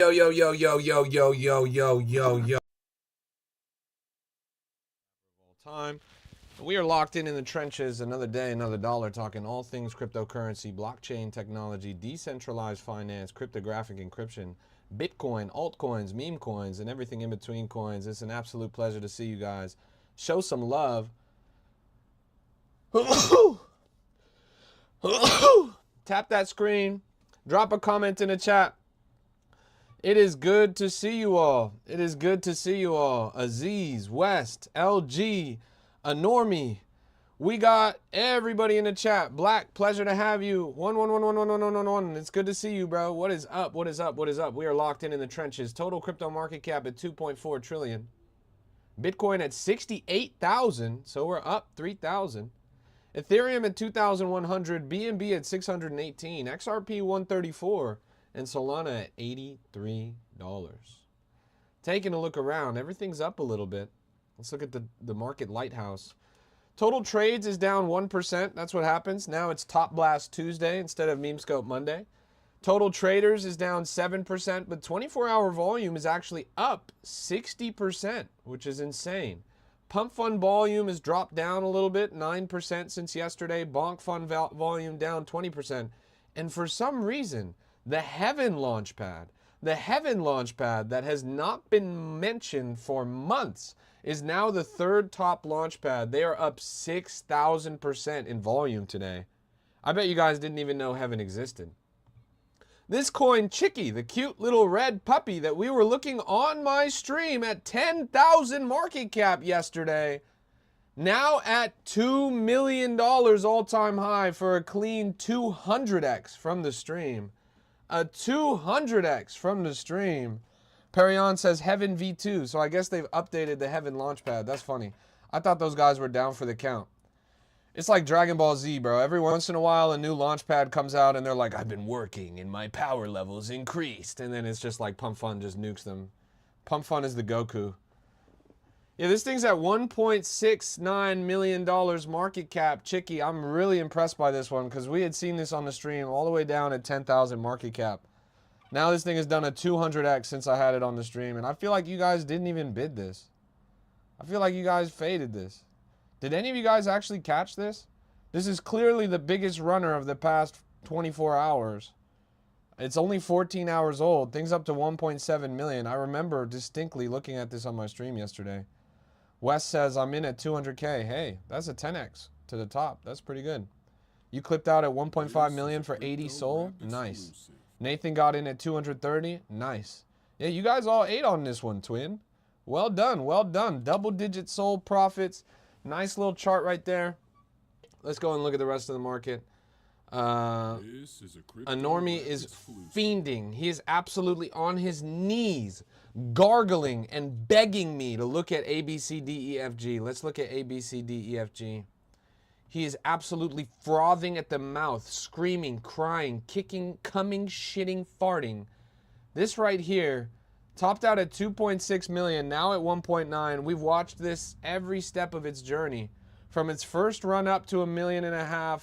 Yo, yo, yo, yo, yo, yo, yo, yo, yo, yo. Time. We are locked in the trenches. Another day, another dollar, talking all things cryptocurrency, blockchain technology, decentralized finance, cryptographic encryption, Bitcoin, altcoins, meme coins, and everything in between coins. It's an absolute pleasure to see you guys. Show some love. Tap that screen. Drop a comment in the chat. It is good to see you all. It is good to see you all. Aziz, West, LG, Normie. We got everybody in the chat. Black, pleasure to have you. 111111111. It's good to see you, bro. What is up? What is up? What is up? We are locked in the trenches. Total crypto market cap at 2.4 trillion. Bitcoin at 68,000, so we're up 3,000. Ethereum at 2,100, BNB at 618, XRP 134, and Solana at $83. Taking a look around, everything's up a little bit. Let's look at the market lighthouse. Total trades is down 1%. That's what happens. Now it's Top Blast Tuesday instead of Meme Scope Monday. Total traders is down 7%, but 24-hour volume is actually up 60%, which is insane. Pump fund volume has dropped down a little bit, 9% since yesterday. Bonk fund volume down 20%. And for some reason, the Heaven Launchpad that has not been mentioned for months, is now the third top launchpad. They are up 6,000% in volume today. I bet you guys didn't even know Heaven existed. This coin, Chicky, the cute little red puppy that we were looking on my stream at 10,000 market cap yesterday, now at $2 million all-time high for a clean 200x from the stream. A 200x from the stream. Perion says Heaven V2, so I guess they've updated the Heaven Launchpad. That's funny. I thought those guys were down for the count. It's like Dragon Ball Z, bro. Every once in a while, a new Launchpad comes out, and they're like, I've been working, and my power levels increased. And then it's just like Pump Fund just nukes them. Pump Fund is the Goku. Yeah, this thing's at $1.69 million market cap. Chicky, I'm really impressed by this one, because we had seen this on the stream all the way down at 10,000 market cap. Now this thing has done a 200x since I had it on the stream, and I feel like you guys didn't even bid this. I feel like you guys faded this. Did any of you guys actually catch this? This is clearly the biggest runner of the past 24 hours. It's only 14 hours old. Things up to 1.7 million. I remember distinctly looking at this on my stream yesterday. Wes says, I'm in at 200K. Hey, that's a 10x to the top. That's pretty good. You clipped out at 1.5 million for 80 soul? Nice. Nathan got in at 230. Nice. Yeah, you guys all ate on this one, twin. Well done, well done. Double-digit soul profits. Nice little chart right there. Let's go and look at the rest of the market. Normie is fiending. He is absolutely on his knees, gargling and begging me to look at ABCDEFG. Let's look at ABCDEFG. He is absolutely frothing at the mouth, screaming, crying, kicking, coming, shitting, farting. This right here topped out at 2.6 million, now at 1.9. We've watched this every step of its journey. From its first run up to 1.5 million,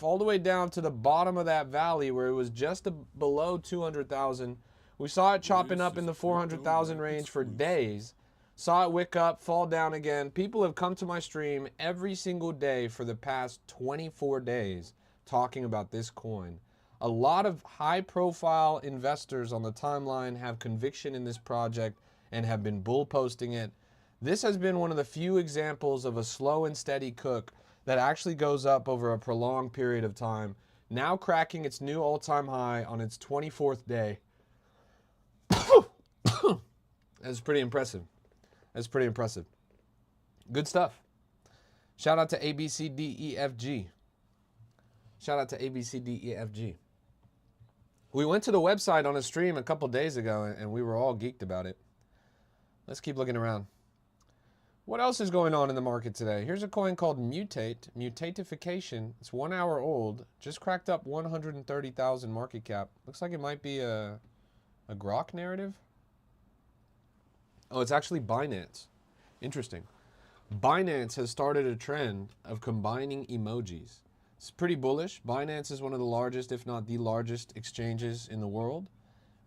all the way down to the bottom of that valley where it was just below 200,000. We saw it chopping up in the 400,000 range for days. Saw it wick up, fall down again. People have come to my stream every single day for the past 24 days talking about this coin. A lot of high-profile investors on the timeline have conviction in this project and have been bull posting it. This has been one of the few examples of a slow and steady cook that actually goes up over a prolonged period of time, now cracking its new all-time high on its 24th day. That's pretty impressive. That's pretty impressive. Good stuff. Shout out to ABCDEFG. Shout out to ABCDEFG. We went to the website on a stream a couple days ago, and we were all geeked about it. Let's keep looking around. What else is going on in the market today? Here's a coin called Mutate, Mutatification. It's 1 hour old, just cracked up 130,000 market cap. Looks like it might be a Grok narrative. Oh, it's actually Binance. Interesting. Binance has started a trend of combining emojis. It's pretty bullish. Binance is one of the largest, if not the largest, exchanges in the world.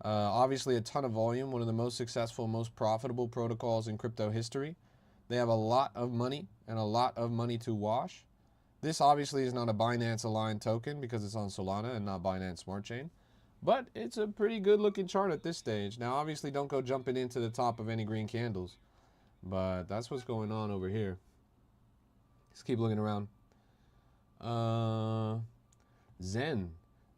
Obviously, a ton of volume, one of the most successful, most profitable protocols in crypto history. They have a lot of money and a lot of money to wash. This obviously is not a Binance aligned token because it's on Solana and not Binance Smart Chain. But it's a pretty good looking chart at this stage. Now, obviously, don't go jumping into the top of any green candles. But that's what's going on over here. Let's keep looking around. Zen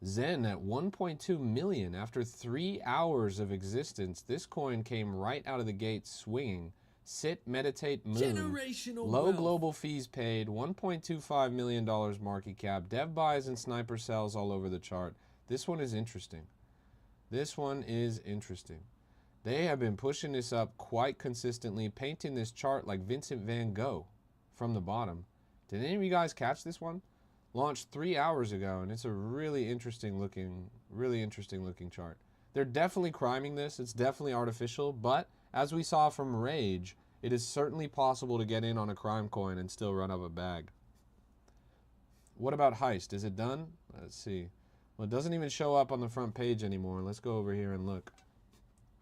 at 1.2 million after 3 hours of existence. This coin came right out of the gate swinging. Sit, meditate, moon. Generational Low wealth. global fees paid. $1.25 million market cap. Dev buys and sniper sells all over the chart. This one is interesting. This one is interesting. They have been pushing this up quite consistently, painting this chart like Vincent van Gogh from the bottom. Did any of you guys catch this one? Launched 3 hours ago, and it's a really interesting looking chart. They're definitely criming this. It's definitely artificial, but as we saw from Rage, it is certainly possible to get in on a crime coin and still run up a bag. What about Heist? Is it done? Let's see. Well, it doesn't even show up on the front page anymore. Let's go over here and look.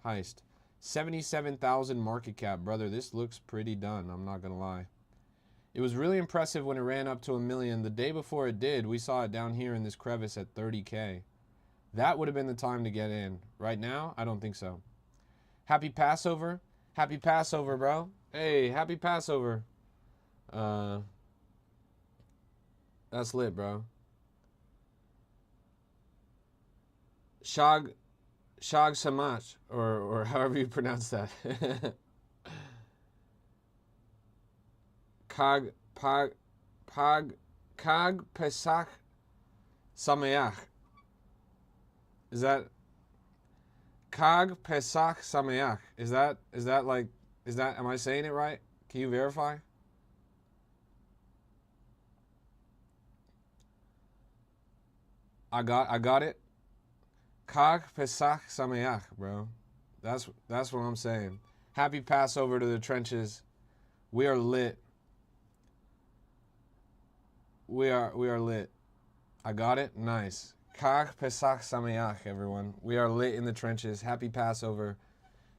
Heist. 77,000 market cap. Brother, this looks pretty done. I'm not going to lie. It was really impressive when it ran up to 1 million. The day before it did, we saw it down here in this crevice at 30K. That would have been the time to get in. Right now, I don't think so. Happy Passover. Happy Passover, bro. Hey, happy Passover. That's lit, bro. Shag Samach, or however you pronounce that. Kag Pesach Sameach. Is that Kag Pesach Sameach? Is that am I saying it right? Can you verify? I got it. Kag Pesach Sameach, bro. That's what I'm saying. Happy Passover to the trenches. We are lit. We are lit. I got it? Nice. Kag Pesach Sameach, everyone. We are lit in the trenches. Happy Passover.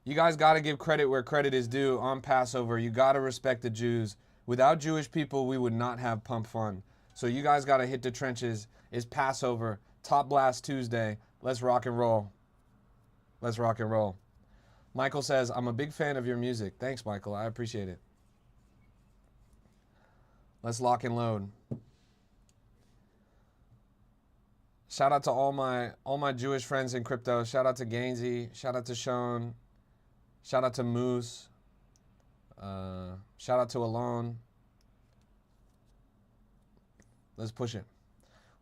You guys got to give credit where credit is due on Passover. You got to respect the Jews. Without Jewish people, we would not have Pump Fun. So you guys got to hit the trenches. It's Passover. Top Blast Tuesday. Let's rock and roll. Let's rock and roll. Michael says, I'm a big fan of your music. Thanks, Michael. I appreciate it. Let's lock and load. Shout out to all my Jewish friends in crypto. Shout out to Gainsey. Shout out to Sean. Shout out to Moose. Shout out to Alon. Let's push it.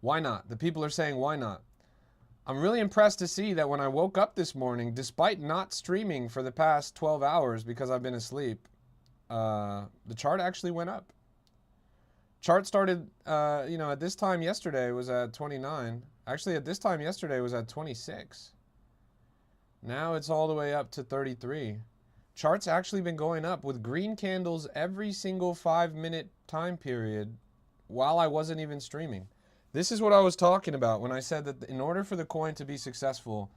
Why not? The people are saying, why not? I'm really impressed to see that when I woke up this morning, despite not streaming for the past 12 hours because I've been asleep, the chart actually went up. Chart started, at this time yesterday was at 29. Actually, at this time yesterday it was at 26. Now it's all the way up to 33. Chart's actually been going up with green candles every single 5-minute time period while I wasn't even streaming. This is what I was talking about when I said that in order for the coin to be successful,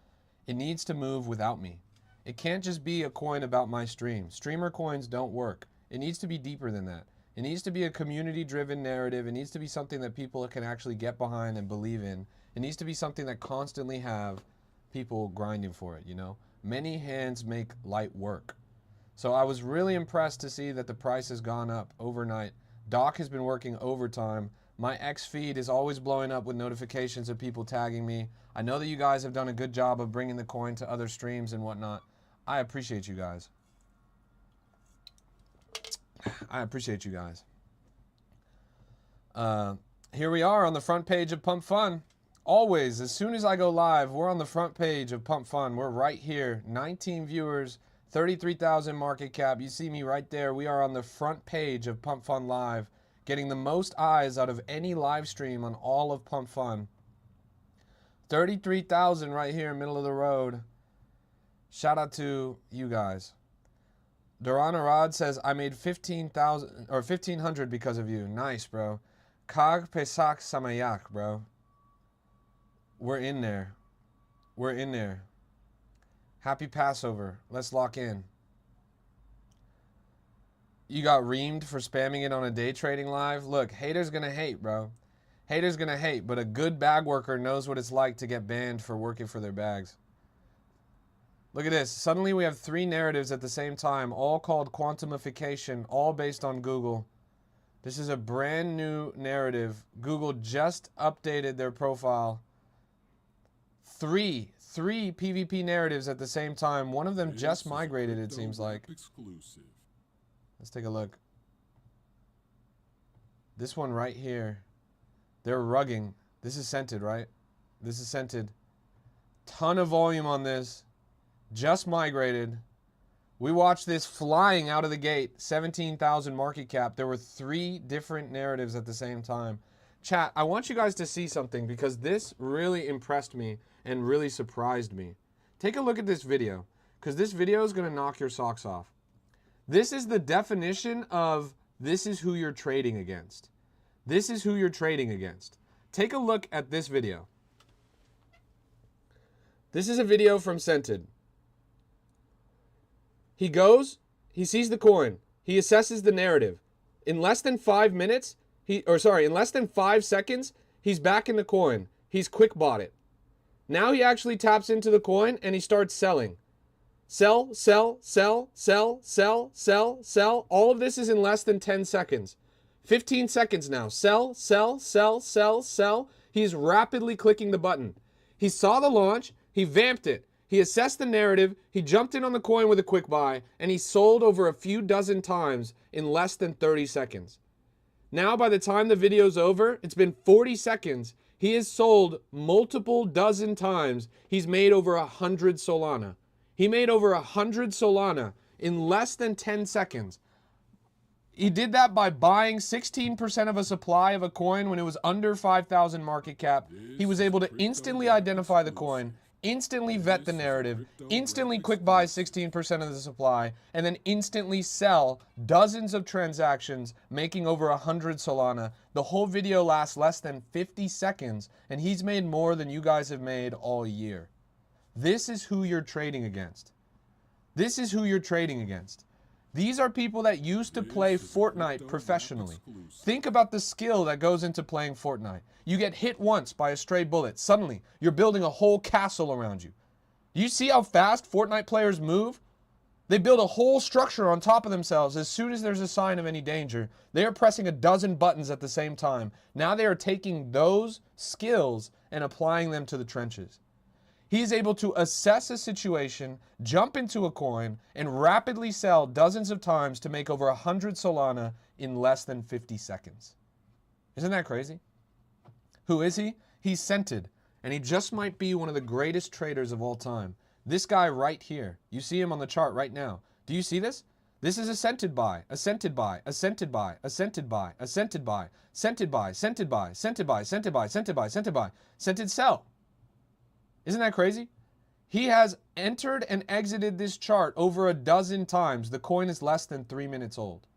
it needs to move without me. It can't just be a coin about my stream. Streamer coins don't work. It needs to be deeper than that. It needs to be a community-driven narrative. It needs to be something that people can actually get behind and believe in. It needs to be something that constantly have people grinding for it, you know? Many hands make light work. So I was really impressed to see that the price has gone up overnight. Doc has been working overtime. My X feed is always blowing up with notifications of people tagging me. I know that you guys have done a good job of bringing the coin to other streams and whatnot. I appreciate you guys. I appreciate you guys. Here we are on the front page of Pump Fun. Always, as soon as I go live, we're on the front page of Pump Fun. We're right here. 19 viewers, 33,000 market cap. You see me right there. We are on the front page of Pump Fun Live, getting the most eyes out of any live stream on all of Pump Fun. 33,000 right here, middle of the road. Shout out to you guys. Duran Arad says, I made 15,000 or 1,500 because of you. Nice, bro. Kag Pesach Samayach, bro. We're in there. We're in there. Happy Passover. Let's lock in. You got reamed for spamming it on a day trading live? Look, haters gonna hate, bro. Haters gonna hate, but a good bag worker knows what it's like to get banned for working for their bags. Look at this. Suddenly we have 3 narratives at the same time, all called quantumification, all based on Google. This is a brand new narrative. Google just updated their profile. Three PvP narratives at the same time. One of them just migrated, it seems like. Exclusive. Let's take a look. This one right here. They're rugging. This is scented, right? This is scented. Ton of volume on this. Just migrated. We watched this flying out of the gate. 17,000 market cap. There were 3 different narratives at the same time. Chat, I want you guys to see something because this really impressed me and really surprised me. Take a look at this video because this video is going to knock your socks off. This is the definition of this is who you're trading against. This is who you're trading against. Take a look at this video. This is a video from Scented. He goes, he sees the coin, he assesses the narrative. In less than 5 minutes, in less than 5 seconds, he's back in the coin. He's quick bought it. Now he actually taps into the coin and he starts selling. Sell, sell, sell, sell, sell, sell, sell. All of this is in less than 10 seconds. 15 seconds now. Sell, sell, sell, sell, sell. He's rapidly clicking the button. He saw the launch, he vamped it. He assessed the narrative, he jumped in on the coin with a quick buy, and he sold over a few dozen times in less than 30 seconds. Now, by the time the video's over, it's been 40 seconds. He has sold multiple dozen times. He's made over 100 Solana. He made over 100 Solana in less than 10 seconds. He did that by buying 16% of a supply of a coin when it was under 5,000 market cap. He was able to instantly identify the coin, instantly vet the narrative, instantly quick buy 16% of the supply, and then instantly sell dozens of transactions, making over 100 Solana. The whole video lasts less than 50 seconds, and he's made more than you guys have made all year. This is who you're trading against. This is who you're trading against. These are people that used to play Fortnite professionally. Think about the skill that goes into playing Fortnite. You get hit once by a stray bullet. Suddenly, you're building a whole castle around you. Do you see how fast Fortnite players move? They build a whole structure on top of themselves as soon as there's a sign of any danger. They are pressing a dozen buttons at the same time. Now they are taking those skills and applying them to the trenches. He is able to assess a situation, jump into a coin, and rapidly sell dozens of times to make over 100 Solana in less than 50 seconds. Isn't that crazy? Who is he? He's Scented, and he just might be one of the greatest traders of all time. This guy right here, you see him on the chart right now. Do you see this? This is a scented buy, a scented buy, a scented buy, a scented buy, a scented buy, scented buy, scented buy, scented buy, scented buy, scented buy, scented buy, scented sell. Isn't that crazy? He has entered and exited this chart over a dozen times. The coin is less than 3 minutes old.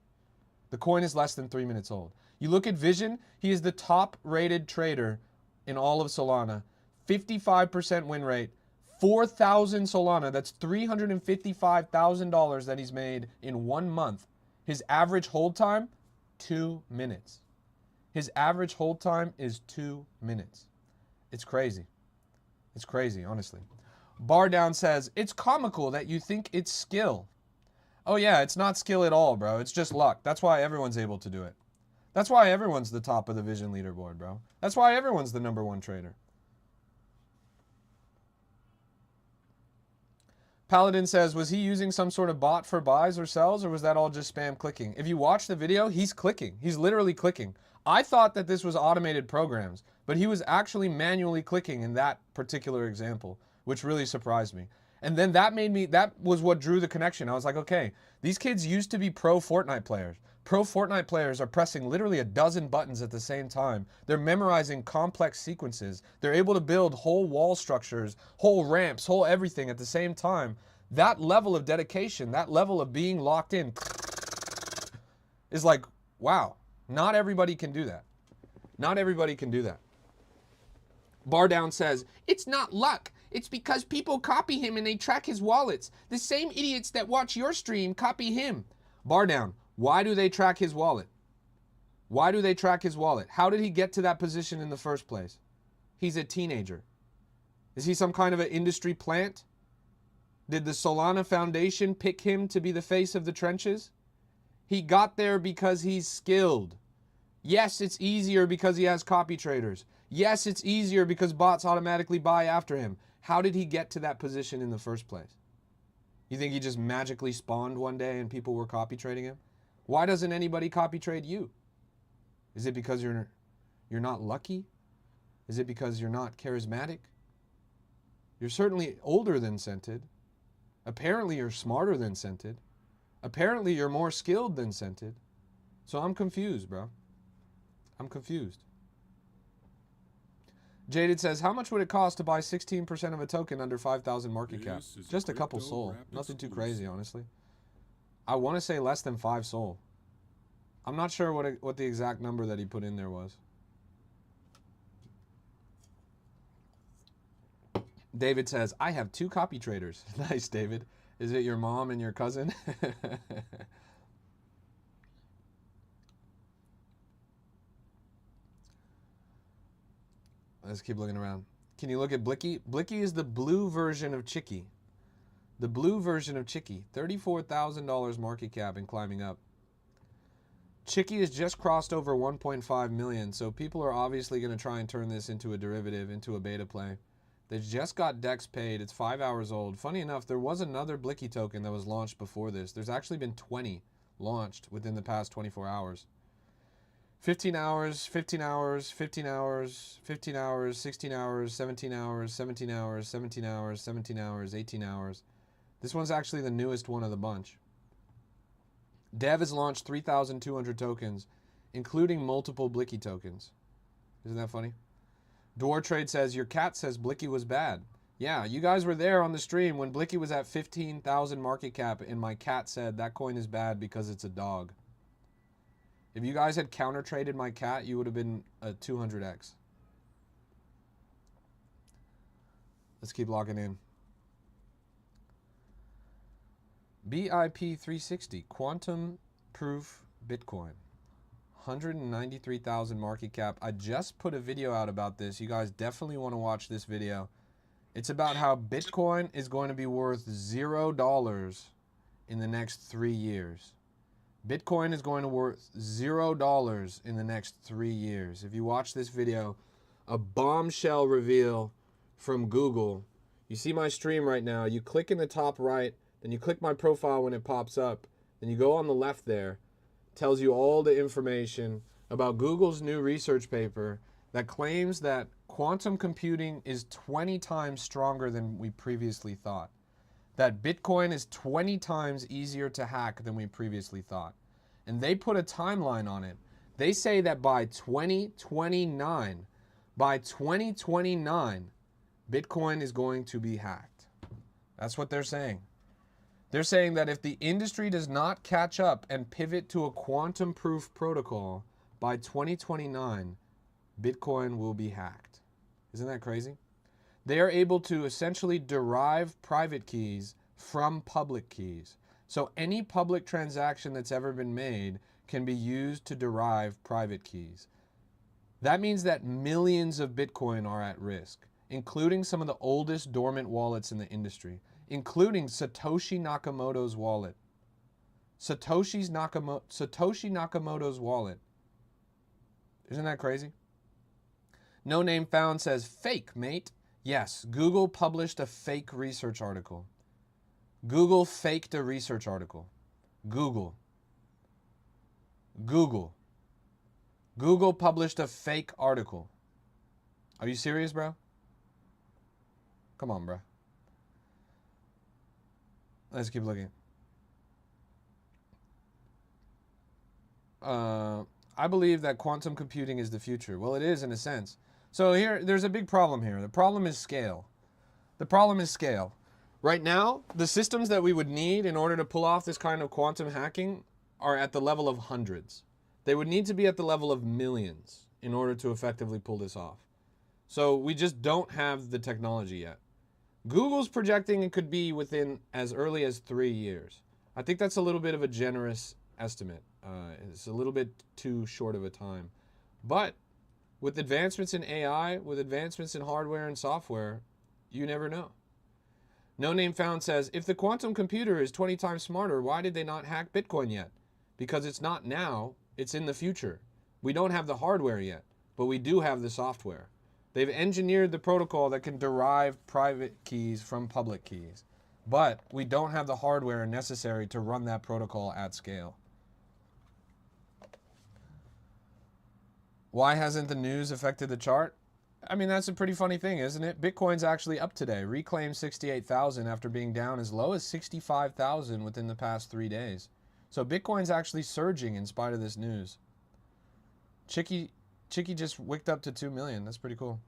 The coin is less than 3 minutes old. You look at Vision, he is the top rated trader in all of Solana. 55% win rate, 4,000 Solana. That's $355,000 that he's made in 1 month. His average hold time, 2 minutes. His average hold time is 2 minutes. It's crazy. It's crazy, honestly. Bar Down says, it's comical that you think it's skill. Oh yeah, it's not skill at all, bro. It's just luck. That's why everyone's able to do it. That's why everyone's the top of the Vision leaderboard, bro. That's why everyone's the #1 trader. Paladin says, was he using some sort of bot for buys or sells, or was that all just spam clicking? If you watch the video, he's clicking. He's literally clicking. I thought that this was automated programs, but he was actually manually clicking in that particular example, which really surprised me. And then that was what drew the connection. I was like, okay, these kids used to be pro Fortnite players. Pro Fortnite players are pressing literally a dozen buttons at the same time. They're memorizing complex sequences. They're able to build whole wall structures, whole ramps, whole everything at the same time. That level of dedication, that level of being locked in is like, wow, not everybody can do that. Not everybody can do that. Bar Down says, it's not luck. It's because people copy him and they track his wallets. The same idiots that watch your stream copy him. Bar down. Why do they track his wallet? Why do they track his wallet? How did he get to that position in the first place? He's a teenager. Is he some kind of an industry plant? Did the Solana Foundation pick him to be the face of the trenches? He got there because he's skilled. Yes, it's easier because he has copy traders. Yes, it's easier because bots automatically buy after him. How did he get to that position in the first place? You think he just magically spawned one day and people were copy trading him? Why doesn't anybody copy trade you? Is it because you're not lucky? Is it because you're not charismatic? You're certainly older than Scented. Apparently you're smarter than Scented. Apparently you're more skilled than Scented. So I'm confused, bro. I'm confused. Jaded says, how much would it cost to buy 16% of a token under 5,000 market cap? Just a couple SOL. Nothing too crazy, honestly. I want to say less than 5 SOL. I'm not sure what the exact number that he put in there was. David says, I have 2 copy traders. Nice, David. Is it your mom and your cousin? Let's keep looking around. Can you look at Blicky? Blicky is the blue version of Chicky. The blue version of Chicky. $34,000 market cap and climbing up. Chicky has just crossed over 1.5 million, so people are obviously going to try and turn this into a derivative, into a beta play. They just got DEX paid. It's 5 hours old. Funny enough, there was another Blicky token that was launched before this. There's actually been 20 launched within the past 24 hours. 15 hours, 15 hours, 15 hours, 15 hours, 16 hours, 17 hours, 17 hours, 17 hours, 17 hours, 18 hours. This one's actually the newest one of the bunch. Dev has launched 3,200 tokens, including multiple Blicky tokens. Isn't that funny? Dwar Trade says, your cat says Blicky was bad. Yeah, you guys were there on the stream when Blicky was at 15,000 market cap and my cat said that coin is bad because it's a dog. If you guys had counter traded my cat, you would have been a 200x. Let's keep logging in. BIP360, quantum proof Bitcoin. 193,000 market cap. I just put a video out about this. You guys definitely want to watch this video. It's about how Bitcoin is going to be worth $0 in the next 3 years. Bitcoin is going to worth $0 in the next 3 years. If you watch this video, a bombshell reveal from Google. You see my stream right now. You click in the top right, then you click my profile when it pops up. Then you go on the left there. It tells you all the information about Google's new research paper that claims that quantum computing is 20 times stronger than we previously thought. That Bitcoin is 20 times easier to hack than we previously thought. And they put a timeline on it. They say that by 2029, Bitcoin is going to be hacked. That's what they're saying. They're saying that if the industry does not catch up and pivot to a quantum-proof protocol, by 2029, Bitcoin will be hacked. Isn't that crazy? They are able to essentially derive private keys from public keys. So any public transaction that's ever been made can be used to derive private keys. That means that millions of Bitcoin are at risk, including some of the oldest dormant wallets in the industry, including Satoshi Nakamoto's wallet. Satoshi Nakamoto's wallet. Isn't that crazy? No Name Found says, fake, mate. Yes, Google published a fake research article. Google faked a research article. Google published a fake article. Are you serious, bro? Come on, bro. Let's keep looking. I believe that quantum computing is the future. Well, it is in a sense. So there's a big problem here. The problem is scale. Right now, the systems that we would need in order to pull off this kind of quantum hacking are at the level of hundreds. They would need to be at the level of millions in order to effectively pull this off. So we just don't have the technology yet. Google's projecting it could be within as early as 3 years. I think that's a little bit of a generous estimate. It's a little bit too short of a time. But with advancements in AI, with advancements in hardware and software, you never know. No Name Found says, if the quantum computer is 20 times smarter, why did they not hack Bitcoin yet? Because it's not now, it's in the future. We don't have the hardware yet, but we do have the software. They've engineered the protocol that can derive private keys from public keys, but we don't have the hardware necessary to run that protocol at scale. Why hasn't the news affected the chart? I mean, that's a pretty funny thing, isn't it? Bitcoin's actually up today, reclaimed 68,000 after being down as low as 65,000 within the past 3 days. So Bitcoin's actually surging in spite of this news. Chicky just wicked up to 2 million. That's pretty cool.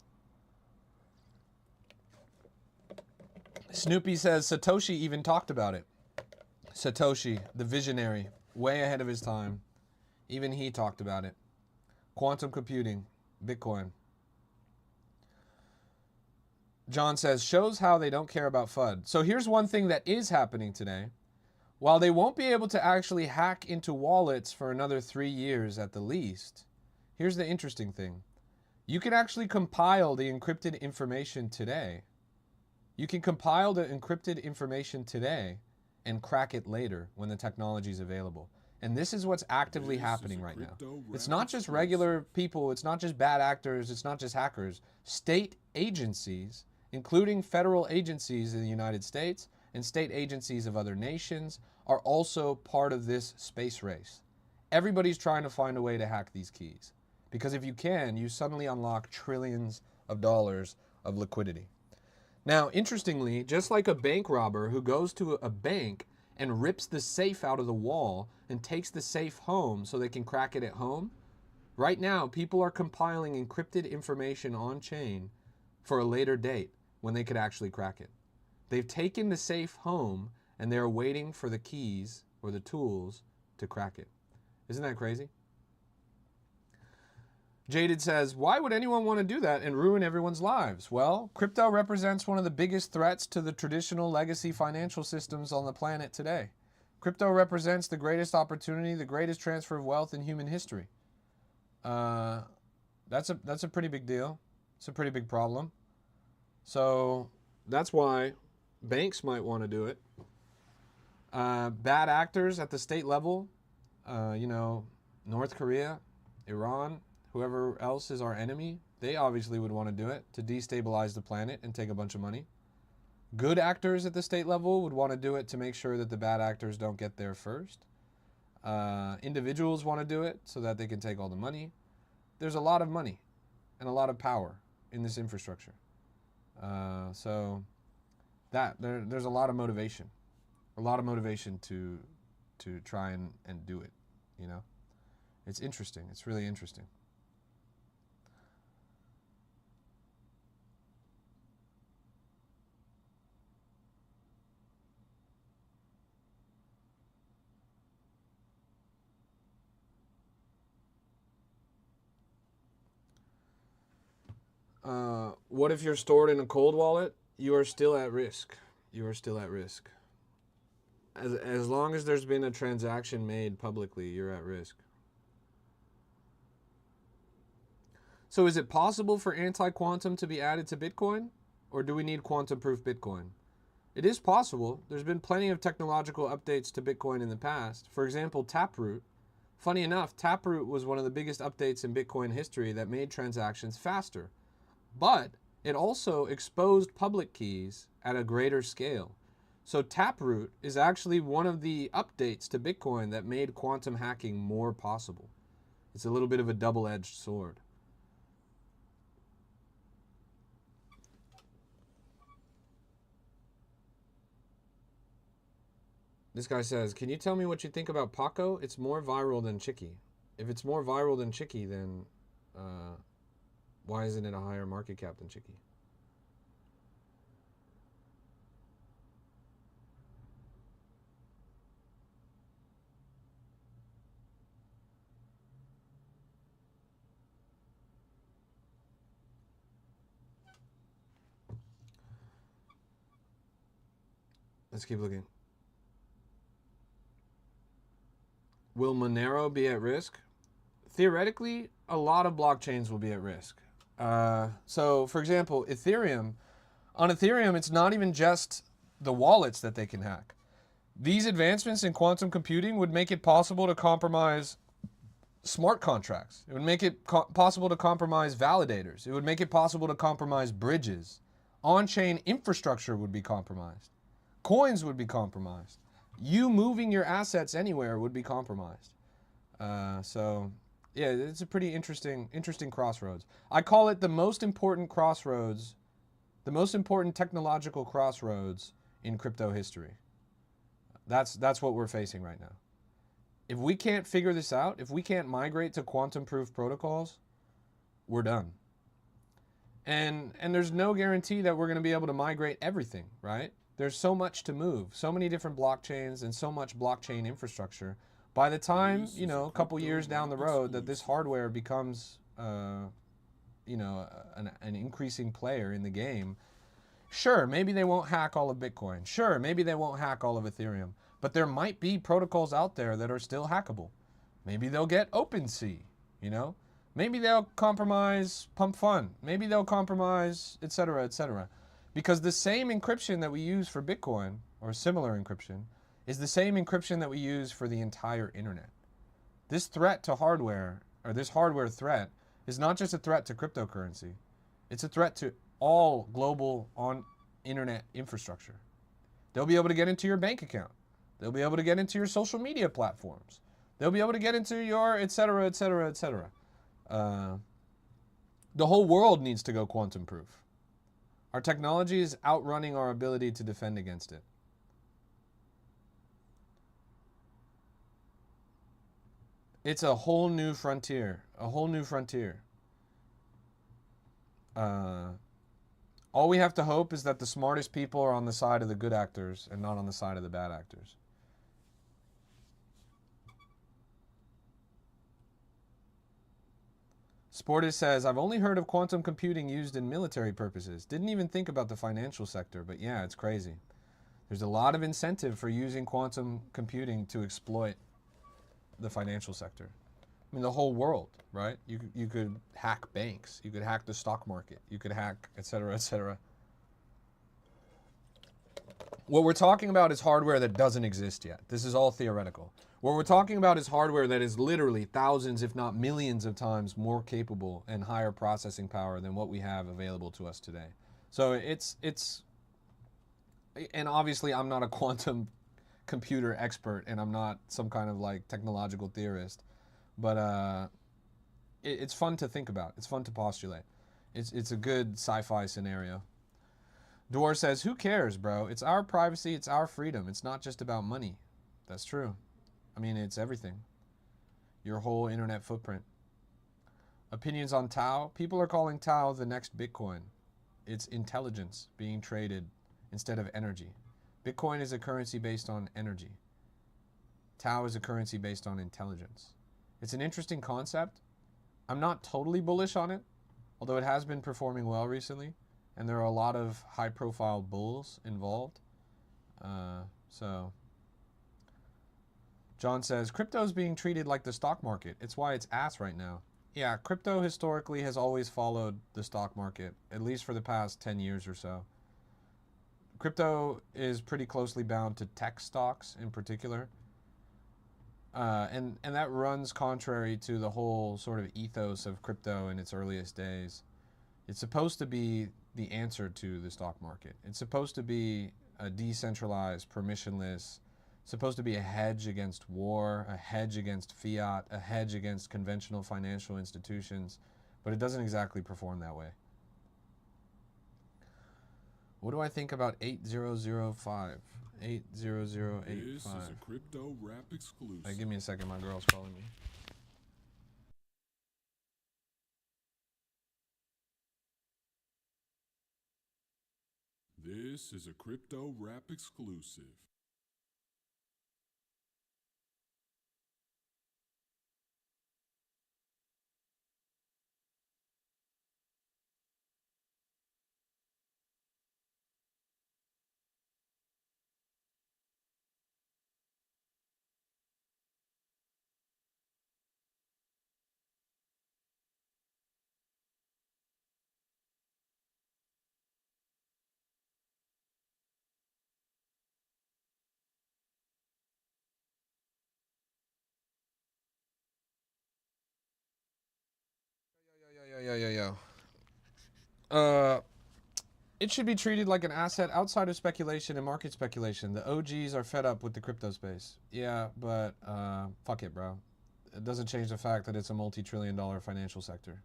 Snoopy says Satoshi even talked about it. Satoshi, the visionary, way ahead of his time. Even he talked about it. Quantum computing, Bitcoin. John says, shows how they don't care about FUD. So here's one thing that is happening today. While they won't be able to actually hack into wallets for another 3 years at the least, here's the interesting thing. You can actually compile the encrypted information today. You can compile the encrypted information today and crack it later when the technology is available. And this is what's actively happening right now. It's not just regular people, it's not just bad actors, it's not just hackers. State agencies, including federal agencies in the United States and state agencies of other nations, are also part of this space race. Everybody's trying to find a way to hack these keys. Because if you can, you suddenly unlock trillions of dollars of liquidity. Now, interestingly, just like a bank robber who goes to a bank and rips the safe out of the wall and takes the safe home so they can crack it at home, right now people are compiling encrypted information on chain for a later date when they could actually crack it. They've taken the safe home and they're waiting for the keys or the tools to crack it. Isn't that crazy? Jaded says, why would anyone want to do that and ruin everyone's lives? Well, crypto represents one of the biggest threats to the traditional legacy financial systems on the planet today. Crypto represents the greatest opportunity, the greatest transfer of wealth in human history. That's a pretty big deal. It's a pretty big problem. So that's why banks might want to do it. Bad actors at the state level, North Korea, Iran, whoever else is our enemy, they obviously would want to do it to destabilize the planet and take a bunch of money. Good actors at the state level would want to do it to make sure that the bad actors don't get there first. Individuals want to do it so that they can take all the money. There's a lot of money and a lot of power in this infrastructure. So there's a lot of motivation. A lot of motivation to try and do it, you know? It's interesting. It's really interesting. What if you're stored in a cold wallet? You are still at risk. You are still at risk. As long as there's been a transaction made publicly, you're at risk. So is it possible for anti-quantum to be added to Bitcoin? Or do we need quantum-proof Bitcoin? It is possible. There's been plenty of technological updates to Bitcoin in the past. For example, Taproot. Funny enough, Taproot was one of the biggest updates in Bitcoin history that made transactions faster. But it also exposed public keys at a greater scale. So Taproot is actually one of the updates to Bitcoin that made quantum hacking more possible. It's a little bit of a double-edged sword. This guy says, can you tell me what you think about Paco? It's more viral than Chicky. If it's more viral than Chicky, then why isn't it a higher market cap than Chicky? Let's keep looking. Will Monero be at risk? Theoretically, a lot of blockchains will be at risk. So, for example, Ethereum. On Ethereum, it's not even just the wallets that they can hack. These advancements in quantum computing would make it possible to compromise smart contracts. It would make it possible to compromise validators. It would make it possible to compromise bridges. On-chain infrastructure would be compromised. Coins would be compromised. You moving your assets anywhere would be compromised. So, yeah, it's a pretty interesting crossroads. I call it the most important crossroads, the most important technological crossroads in crypto history. That's what we're facing right now. If we can't figure this out, if we can't migrate to quantum-proof protocols, we're done. And there's no guarantee that we're going to be able to migrate everything, right? There's so much to move, so many different blockchains and so much blockchain infrastructure. By the time, a couple years down the road that this hardware becomes, an increasing player in the game, sure, maybe they won't hack all of Bitcoin. Sure, maybe they won't hack all of Ethereum. But there might be protocols out there that are still hackable. Maybe they'll get OpenSea, Maybe they'll compromise Pump Fund. Maybe they'll compromise, et cetera, et cetera. Because the same encryption that we use for Bitcoin, or similar encryption, is the same encryption that we use for the entire internet. This threat to hardware, or this hardware threat, is not just a threat to cryptocurrency. It's a threat to all global internet infrastructure. They'll be able to get into your bank account. They'll be able to get into your social media platforms. They'll be able to get into your et cetera, et cetera, et cetera. The whole world needs to go quantum proof. Our technology is outrunning our ability to defend against it. It's a whole new frontier. A whole new frontier. All we have to hope is that the smartest people are on the side of the good actors and not on the side of the bad actors. Sportis says, I've only heard of quantum computing used in military purposes. Didn't even think about the financial sector, but yeah, it's crazy. There's a lot of incentive for using quantum computing to exploit the financial sector. I mean, the whole world, right? You could hack banks. You could hack the stock market. You could hack, et cetera, et cetera. What we're talking about is hardware that doesn't exist yet. This is all theoretical. What we're talking about is hardware that is literally thousands, if not millions of times more capable and higher processing power than what we have available to us today. So it's and obviously I'm not a quantum computer expert and I'm not some kind of like technological theorist, but it's fun to think about. It's fun to postulate. It's a good sci-fi scenario. Dwar says, who cares, bro? It's our privacy, it's our freedom. It's not just about money. That's true. I mean, it's everything. Your whole internet footprint. Opinions on Tau. People are calling Tau the next Bitcoin. It's intelligence being traded instead of energy. Bitcoin is a currency based on energy. Tau is a currency based on intelligence. It's an interesting concept. I'm not totally bullish on it, although it has been performing well recently, and there are a lot of high-profile bulls involved. So John says, crypto is being treated like the stock market. It's why it's ass right now. Yeah, crypto historically has always followed the stock market, at least for the past 10 years or so. Crypto is pretty closely bound to tech stocks in particular. And that runs contrary to the whole sort of ethos of crypto in its earliest days. It's supposed to be the answer to the stock market. It's supposed to be a decentralized, permissionless, supposed to be a hedge against war, a hedge against fiat, a hedge against conventional financial institutions, but it doesn't exactly perform that way. What do I think about 8005? 80085. This is a crypto rap exclusive. Hey, give me a second, my girl's calling me. This is a crypto rap exclusive. It should be treated like an asset outside of speculation and market speculation. The OGs are fed up with the crypto space. Yeah, but fuck it, bro. It doesn't change the fact that it's a multi-trillion-dollar financial sector.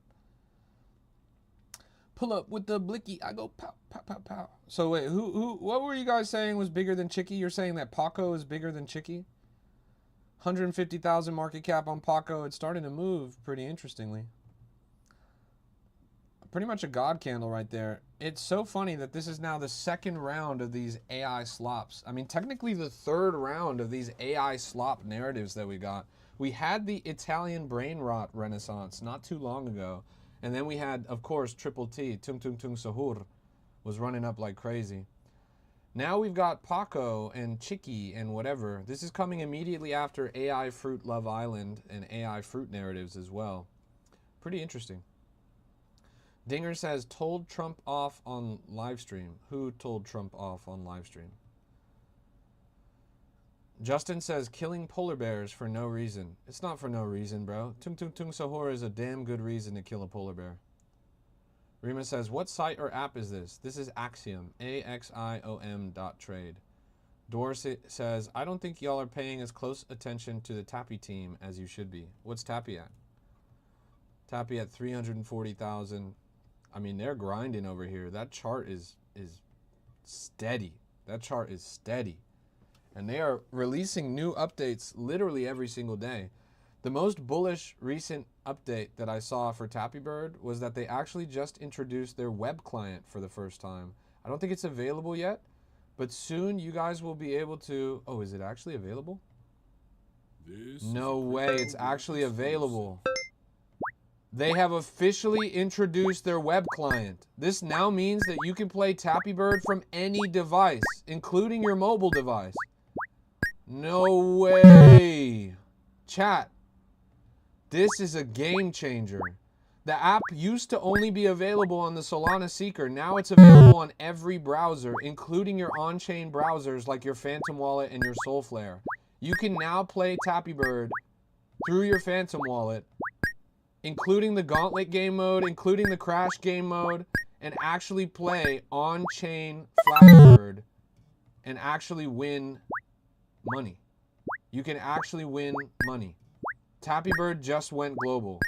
Pull up with the blicky. I go pow, pow, pow, pow. So wait, what were you guys saying was bigger than Chicky? You're saying that Paco is bigger than Chicky? 150,000 market cap on Paco. It's starting to move pretty interestingly. Pretty much a god candle right there. It's so funny that this is now the second round of these AI slops. I mean, technically the third round of these AI slop narratives that we got. We had the Italian brain rot renaissance not too long ago. And then we had, of course, Triple T, Tung Tung Tung Sahur, was running up like crazy. Now we've got Paco and Chicky and whatever. This is coming immediately after AI Fruit Love Island and AI Fruit narratives as well. Pretty interesting. Dinger says, told Trump off on live stream. Who told Trump off on live stream? Justin says, killing polar bears for no reason. It's not for no reason, bro. Tung Tung Tung Sahur is a damn good reason to kill a polar bear. Rima says, what site or app is this? This is Axiom, AXIOM.trade. Dorset says, I don't think y'all are paying as close attention to the Tappy team as you should be. What's Tappy at? Tappy at 340,000. I mean, they're grinding over here. That chart is steady. That chart is steady. And they are releasing new updates literally every single day. The most bullish recent update that I saw for Tappy Bird was that they actually just introduced their web client for the first time. I don't think it's available yet, but soon you guys will be able to... Oh, is it actually available? No way, it's actually available. They have officially introduced their web client. This now means that you can play Tappy Bird from any device, including your mobile device. No way. Chat, this is a game changer. The app used to only be available on the Solana Seeker. Now it's available on every browser, including your on-chain browsers like your Phantom Wallet and your Soulflare. You can now play Tappy Bird through your Phantom Wallet, including the Gauntlet game mode, including the Crash game mode, and actually play on-chain Flappy Bird and actually win money. You can actually win money. Tappy Bird just went global.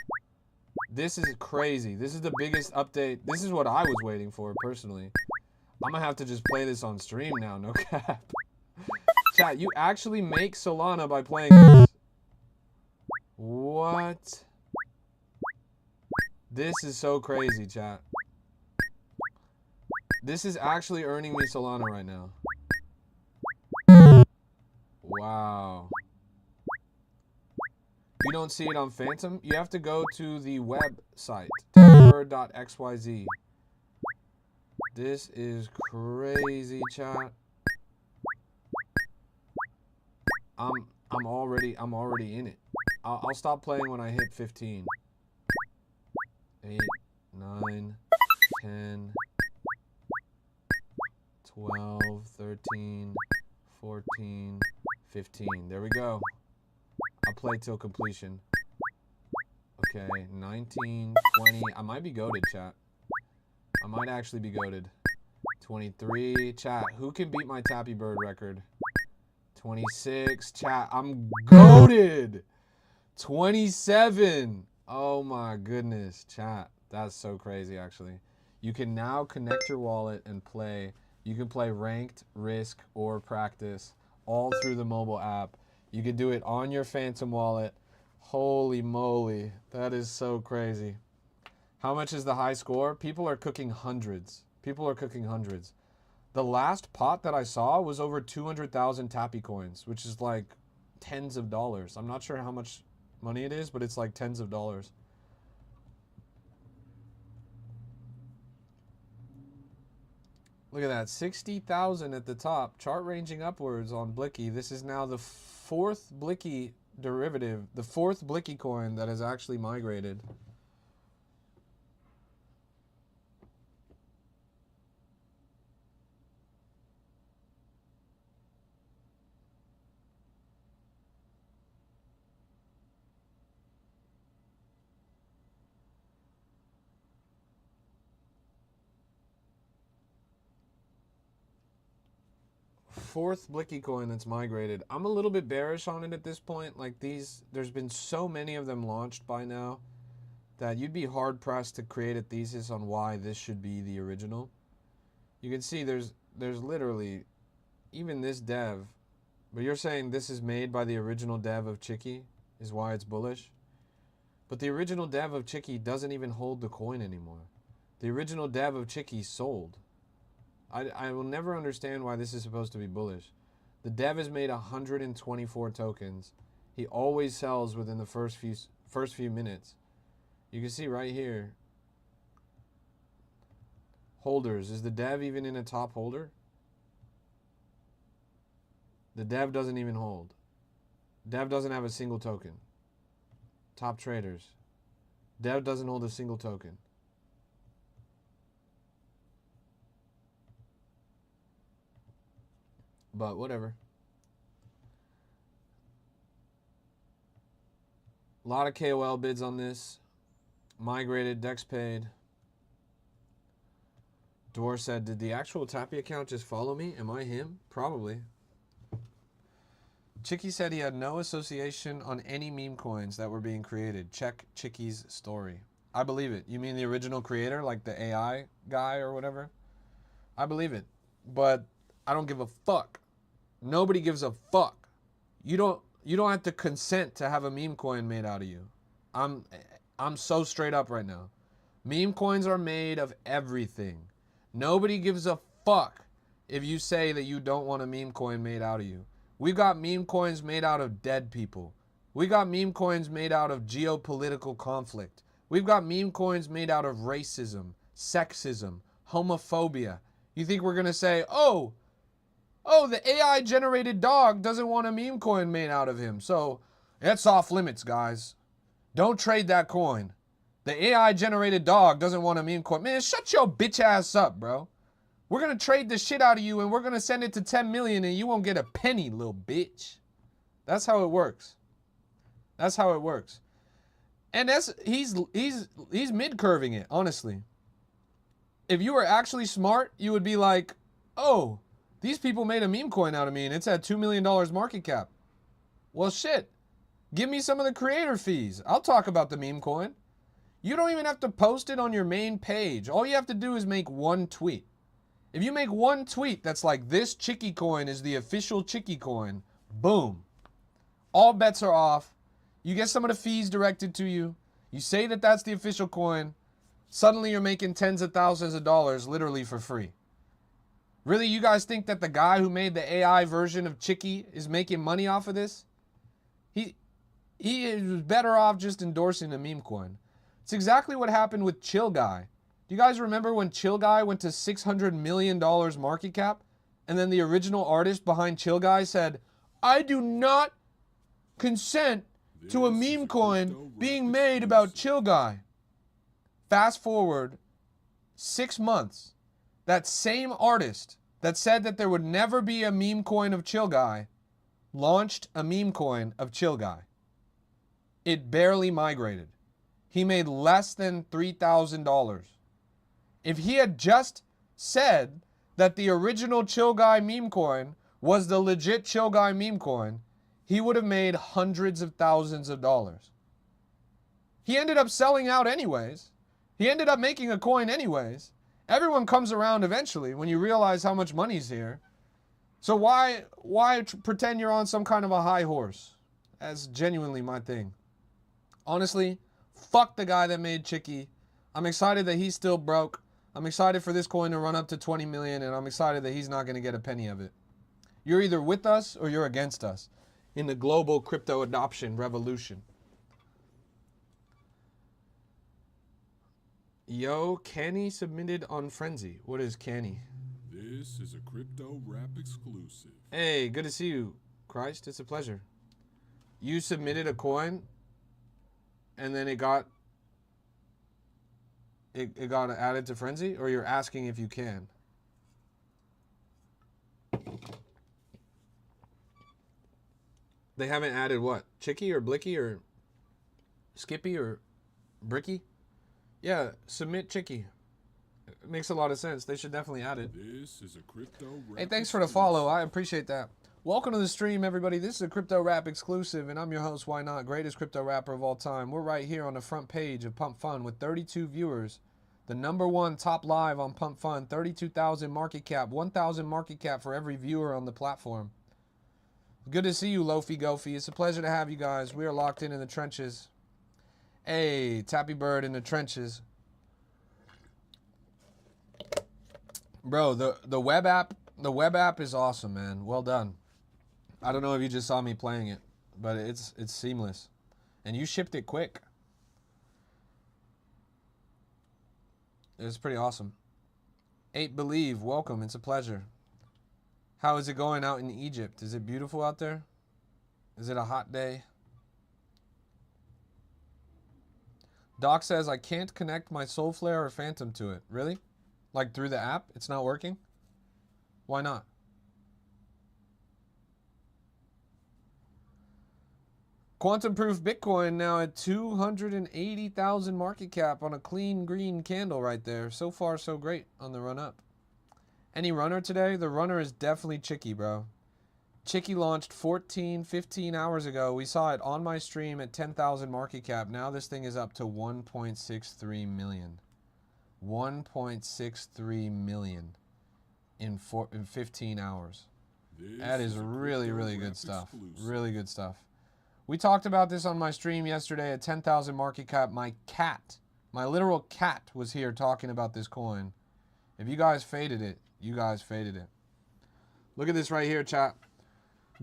This is crazy. This is the biggest update. This is what I was waiting for, personally. I'm gonna have to just play this on stream now, no cap. Chat, you actually make Solana by playing this. What? This is so crazy, chat. This is actually earning me Solana right now. Wow. You don't see it on Phantom? You have to go to the website, tappybird.xyz. This is crazy, chat. I'm already in it. I'll stop playing when I hit 15. 8, 9, 10, 12, 13, 14, 15. There we go. I'll play till completion. Okay, 19, 20. I might be goated, chat. I might actually be goated. 23, chat. Who can beat my Tappy Bird record? 26, chat. I'm goated. 27. Oh my goodness, chat. That's so crazy, actually. You can now connect your wallet and play. You can play ranked, risk, or practice all through the mobile app. You can do it on your Phantom wallet. Holy moly, that is so crazy. How much is the high score? People are cooking hundreds. People are cooking hundreds. The last pot that I saw was over 200,000 Tappy coins, which is like tens of dollars. I'm not sure how much money it is, but it's like tens of dollars. Look at that, 60,000 at the top. Chart ranging upwards on Blicky. This is now the fourth Blicky derivative, the fourth Blicky coin that has actually migrated. fourth Blicky coin that's migrated. I'm a little bit bearish on it at this point. Like there's been so many of them launched by now that you'd be hard pressed to create a thesis on why this should be the original. You can see there's literally even this dev, but you're saying this is made by the original dev of Chicky is why it's bullish. But the original dev of Chicky doesn't even hold the coin anymore. The original dev of Chicky sold. I will never understand why this is supposed to be bullish. The dev has made 124 tokens. He always sells within the first few minutes. You can see right here. Holders. Is the dev even in a top holder? The dev doesn't even hold. Dev doesn't have a single token. Top traders. Dev doesn't hold a single token. But whatever. A lot of KOL bids on this. Migrated, Dex paid. Dwar said, did the actual Tappy account just follow me? Am I him? Probably. Chicky said he had no association on any meme coins that were being created. Check Chicky's story. I believe it. You mean the original creator, like the AI guy or whatever? I believe it. But I don't give a fuck. Nobody gives a fuck. You don't have to consent to have a meme coin made out of you. I'm so straight up right now. Meme coins are made of everything. Nobody gives a fuck if you say that you don't want a meme coin made out of you. We've got meme coins made out of dead people. We got meme coins made out of geopolitical conflict. We've got meme coins made out of racism, sexism, homophobia. You think we're going to say, oh, the AI generated dog doesn't want a meme coin made out of him. So it's off limits, guys. Don't trade that coin. The AI generated dog doesn't want a meme coin. Man, shut your bitch ass up, bro. We're going to trade the shit out of you and we're going to send it to 10 million and you won't get a penny, little bitch. That's how it works. That's how it works. And he's mid-curving it, honestly. If you were actually smart, you would be like, oh, these people made a meme coin out of me and it's at $2 million market cap. Well, shit. Give me some of the creator fees. I'll talk about the meme coin. You don't even have to post it on your main page. All you have to do is make one tweet. If you make one tweet that's like, this Chicky coin is the official Chicky coin, boom. All bets are off. You get some of the fees directed to you. You say that that's the official coin. Suddenly you're making tens of thousands of dollars literally for free. Really, you guys think that the guy who made the AI version of Chicky is making money off of this? He is better off just endorsing a meme coin. It's exactly what happened with Chill Guy. Do you guys remember when Chill Guy went to $600 million market cap? And then the original artist behind Chill Guy said, I do not consent to a meme coin being made about Chill Guy. Fast forward 6 months. That same artist that said that there would never be a meme coin of Chill Guy launched a meme coin of Chill Guy. It barely migrated. He made less than $3,000. If he had just said that the original Chill Guy meme coin was the legit Chill Guy meme coin, he would have made hundreds of thousands of dollars. He ended up selling out anyways. He ended up making a coin anyways. Everyone comes around eventually when you realize how much money's here. So why pretend you're on some kind of a high horse? That's genuinely my thing. Honestly, fuck the guy that made Chicky. I'm excited that he's still broke. I'm excited for this coin to run up to 20 million, and I'm excited that he's not going to get a penny of it. You're either with us or you're against us in the global crypto adoption revolution. Yo, Canny submitted on Frenzy. What is Canny? This is a crypto rap exclusive. Hey, good to see you, Christ. It's a pleasure. You submitted a coin, and then it got added to Frenzy, or you're asking if you can? They haven't added what? Chicky or Blicky or Skippy or Bricky? Yeah, submit Chicky. It makes a lot of sense. They should definitely add it. This is a crypto rap Hey, thanks for the follow. I appreciate that. Welcome to the stream, everybody. This is a Crypto Rap exclusive, and I'm your host, Why Not, greatest crypto rapper of all time. We're right here on the front page of Pump Fun with 32 viewers. The #1 top live on Pump Fun, 32,000 market cap, 1,000 market cap for every viewer on the platform. Good to see you, Lofi Gofi. It's a pleasure to have you guys. We are locked in the trenches. Hey, Tappy Bird in the trenches. Bro, the web app is awesome, man. Well done. I don't know if you just saw me playing it, but it's seamless. And you shipped it quick. It's pretty awesome. 8 Believe, welcome. It's a pleasure. How is it going out in Egypt? Is it beautiful out there? Is it a hot day? Doc says I can't connect my Soulflare or Phantom to it. Really? Like through the app? It's not working? Why not? Quantum Proof Bitcoin now at 280,000 market cap on a clean green candle right there. So far, so great on the run up. Any runner today? The runner is definitely Chicky, bro. Chicky launched 15 hours ago. We saw it on my stream at 10,000 market cap. Now this thing is up to 1.63 million. 1.63 million in 15 hours. That is really, really good stuff. Really good stuff. We talked about this on my stream yesterday at 10,000 market cap. My cat, my literal cat was here talking about this coin. If you guys faded it, you guys faded it. Look at this right here, chat.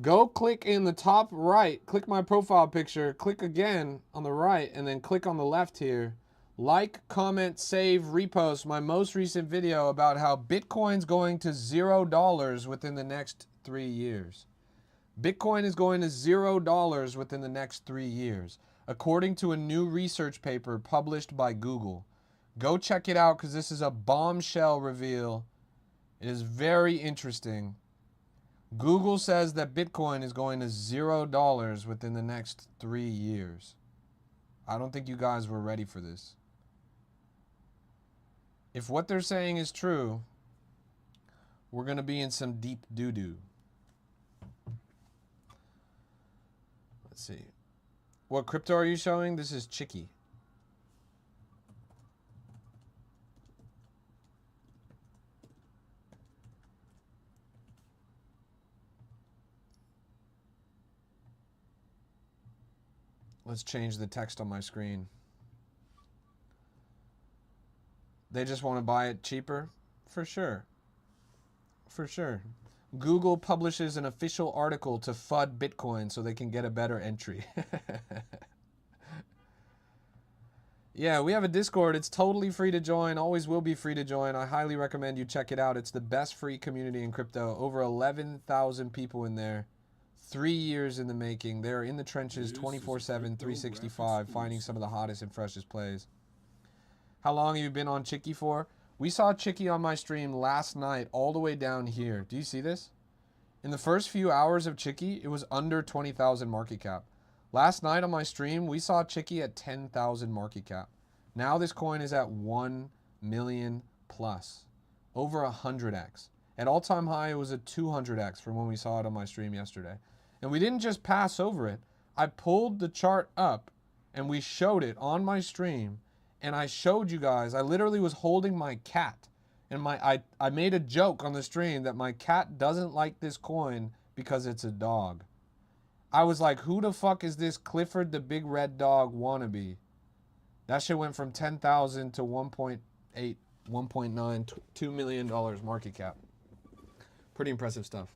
Go click in the top right, click my profile picture, click again on the right, and then click on the left here. Like, comment, save, repost my most recent video about how Bitcoin's going to $0 within the next 3 years. Bitcoin is going to $0 within the next 3 years, according to a new research paper published by Google. Go check it out because this is a bombshell reveal. It is very interesting. Google says that Bitcoin is going to $0 within the next 3 years. I don't think you guys were ready for this. If what they're saying is true, we're going to be in some deep doo-doo. Let's see. What crypto are you showing? This is Chicky. Let's change the text on my screen. They just want to buy it cheaper? For sure. For sure. Google publishes an official article to FUD Bitcoin so they can get a better entry. Yeah, we have a Discord. It's totally free to join. Always will be free to join. I highly recommend you check it out. It's the best free community in crypto. Over 11,000 people in there. 3 years in the making. They're in the trenches 24/7, 365, finding some of the hottest and freshest plays. How long have you been on Chicky for? We saw Chicky on my stream last night all the way down here. Do you see this? In the first few hours of Chicky, it was under 20,000 market cap. Last night on my stream, we saw Chicky at 10,000 market cap. Now this coin is at 1 million plus. Over 100x. At all-time high, it was a 200x from when we saw it on my stream yesterday. And we didn't just pass over it. I pulled the chart up and we showed it on my stream. And I showed you guys, I literally was holding my cat. And I made a joke on the stream that my cat doesn't like this coin because it's a dog. I was like, who the fuck is this Clifford the Big Red Dog wannabe? That shit went from 10,000 to 1.8, 1.9, $2 million market cap. Pretty impressive stuff.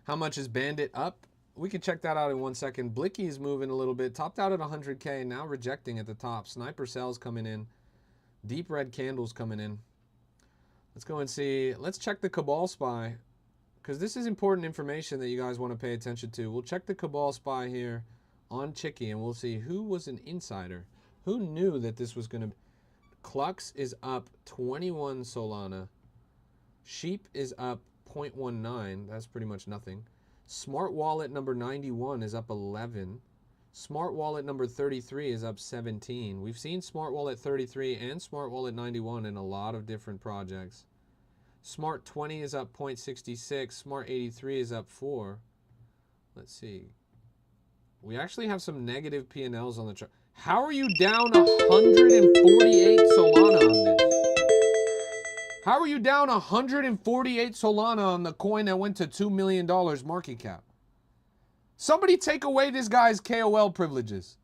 How much is Bandit up? We can check that out in 1 second. Blicky's moving a little bit. Topped out at 100K, now rejecting at the top. Sniper cells coming in. Deep red candles coming in. Let's go and see. Let's check the Cabal Spy, because this is important information that you guys want to pay attention to. We'll check the Cabal Spy here on Chicky, and we'll see who was an insider. Who knew that this was going to... Clux is up 21 Solana. Sheep is up 0.19. That's pretty much nothing. Smart Wallet number 91 is up 11. Smart Wallet number 33 is up 17. We've seen Smart Wallet 33 and Smart Wallet 91 in a lot of different projects. Smart 20 is up 0.66. Smart 83 is up 4. Let's see. We actually have some negative P&Ls on the chart. How are you down 148 Solana on this? How are you down 148 Solana on the coin that went to $2 million market cap? Somebody take away this guy's KOL privileges.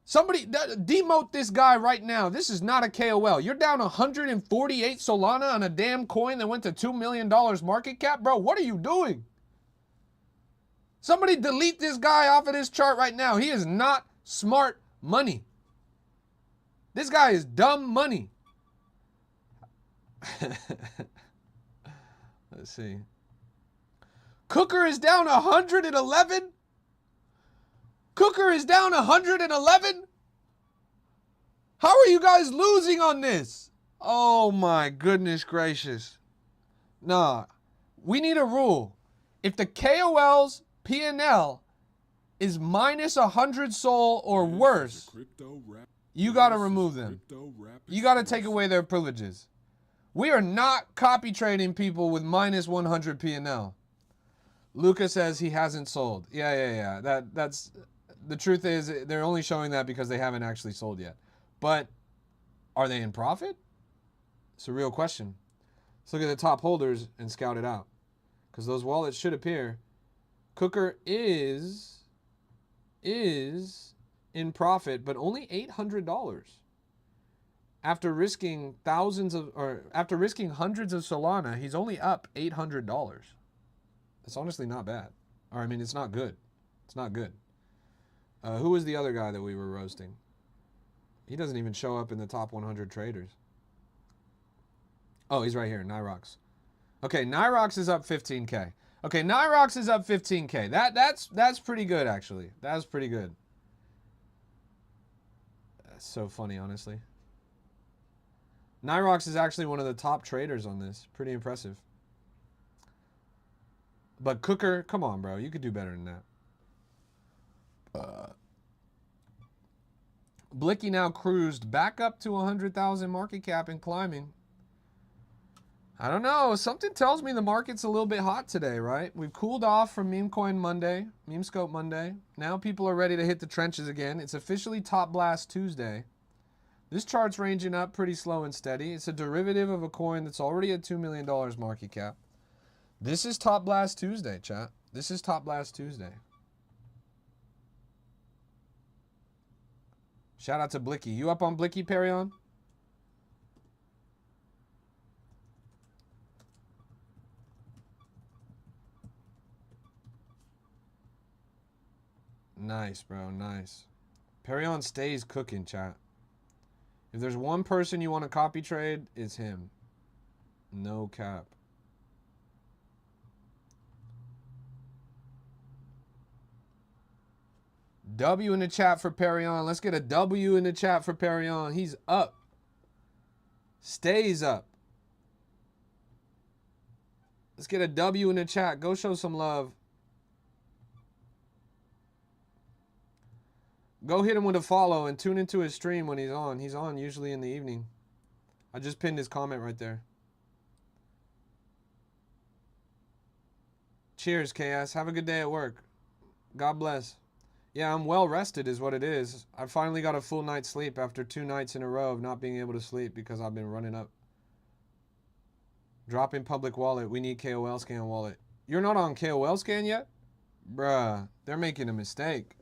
Somebody demote this guy right now. This is not a KOL. You're down 148 Solana on a damn coin that went to $2 million market cap? Bro, what are you doing? Somebody delete this guy off of this chart right now. He is not smart money. This guy is dumb money. Let's see. Cooker is down 111. Cooker is down 111. How are you guys losing on this? Oh my goodness gracious. Nah, we need a rule. If the KOL's P&L is minus 100 Sol or worse, you got to remove them. You got to take away their privileges. We are not copy trading people with minus 100 P&L. Luca says he hasn't sold. Yeah. That's the truth is they're only showing that because they haven't actually sold yet. But are they in profit? It's a real question. Let's look at the top holders and scout it out. Because those wallets should appear. Cooker is in profit, but only $800. After risking hundreds of Solana, he's only up $800. It's honestly not bad. Or I mean, it's not good. It's not good. Who was the other guy that we were roasting? He doesn't even show up in the top 100 traders. Oh, he's right here, Nyrox. Okay, Nyrox is up 15K. Okay, Nyrox is up 15K. That's pretty good, actually. That's pretty good. That's so funny, honestly. Nyrox is actually one of the top traders on this. Pretty impressive. But Cooker, come on, bro. You could do better than that. Blicky now cruised back up to 100,000 market cap and climbing. I don't know. Something tells me the market's a little bit hot today, right? We've cooled off from Meme Coin Monday, Meme Scope Monday. Now people are ready to hit the trenches again. It's officially Top Blast Tuesday. This chart's ranging up pretty slow and steady. It's a derivative of a coin that's already at $2 million market cap. This is Top Blast Tuesday, chat. This is Top Blast Tuesday. Shout out to Blicky. You up on Blicky, Perion? Nice, bro. Nice. Perion stays cooking, chat. If there's one person you want to copy trade, it's him. No cap. W in the chat for Perion. Let's get a W in the chat for Perion. He's up. Stays up. Let's get a W in the chat. Go show some love. Go hit him with a follow and tune into his stream when he's on. He's on usually in the evening. I just pinned his comment right there. Cheers, KS. Have a good day at work. God bless. Yeah, I'm well rested is what it is. I finally got a full night's sleep after 2 nights in a row of not being able to sleep because I've been running up. Drop in public wallet. We need KOL scan wallet. You're not on KOL scan yet? Bruh, they're making a mistake.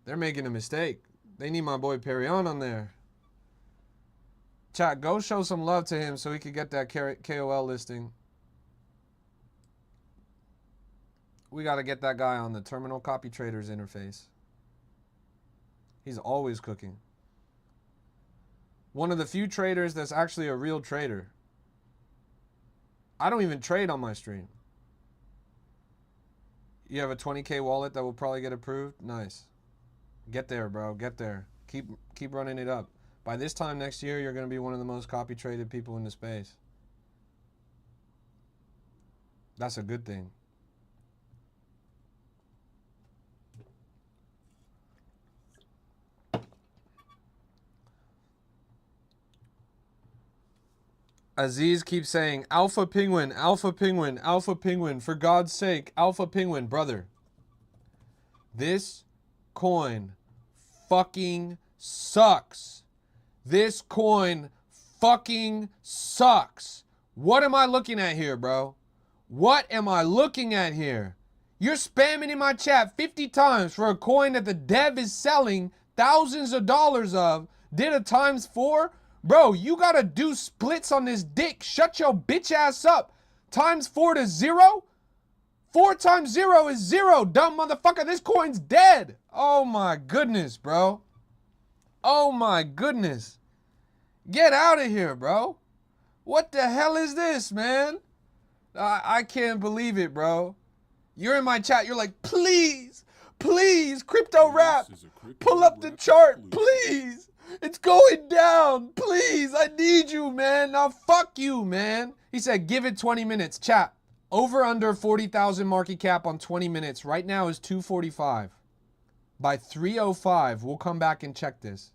They're making a mistake. They need my boy Perion on there. Chat, go show some love to him so he could get that KOL listing. We got to get that guy on the Terminal Copy Traders interface. He's always cooking. One of the few traders that's actually a real trader. I don't even trade on my stream. You have a 20K wallet that will probably get approved? Nice. Get there, bro. Get there. Keep running it up. By this time next year, you're going to be one of the most copy traded people in the space. That's a good thing. Aziz keeps saying, Alpha Penguin, Alpha Penguin, Alpha Penguin. For God's sake, Alpha Penguin, brother. This coin fucking sucks. This coin fucking sucks. What am I looking at here, bro? What am I looking at here? You're spamming in my chat 50 times for a coin that the dev is selling thousands of dollars of. Did a ×4? Bro, you gotta do splits on this dick. Shut your bitch ass up. ×4 to 0? 4 times 0 is 0, dumb motherfucker. This coin's dead. Oh my goodness, bro. Oh my goodness. Get out of here, bro. What the hell is this, man? I can't believe it, bro. You're in my chat. You're like, please, please, crypto rap. Pull up the chart, please. It's going down. Please, I need you, man. Now fuck you, man. He said, give it 20 minutes. Chat. Over under 40,000 market cap on 20 minutes. Right now is 245. By 3:05, we'll come back and check this.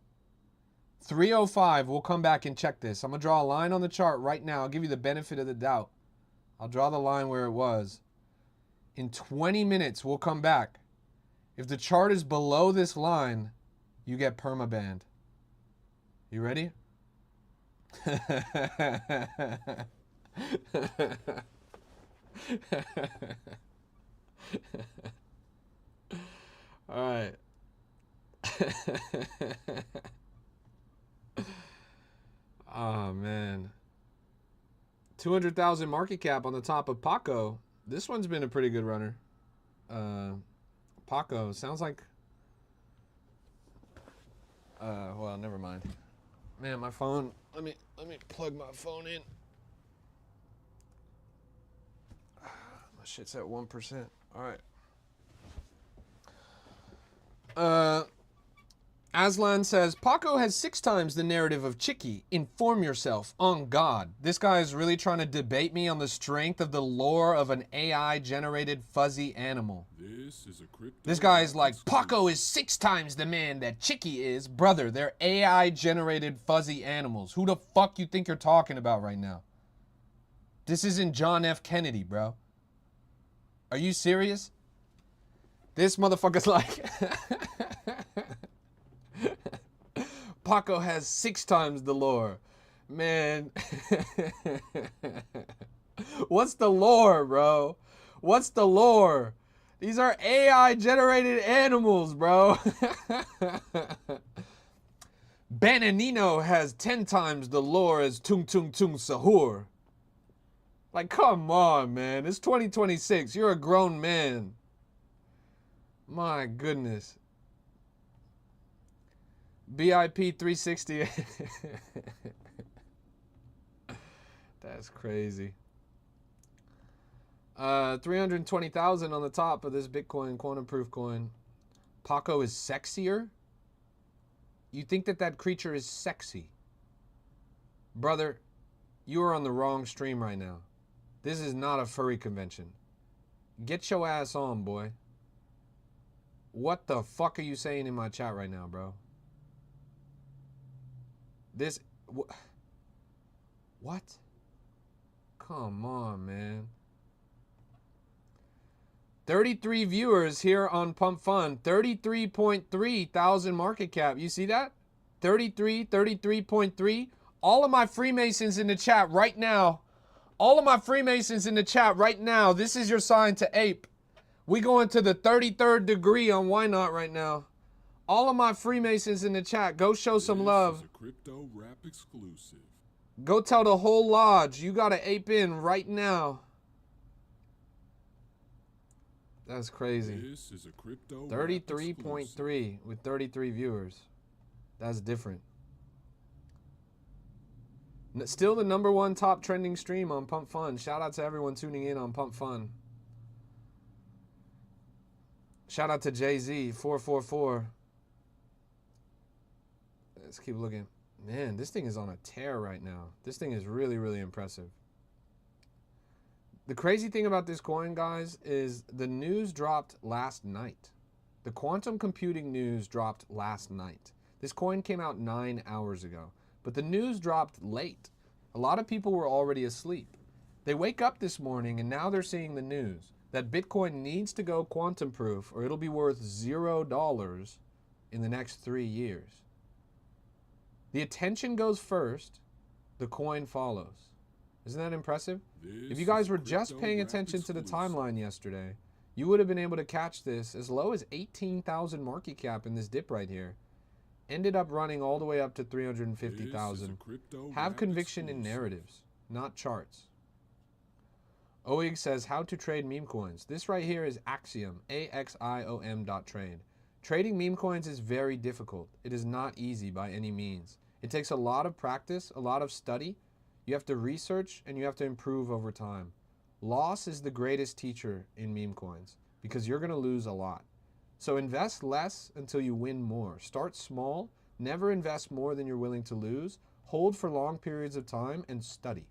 3:05, we'll come back and check this. I'm going to draw a line on the chart right now. I'll give you the benefit of the doubt. I'll draw the line where it was. In 20 minutes, we'll come back. If the chart is below this line, you get permabanned. You ready? All right. Oh, man. 200,000 market cap on the top of Paco. This one's been a pretty good runner. Paco sounds like... well, never mind. Man, my phone... Let me plug my phone in. My shit's at 1%. All right. Aslan says, Paco has 6 times the narrative of Chicky. Inform yourself. On God. This guy is really trying to debate me on the strength of the lore of an AI-generated fuzzy animal. This guy is like, Paco is 6 times the man that Chicky is. Brother, they're AI-generated fuzzy animals. Who the fuck you think you're talking about right now? This isn't John F. Kennedy, bro. Are you serious? This motherfucker's like... Paco has 6 times the lore. Man. What's the lore, bro? What's the lore? These are AI generated animals, bro. Bananino has 10 times the lore as Tung Tung Tung Sahur. Like, come on, man. It's 2026. You're a grown man. My goodness. BIP 360. That's crazy. 320,000 on the top of this Bitcoin quantum proof coin. Paco is sexier? You think that creature is sexy? Brother, you are on the wrong stream right now. This is not a furry convention. Get your ass on, boy. What the fuck are you saying in my chat right now, bro? This... What? Come on, man. 33 viewers here on Pump Fun. 33.3 thousand market cap. You see that? 33.3. All of my Freemasons in the chat right now. All of my Freemasons in the chat right now. This is your sign to ape. We going to the 33rd degree on Ynot right now. All of my Freemasons in the chat, go show some love. This is a crypto rap exclusive. Go tell the whole lodge you got to ape in right now. That's crazy. This is a crypto 33.3 with 33 viewers. That's different. Still the #1 top trending stream on Pump Fun. Shout out to everyone tuning in on Pump Fun. Shout out to Jay-Z 444. Let's keep looking. Man, this thing is on a tear right now. This thing is really, really impressive. The crazy thing about this coin, guys, is the news dropped last night. The quantum computing news dropped last night. This coin came out 9 hours ago. But the news dropped late. A lot of people were already asleep. They wake up this morning and now they're seeing the news that Bitcoin needs to go quantum proof or it'll be worth $0 in the next 3 years. The attention goes first, the coin follows. Isn't that impressive? If you guys were just paying attention to the timeline yesterday, you would have been able to catch this as low as 18,000 market cap in this dip right here. Ended up running all the way up to 350,000. Have conviction in narratives, not charts. OIG says how to trade meme coins. This right here is Axiom, AXIOM.trade. Trading meme coins is very difficult. It is not easy by any means. It takes a lot of practice, a lot of study. You have to research and you have to improve over time. Loss is the greatest teacher in meme coins because you're going to lose a lot. So invest less until you win more. Start small, never invest more than you're willing to lose, hold for long periods of time, and study.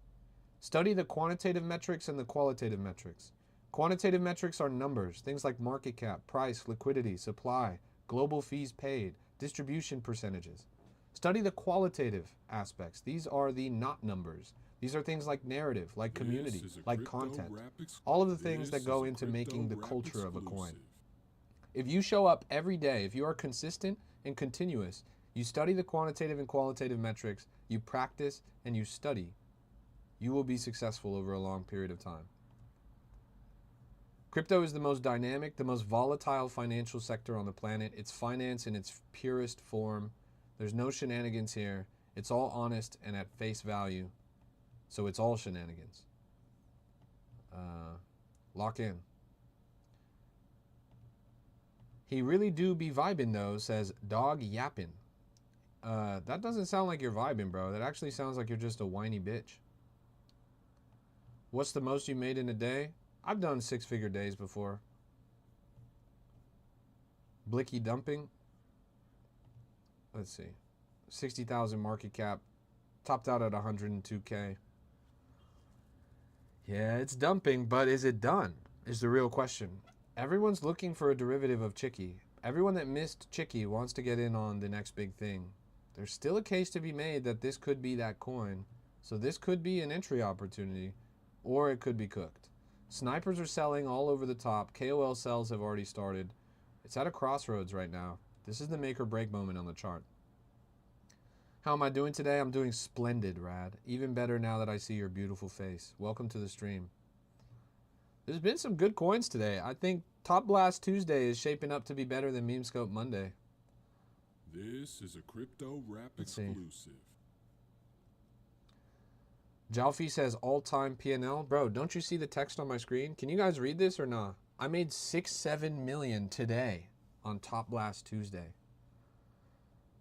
Study the quantitative metrics and the qualitative metrics. Quantitative metrics are numbers, things like market cap, price, liquidity, supply, global fees paid, distribution percentages. Study the qualitative aspects. These are the not numbers. These are things like narrative, like community, like content. All of the things that go into making the culture of a coin. If you show up every day, if you are consistent and continuous, you study the quantitative and qualitative metrics, you practice and you study, you will be successful over a long period of time. Crypto is the most dynamic, the most volatile financial sector on the planet. It's finance in its purest form. There's no shenanigans here. It's all honest and at face value. So it's all shenanigans. Lock in. He really do be vibing though, says Dog Yappin'. That doesn't sound like you're vibing, bro. That actually sounds like you're just a whiny bitch. What's the most you made in a day? I've done 6-figure days before. Blicky dumping. Let's see. 60,000 market cap. Topped out at 102K. Yeah, it's dumping, but is it done? Is the real question. Everyone's looking for a derivative of Chicky. Everyone that missed Chicky wants to get in on the next big thing. There's still a case to be made that this could be that coin. So this could be an entry opportunity, or it could be cooked. Snipers are selling all over the top. KOL sells have already started. It's at a crossroads right now. This is the make or break moment on the chart. How am I doing today? I'm doing splendid, Rad. Even better now that I see your beautiful face. Welcome to the stream. There's been some good coins today. I think Top Blast Tuesday is shaping up to be better than Memescope Monday. This is a Crypto Rap exclusive. Jalfi says all-time P&L. Bro, don't you see the text on my screen? Can you guys read this or not? I made 6-7 million today on Top Blast Tuesday.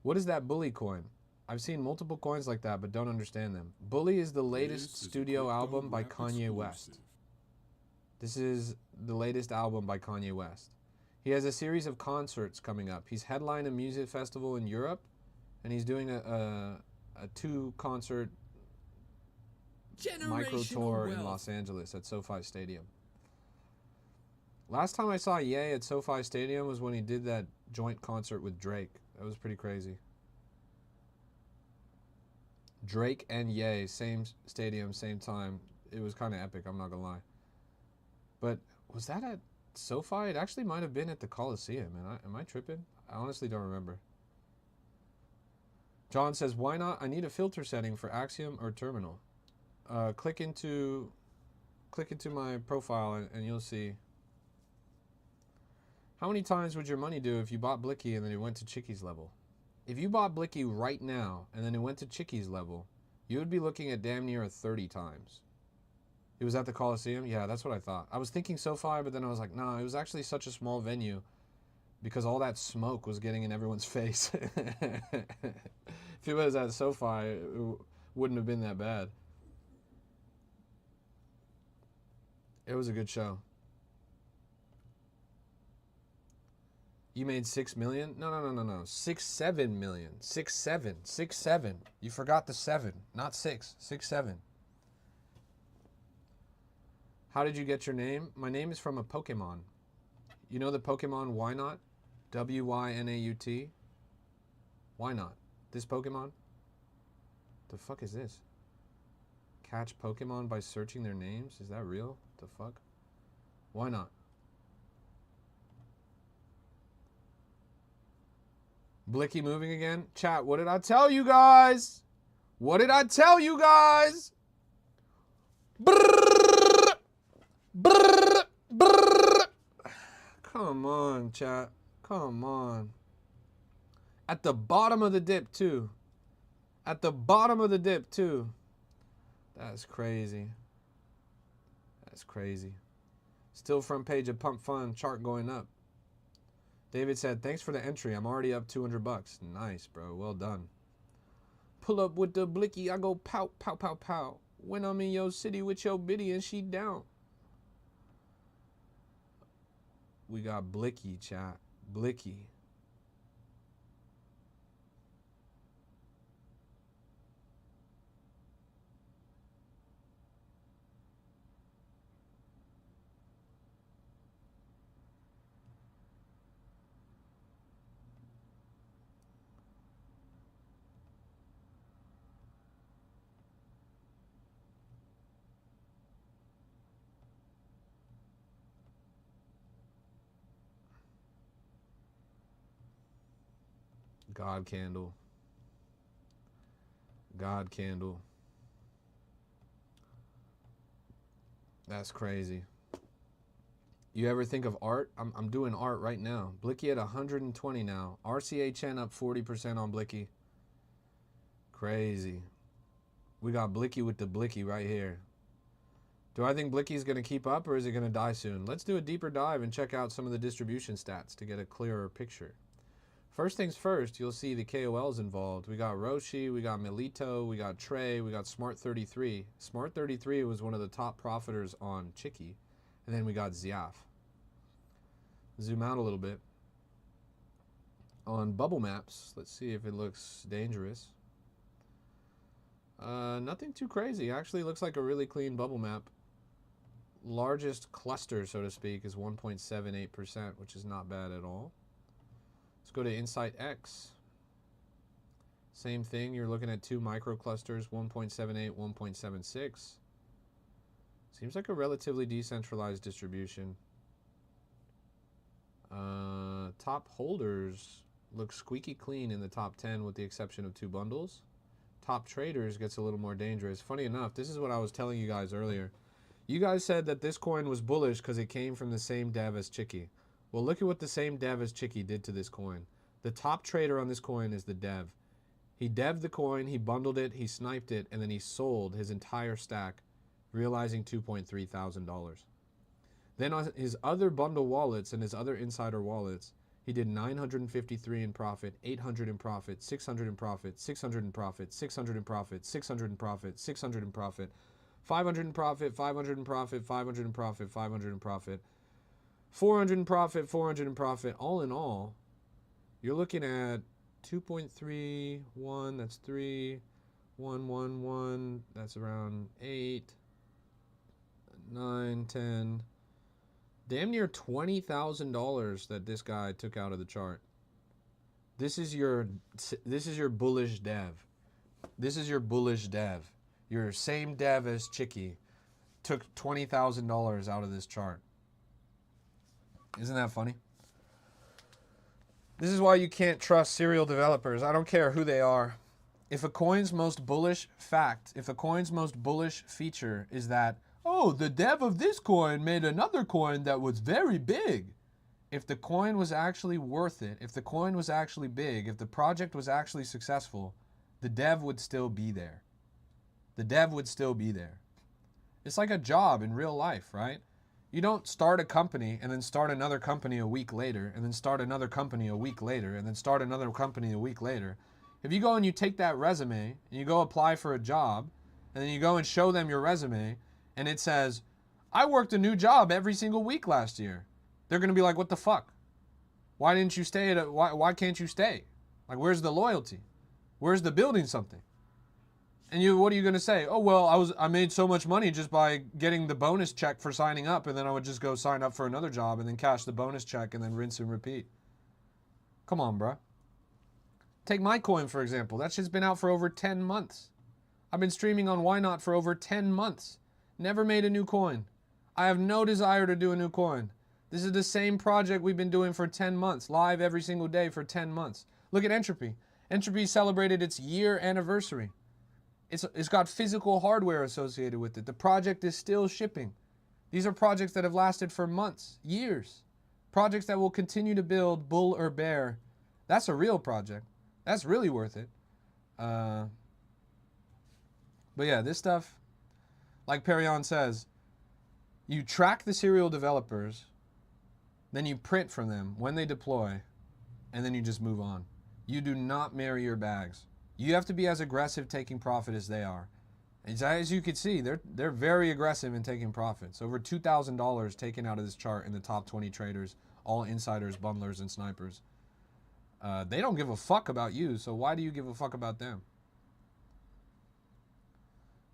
What is that Bully coin? I've seen multiple coins like that, but don't understand them. Bully is the latest studio album by Kanye West. This is the latest album by Kanye West. He has a series of concerts coming up. He's headlined a music festival in Europe, and he's doing a 2-concert micro tour in Los Angeles at SoFi Stadium. Last time I saw Ye at SoFi Stadium was when he did that joint concert with Drake. That was pretty crazy. Drake and Ye, same stadium, same time. It was kind of epic, I'm not gonna lie. But was that at SoFi? It actually might have been at the Coliseum. Am I tripping? I honestly don't remember. John says, why not? I need a filter setting for Axiom or Terminal. Click into my profile and you'll see. How many times would your money do if you bought Blicky and then it went to Chicky's level? If you bought Blicky right now and then it went to Chicky's level, you would be looking at damn near 30 times. It was at the Coliseum? Yeah, that's what I thought. I was thinking SoFi, but then I was like, nah, it was actually such a small venue because all that smoke was getting in everyone's face. If it was at SoFi, it wouldn't have been that bad. It was a good show. You made 6 million? No. 6-7 million. 6-7. You forgot the 7, not 6. 6-7. How did you get your name? My name is from a Pokemon. You know the Pokemon Ynot? Wynaut? Why not? This Pokemon? The fuck is this? catch Pokemon by searching their names? Is that real? The fuck? Why not? Blicky moving again? Chat, what did I tell you guys? What did I tell you guys? Brrr, brrr, brrr. Come on, chat. Come on. At the bottom of the dip, too. At the bottom of the dip, too. That's crazy. That's crazy. Still front page of Pump Fun, chart going up. David said, thanks for the entry. I'm already up 200 bucks. Nice, bro. Well done. Pull up with the blicky. I go pow, pow, pow, pow. When I'm in your city with your biddy and she down. We got Blicky, chat. Blicky. God candle. God candle. That's crazy. You ever think of art? I'm doing art right now. Blicky at 120 now. RCHN up 40% on Blicky. Crazy. We got Blicky with the Blicky right here. Do I think Blicky's going to keep up or is it going to die soon? Let's do a deeper dive and check out some of the distribution stats to get a clearer picture. First things first, you'll see the KOLs involved. We got Roshi, we got Milito, we got Trey, we got Smart33. Smart33 was one of the top profiters on Chicky. And then we got Ziaf. Zoom out a little bit. On bubble maps, let's see if it looks dangerous. Nothing too crazy. Actually looks like a really clean bubble map. Largest cluster, so to speak, is 1.78%, which is not bad at all. Let's go to Insight X. Same thing, you're looking at two microclusters, 1.78, 1.76. Seems like a relatively decentralized distribution. Top holders look squeaky clean in the top 10 with the exception of two bundles. Top traders gets a little more dangerous. Funny enough, this is what I was telling you guys earlier. You guys said that this coin was bullish because it came from the same dev as Chicky. Well, look at what the same dev as Chicky did to this coin. The top trader on this coin is the dev. He dev'd the coin, he bundled it, he sniped it, and then he sold his entire stack, realizing $2.3 thousand. Then on his other bundle wallets and his other insider wallets, he did 953 in profit, 800 in profit, 600 in profit, 600 in profit, 600 in profit, 600 in profit, 600 in profit, 500 in profit, 500 in profit, 500 in profit, 500 in profit, 400 in profit, 400 in profit. All in all, you're looking at 2.31, that's 3, 1, 1, 1, that's around 8, 9, 10. Damn near $20,000 that this guy took out of the chart. This is your bullish dev. This is your bullish dev. Your same dev as Chicky took $20,000 out of this chart. Isn't that funny? This is why you can't trust serial developers. I don't care who they are. If a coin's most bullish fact, if a coin's most bullish feature is that, oh, the dev of this coin made another coin that was very big. If the coin was actually worth it, if the coin was actually big, if the project was actually successful, the dev would still be there. The dev would still be there. It's like a job in real life, right? You don't start a company and then start another company a week later and then start another company a week later and then start another company a week later. If you go and you take that resume and you go apply for a job and then you go and show them your resume and it says, I worked a new job every single week last year. They're going to be like, what the fuck? Why didn't you stay why can't you stay? Like, where's the loyalty? Where's the building something? And what are you going to say? Oh, well, I made so much money just by getting the bonus check for signing up, and then I would just go sign up for another job and then cash the bonus check and then rinse and repeat. Come on, bro. Take my coin, for example. That shit's been out for over 10 months. I've been streaming on Ynot for over 10 months. Never made a new coin. I have no desire to do a new coin. This is the same project we've been doing for 10 months, live every single day for 10 months. Look at Entropy. Entropy celebrated its year anniversary. It's got physical hardware associated with it. The project is still shipping. These are projects that have lasted for months, years. Projects that will continue to build, bull or bear. That's a real project. That's really worth it. But yeah, this stuff, like Perion says, you track the serial developers, then you print from them when they deploy, and then you just move on. You do not marry your bags. You have to be as aggressive taking profit as they are. As you can see, they're very aggressive in taking profits. Over $2,000 taken out of this chart in the top 20 traders, all insiders, bundlers, and snipers. They don't give a fuck about you, so why do you give a fuck about them?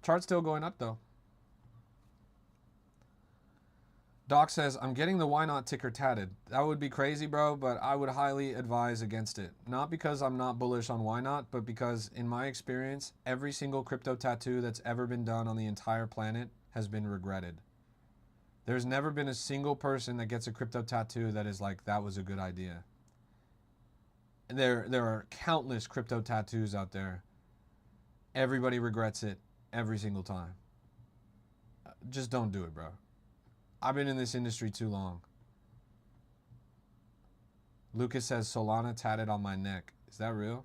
Chart's still going up though. Doc says, I'm getting the Ynot ticker tatted. That would be crazy, bro, but I would highly advise against it. Not because I'm not bullish on Ynot, but because in my experience, every single crypto tattoo that's ever been done on the entire planet has been regretted. There's never been a single person that gets a crypto tattoo that is like, that was a good idea. There are countless crypto tattoos out there. Everybody regrets it every single time. Just don't do it, bro. I've been in this industry too long. Lucas says Solana tatted on my neck. Is that real?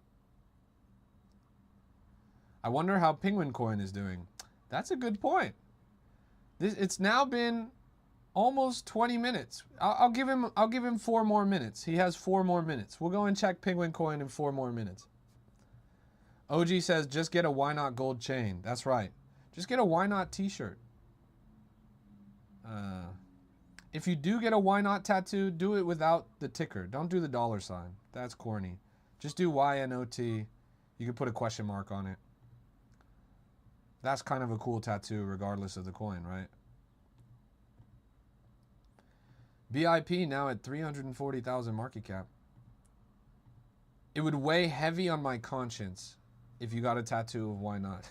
I wonder how Penguin Coin is doing. That's a good point. It's now been almost 20 minutes. I'll give him 4 more minutes. He has 4 more minutes. We'll go and check Penguin Coin in 4 more minutes. OG says just get a Ynot gold chain. That's right. Just get a Ynot t-shirt. If you do get a Ynot tattoo, do it without the ticker. Don't do the $. That's corny. Just do YNOT. You can put a question mark on it. That's kind of a cool tattoo regardless of the coin, right? BIP now at 340,000 market cap. It would weigh heavy on my conscience if you got a tattoo of Ynot.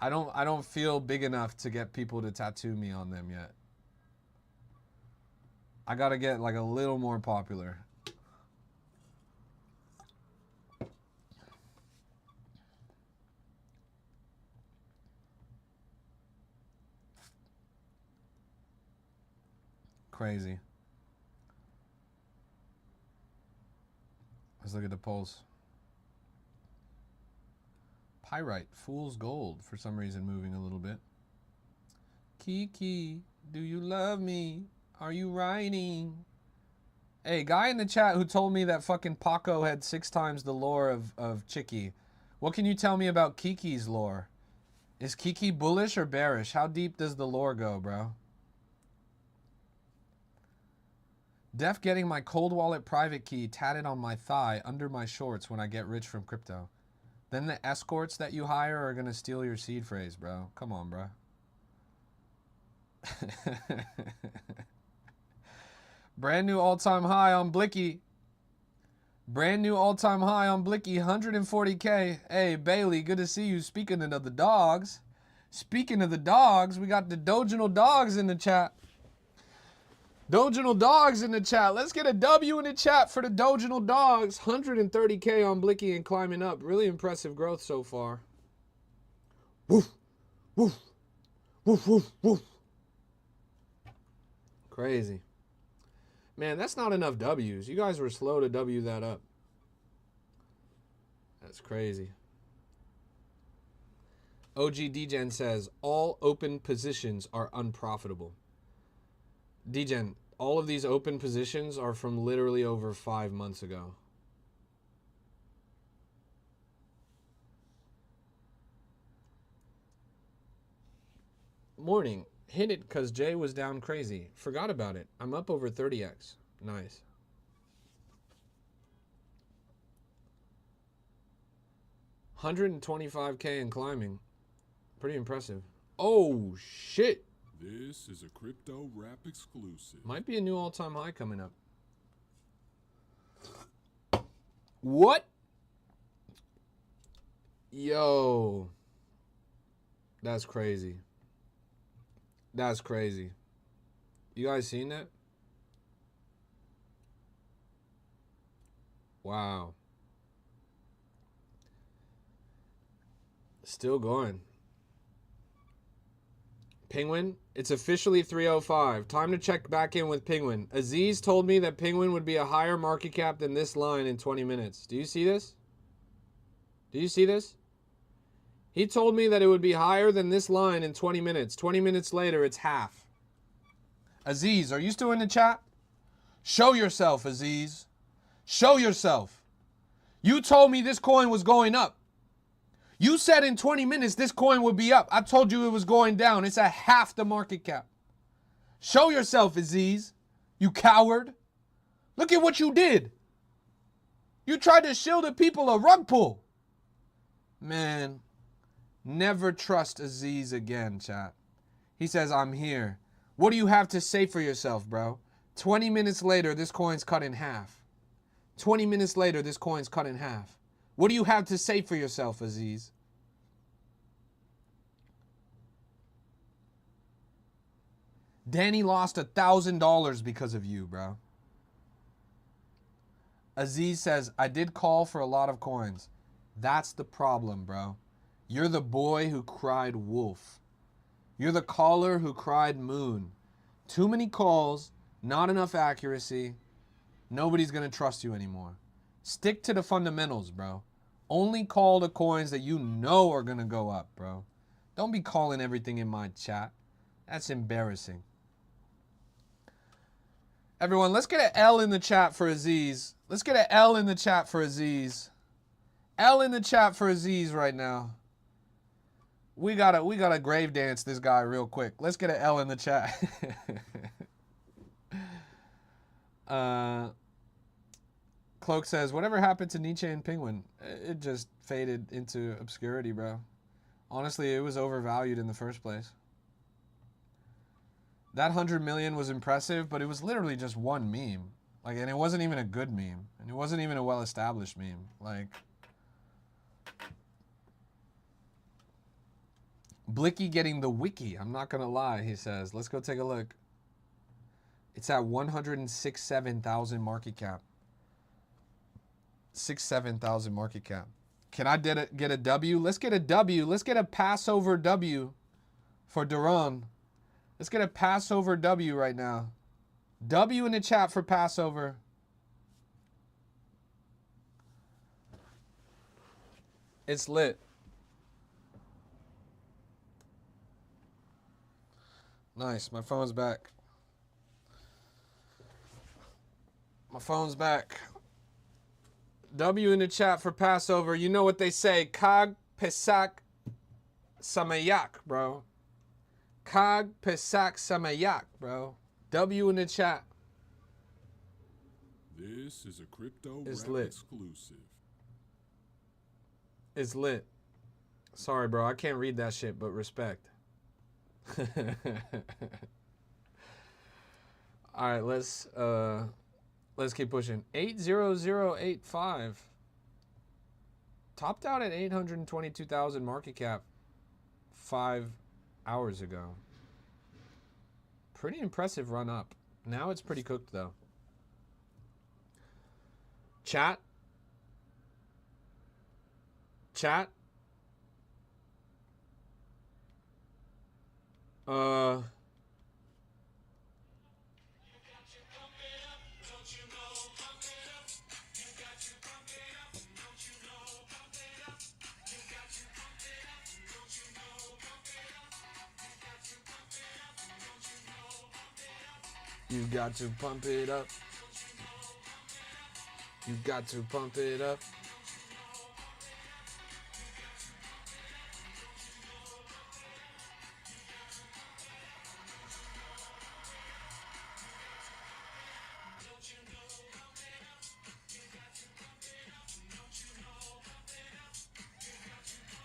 I don't feel big enough to get people to tattoo me on them yet. I gotta get like a little more popular. Crazy. Let's look at the pulse. Pyrite, Fool's Gold, for some reason moving a little bit. Kiki, do you love me? Are you writing? Hey, guy in the chat who told me that fucking Paco had 6 times the lore of Chicky. What can you tell me about Kiki's lore? Is Kiki bullish or bearish? How deep does the lore go, bro? Def getting my cold wallet private key tatted on my thigh under my shorts when I get rich from crypto. Then the escorts that you hire are going to steal your seed phrase, bro. Come on, bro. Brand new all-time high on Blicky. Brand new all-time high on Blicky, 140K. Hey, Bailey, good to see you. Speaking of the dogs. Speaking of the dogs, we got the Doginal dogs in the chat. Doginal dogs in the chat. Let's get a W in the chat for the Doginal dogs. 130K on Blicky and climbing up. Really impressive growth so far. Woof, woof, woof, woof, woof. Crazy. Man, that's not enough W's. You guys were slow to W that up. That's crazy. OG Dgen says, all open positions are unprofitable. Dgen, all of these open positions are from literally over 5 months ago. Morning. Hit it because Jay was down crazy. Forgot about it. I'm up over 30x. Nice. $125K and climbing. Pretty impressive. Oh, shit. This is a crypto rap exclusive. Might be a new all-time high coming up. What? Yo. That's crazy. That's crazy. You guys seen that? Wow. Still going. Penguin, it's officially 3:05. Time to check back in with Penguin. Aziz told me that Penguin would be a higher market cap than this line in 20 minutes. Do you see this? Do you see this? He told me that it would be higher than this line in 20 minutes. 20 minutes later, it's half. Aziz, are you still in the chat? Show yourself, Aziz. Show yourself. You told me this coin was going up. You said in 20 minutes this coin would be up. I told you it was going down. It's at half the market cap. Show yourself, Aziz. You coward. Look at what you did. You tried to shield the people a rug pull. Man, never trust Aziz again, chat. He says, I'm here. What do you have to say for yourself, bro? 20 minutes later, this coin's cut in half. 20 minutes later, this coin's cut in half. What do you have to say for yourself, Aziz? Danny lost $1,000 because of you, bro. Aziz says, I did call for a lot of coins. That's the problem, bro. You're the boy who cried wolf. You're the caller who cried moon. Too many calls, not enough accuracy. Nobody's going to trust you anymore. Stick to the fundamentals, bro. Only call the coins that you know are going to go up, bro. Don't be calling everything in my chat. That's embarrassing. Everyone, let's get an L in the chat for Aziz. Let's get an L in the chat for Aziz. L in the chat for Aziz right now. We gotta grave dance this guy real quick. Let's get an L in the chat. Cloak says, whatever happened to Nietzsche and Penguin? It just faded into obscurity, bro. Honestly, it was overvalued in the first place. That 100 million was impressive, but it was literally just one meme. Like, and it wasn't even a good meme. And it wasn't even a well-established meme. Like, Blicky getting the wiki. I'm not going to lie, he says. Let's go take a look. It's at 106,700 market cap. 6,700 market cap. Can I get a W? Let's get a W. Let's get a Passover W for Duran. Let's get a Passover W right now. W in the chat for Passover. It's lit. Nice. My phone's back. My phone's back. W in the chat for Passover. You know what they say. Kag Pesach Sameyak, bro. Kag Pesach Sameyak, bro. W in the chat. This is a crypto It's rap lit. exclusive. It's lit. Sorry, bro. I can't read that shit, but respect. All right, let's keep pushing. 80085 topped out at 822,000 market cap 5 hours ago. Pretty impressive run up. Now it's pretty cooked though. Chat. You've got to pump it up. You've got to pump it up.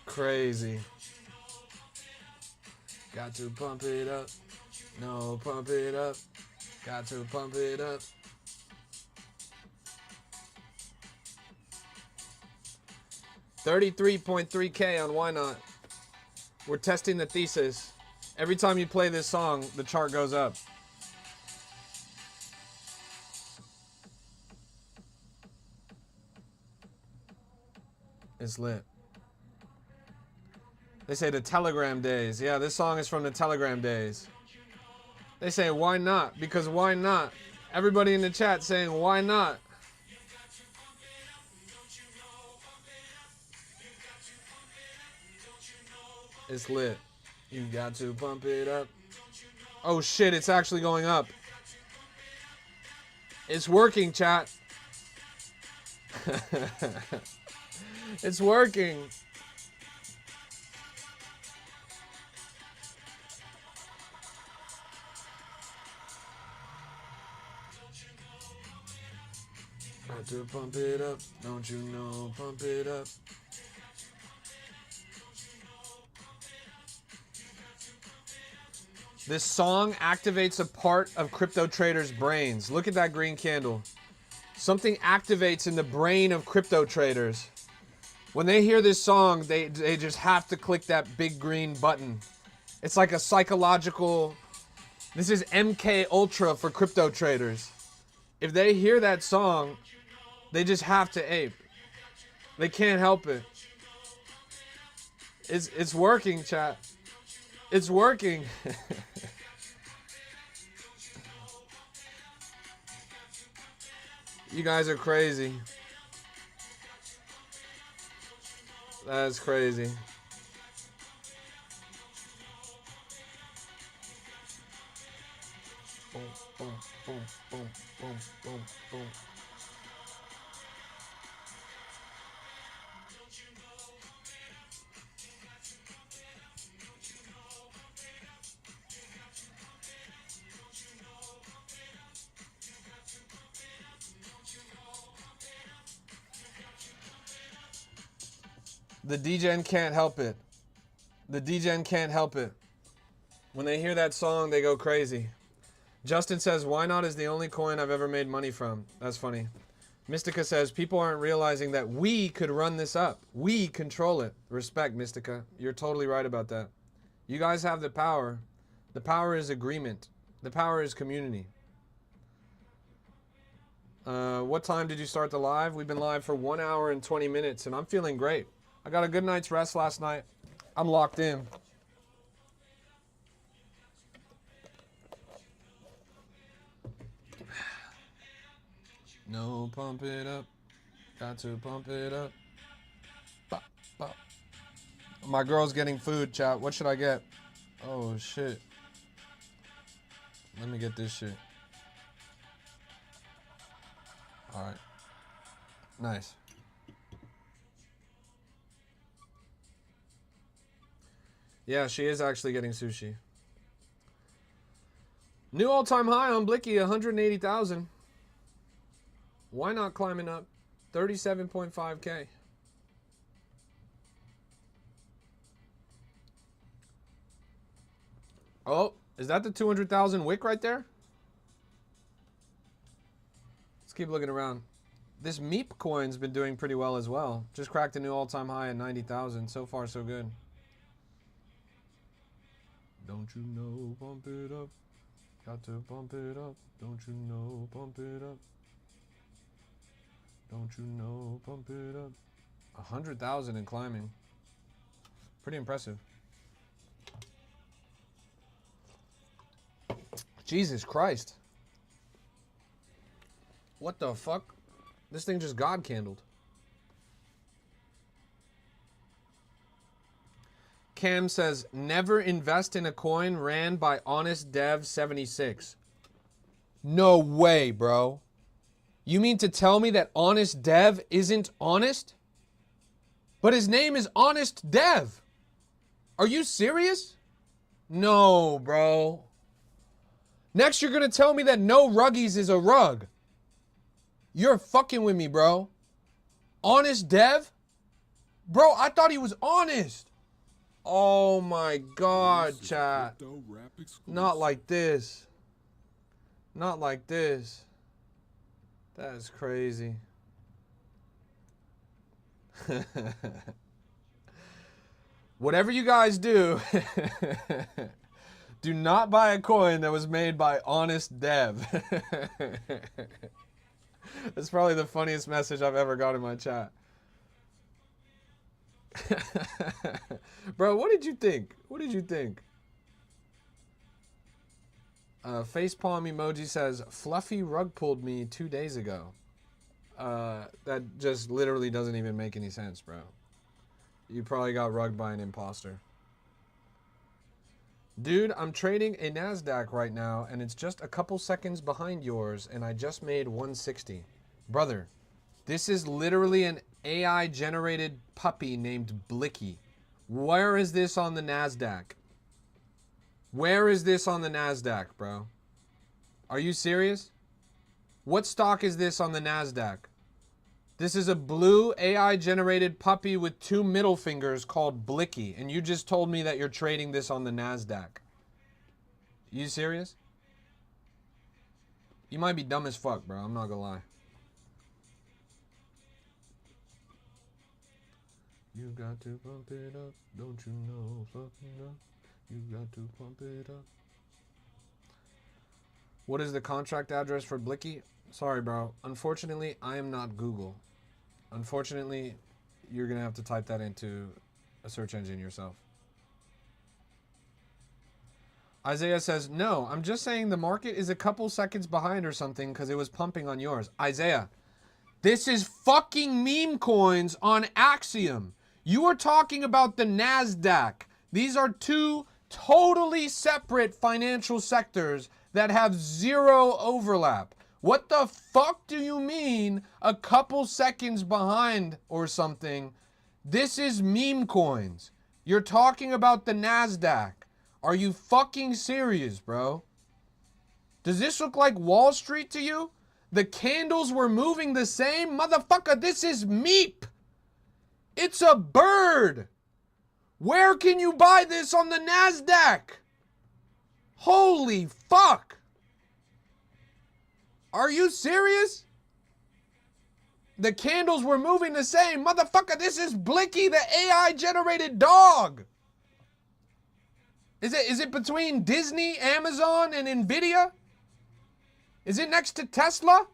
Crazy. Got to pump it up. No, pump it up. Got to pump it up. 33.3K on Ynot. We're testing the thesis. Every time you play this song, the chart goes up. It's lit. They say the Telegram days. Yeah, this song is from the Telegram days. They say, why not? Because why not? Everybody in the chat saying, why not? It's lit. You got to pump it up. Oh shit, it's actually going up. It's working, chat. It's working. Got to pump it up. Don't you know? Pump it up. This song activates a part of crypto traders' brains. Look at that green candle. Something activates in the brain of crypto traders. When they hear this song, they just have to click that big green button. It's like a psychological... This is MK Ultra for crypto traders. If they hear that song, they just have to ape. They can't help it. It's working, chat. It's working. You guys are crazy. That's crazy. Boom, boom, boom, boom, boom, boom, boom. The DJN can't help it. The DJN can't help it. When they hear that song, they go crazy. Justin says, Ynot is the only coin I've ever made money from. That's funny. Mystica says, people aren't realizing that we could run this up. We control it. Respect, Mystica. You're totally right about that. You guys have the power. The power is agreement. The power is community. What time did you start the live? We've been live for 1 hour and 20 minutes, and I'm feeling great. I got a good night's rest last night. I'm locked in. No, pump it up. Got to pump it up. Bop, bop. My girl's getting food, chat. What should I get? Oh, shit. Let me get this shit. Alright. Nice. Yeah, she is actually getting sushi. New all-time high on Blicky, 180,000. Ynot climbing up? 37.5K. Oh, is that the 200,000 wick right there? Let's keep looking around. This Meep coin's been doing pretty well as well. Just cracked a new all-time high at 90,000. So far, so good. Don't you know, pump it up. Got to pump it up. Don't you know, pump it up. Don't you know, pump it up. 100,000 and climbing. Pretty impressive. Jesus Christ. What the fuck? This thing just God candled. Cam says, never invest in a coin ran by Honest Dev 76. No way, bro. You mean to tell me that Honest Dev isn't honest? But his name is Honest Dev. Are you serious? No, bro. Next, you're going to tell me that No Ruggies is a rug. You're fucking with me, bro. Honest Dev? Bro, I thought he was honest. Oh my God, chat. Not like this. Not like this. That is crazy. Whatever you guys do, do not buy a coin that was made by honest dev. That's probably the funniest message I've ever got in my chat. Bro, what did you think? What did you think? Facepalm emoji says, Fluffy rug pulled me 2 days ago. That just literally doesn't even make any sense, bro. You probably got rugged by an imposter. Dude, I'm trading a NASDAQ right now, and it's just a couple seconds behind yours, and I just made 160. Brother, this is literally an AI-generated puppy named Blicky. Where is this on the NASDAQ? Where is this on the NASDAQ, bro? Are you serious? What stock is this on the NASDAQ? This is a blue AI-generated puppy with 2 middle fingers called Blicky, and you just told me that you're trading this on the NASDAQ. You serious? You might be dumb as fuck, bro. I'm not gonna lie. You got to pump it up, don't you know? Fucking up. You got to pump it up. What is the contract address for Blicky? Sorry, bro. Unfortunately, I am not Google. Unfortunately, you're going to have to type that into a search engine yourself. Isaiah says, no, I'm just saying the market is a couple seconds behind or something because it was pumping on yours. Isaiah, this is fucking meme coins on Axiom. You are talking about the NASDAQ. These are 2 totally separate financial sectors that have 0 overlap. What the fuck do you mean a couple seconds behind or something? This is meme coins. You're talking about the NASDAQ. Are you fucking serious, bro? Does this look like Wall Street to you? The candles were moving the same? Motherfucker, this is Meep. It's a bird. Where can you buy this on the NASDAQ? Holy fuck. Are you serious? The candles were moving the same. Motherfucker, this is Blicky, the AI-generated dog. Is it between Disney, Amazon, and Nvidia? Is it next to Tesla?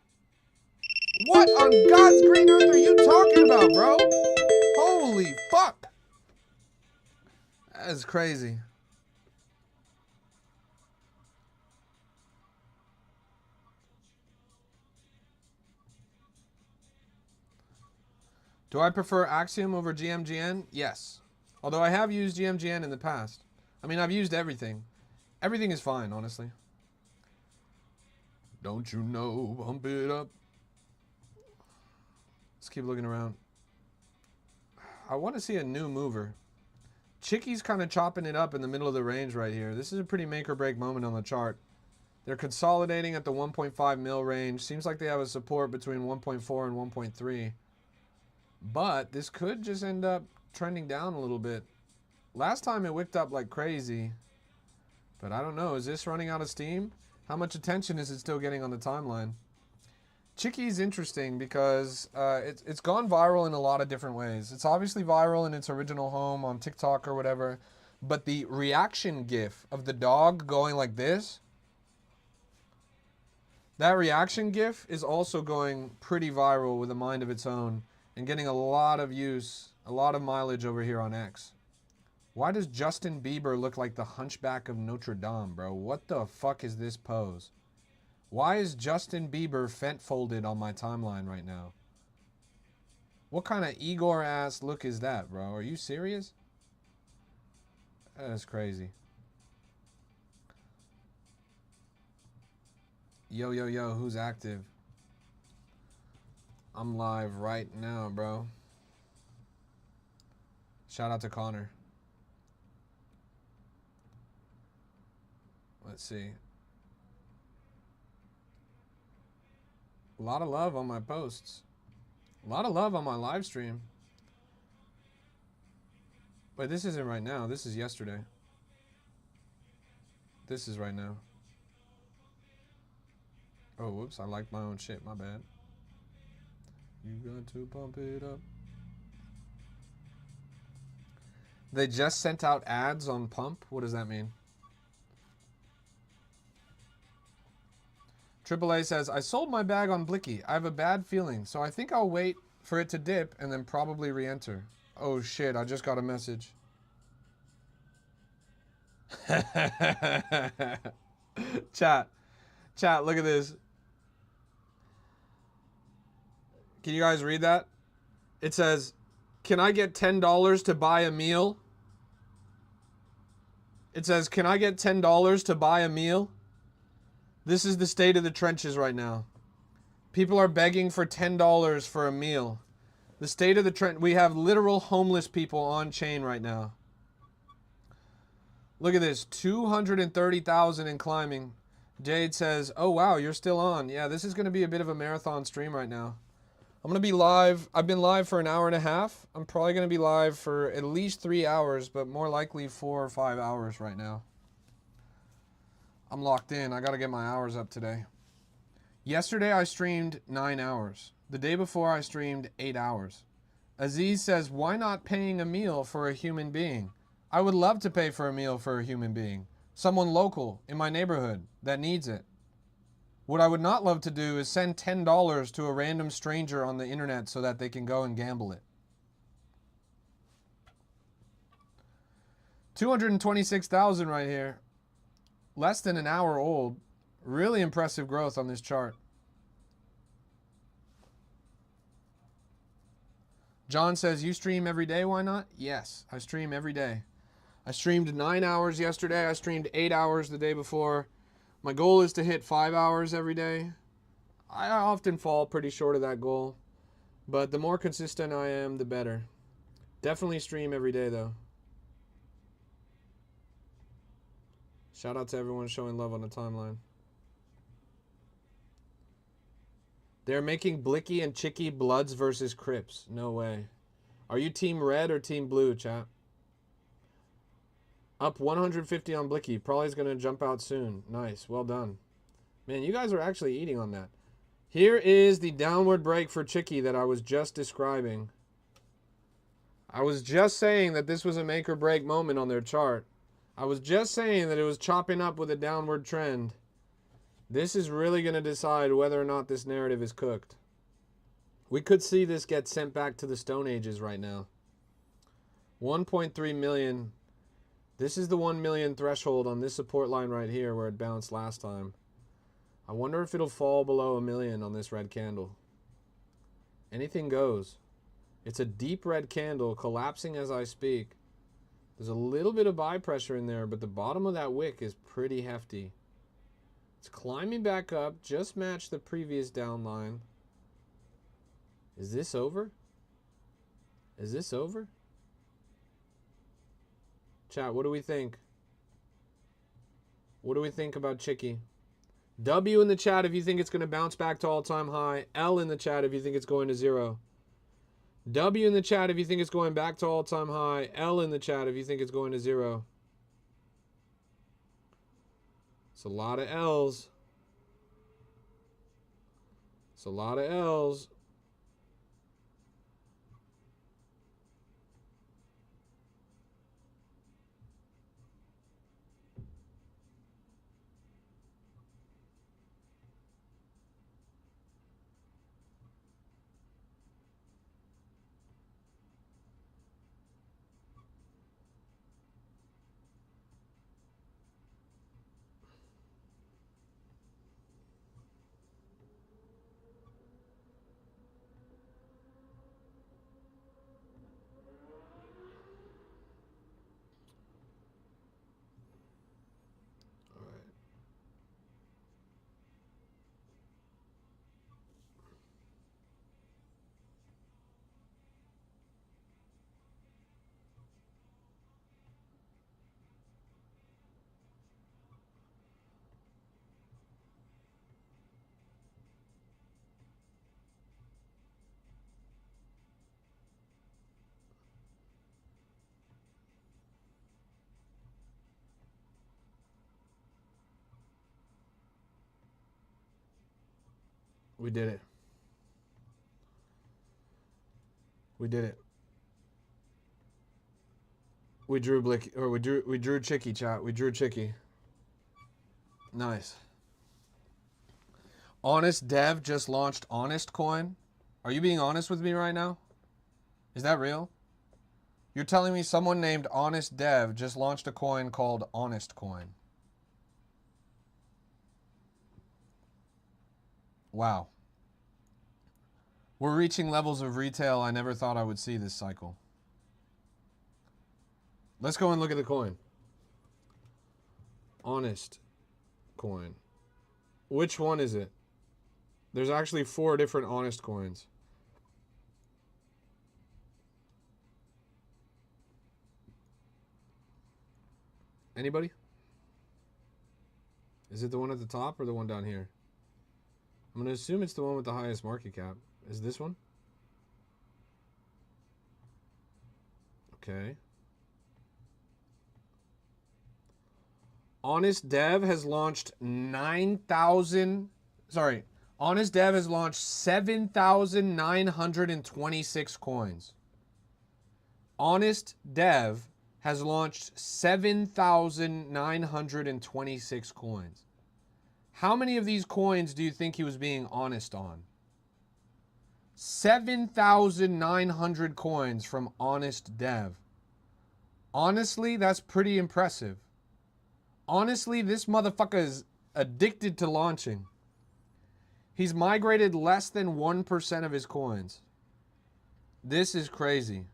What on God's green earth are you talking about, bro? Holy fuck. That is crazy. Do I prefer Axiom over GMGN? Yes. Although I have used GMGN in the past. I mean, I've used everything. Everything is fine, honestly. Don't you know, bump it up. Let's keep looking around. I want to see a new mover. Chicky's kind of chopping it up in the middle of the range right here. This is a pretty make or break moment on the chart. They're consolidating at the 1.5 mil range. Seems like they have a support between 1.4 and 1.3. But this could just end up trending down a little bit. Last time it wicked up like crazy. But I don't know. Is this running out of steam? How much attention is it still getting on the timeline? Chicky's interesting because it's gone viral in a lot of different ways. It's obviously viral in its original home on TikTok or whatever. But the reaction gif of the dog going like this, that reaction gif is also going pretty viral with a mind of its own and getting a lot of use, a lot of mileage over here on X. Why does Justin Bieber look like the Hunchback of Notre Dame, bro? What the fuck is this pose? Why is Justin Bieber fent-folded on my timeline right now? What kind of Igor-ass look is that, bro? Are you serious? That's crazy. Yo, yo, yo, who's active? I'm live right now, bro. Shout out to Connor. Let's see. A lot of love on my posts. A lot of love on my live stream. Wait, this isn't right now. This is yesterday. This is right now. Oh, whoops. I liked my own shit. My bad. You got to pump it up. They just sent out ads on Pump? What does that mean? AAA says, I sold my bag on Blicky. I have a bad feeling, so I think I'll wait for it to dip and then probably re-enter. Oh shit, I just got a message. Chat, look at this. Can you guys read that? It says, can I get $10 to buy a meal? It says, can I get $10 to buy a meal? This is the state of the trenches right now. People are begging for $10 for a meal. The state of the trench. We have literal homeless people on chain right now. Look at this, 230,000 and climbing. Jade says, oh wow, you're still on. Yeah, this is going to be a bit of a marathon stream right now. I'm going to be live. I've been live for an hour and a half. I'm probably going to be live for at least 3 hours, but more likely 4 or 5 hours right now. I'm locked in. I got to get my hours up today. Yesterday I streamed 9 hours. The day before I streamed 8 hours. Aziz says, why not paying a meal for a human being? I would love to pay for a meal for a human being. Someone local in my neighborhood that needs it. What I would not love to do is send $10 to a random stranger on the internet so that they can go and gamble it. 226,000 right here. Less than an hour old. Really impressive growth on this chart. John says, you stream every day, why not? Yes, I stream every day. I streamed 9 hours yesterday. I streamed 8 hours the day before. My goal is to hit 5 hours every day. I often fall pretty short of that goal. But the more consistent I am, the better. Definitely stream every day, though. Shout out to everyone showing love on the timeline. They're making Blicky and Chicky Bloods versus Crips. No way. Are you team red or team blue, chat? Up 150 on Blicky. Probably is going to jump out soon. Nice. Well done. Man, you guys are actually eating on that. Here is the downward break for Chicky that I was just describing. I was just saying that this was a make or break moment on their chart. I was just saying that it was chopping up with a downward trend. This is really going to decide whether or not this narrative is cooked. We could see this get sent back to the Stone Ages right now. 1.3 million. This is the 1 million threshold on this support line right here where it bounced last time. I wonder if it'll fall below 1 million on this red candle. Anything goes. It's a deep red candle collapsing as I speak. There's a little bit of buy pressure in there, but the bottom of that wick is pretty hefty. It's climbing back up, just matched the previous down line. Is this over? Is this over? Chat, what do we think? What do we think about Chicky? W in the chat if you think it's going to bounce back to all-time high. L in the chat if you think it's going to 0. W in the chat if you think it's going back to all-time high. L in the chat if you think it's going to 0. It's a lot of L's. It's a lot of L's. We did it. We did it. We drew Blick, or we drew Chicky, chat. We drew Chicky. Nice. Honest Dev just launched Honest Coin. Are you being honest with me right now? Is that real? You're telling me someone named Honest Dev just launched a coin called Honest Coin. Wow. We're reaching levels of retail I never thought I would see this cycle. Let's go and look at the coin. Honest Coin. Which one is it? There's actually 4 different Honest Coins. Anybody? Is it the one at the top or the one down here? I'm going to assume it's the one with the highest market cap. Is this one? Okay. Honest Dev has launched 7,926 coins. Honest Dev has launched 7,926 coins. How many of these coins do you think he was being honest on? 7,900 coins from Honest Dev. Honestly, that's pretty impressive. Honestly, this motherfucker is addicted to launching. He's migrated less than 1% of his coins. This is crazy.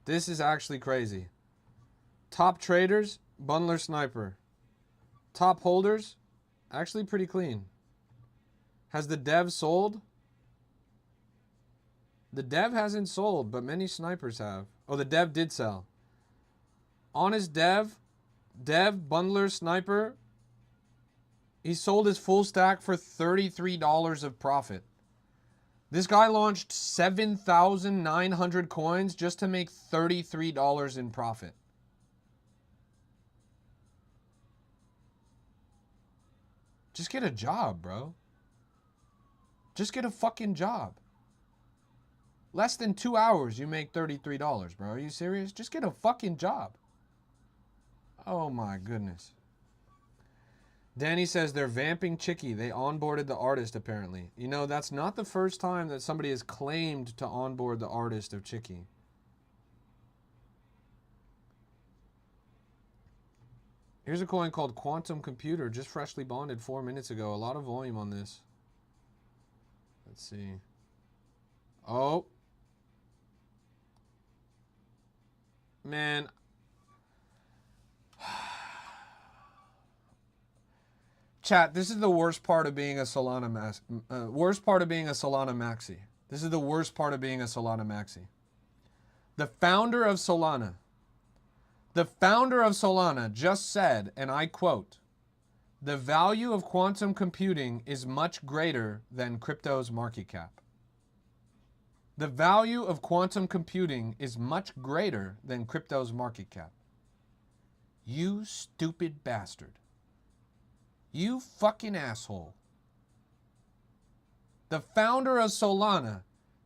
This is actually crazy. Top traders, Bundler Sniper. Top holders, actually pretty clean. Has the Dev sold? The Dev hasn't sold, but many snipers have. Oh, the Dev did sell. Honest Dev, Bundler Sniper, he sold his full stack for $33 of profit. This guy launched 7,900 coins just to make $33 in profit. Just get a job, bro. Just get a fucking job. Less than 2 hours, you make $33, bro. Are you serious? Just get a fucking job. Oh my goodness. Danny says they're vamping Chicky. They onboarded the artist, apparently. You know, that's not the first time that somebody has claimed to onboard the artist of Chicky. Here's a coin called Quantum Computer, just freshly bonded 4 minutes ago. A lot of volume on this. Let's see. Oh. Man. Chat, this is the worst part of being a Solana maxi. This is the worst part of being a Solana maxi. The founder of Solana just said, and I quote, "The value of quantum computing is much greater than crypto's market cap." The value of quantum computing is much greater than crypto's market cap. You stupid bastard. You fucking asshole. The founder of Solana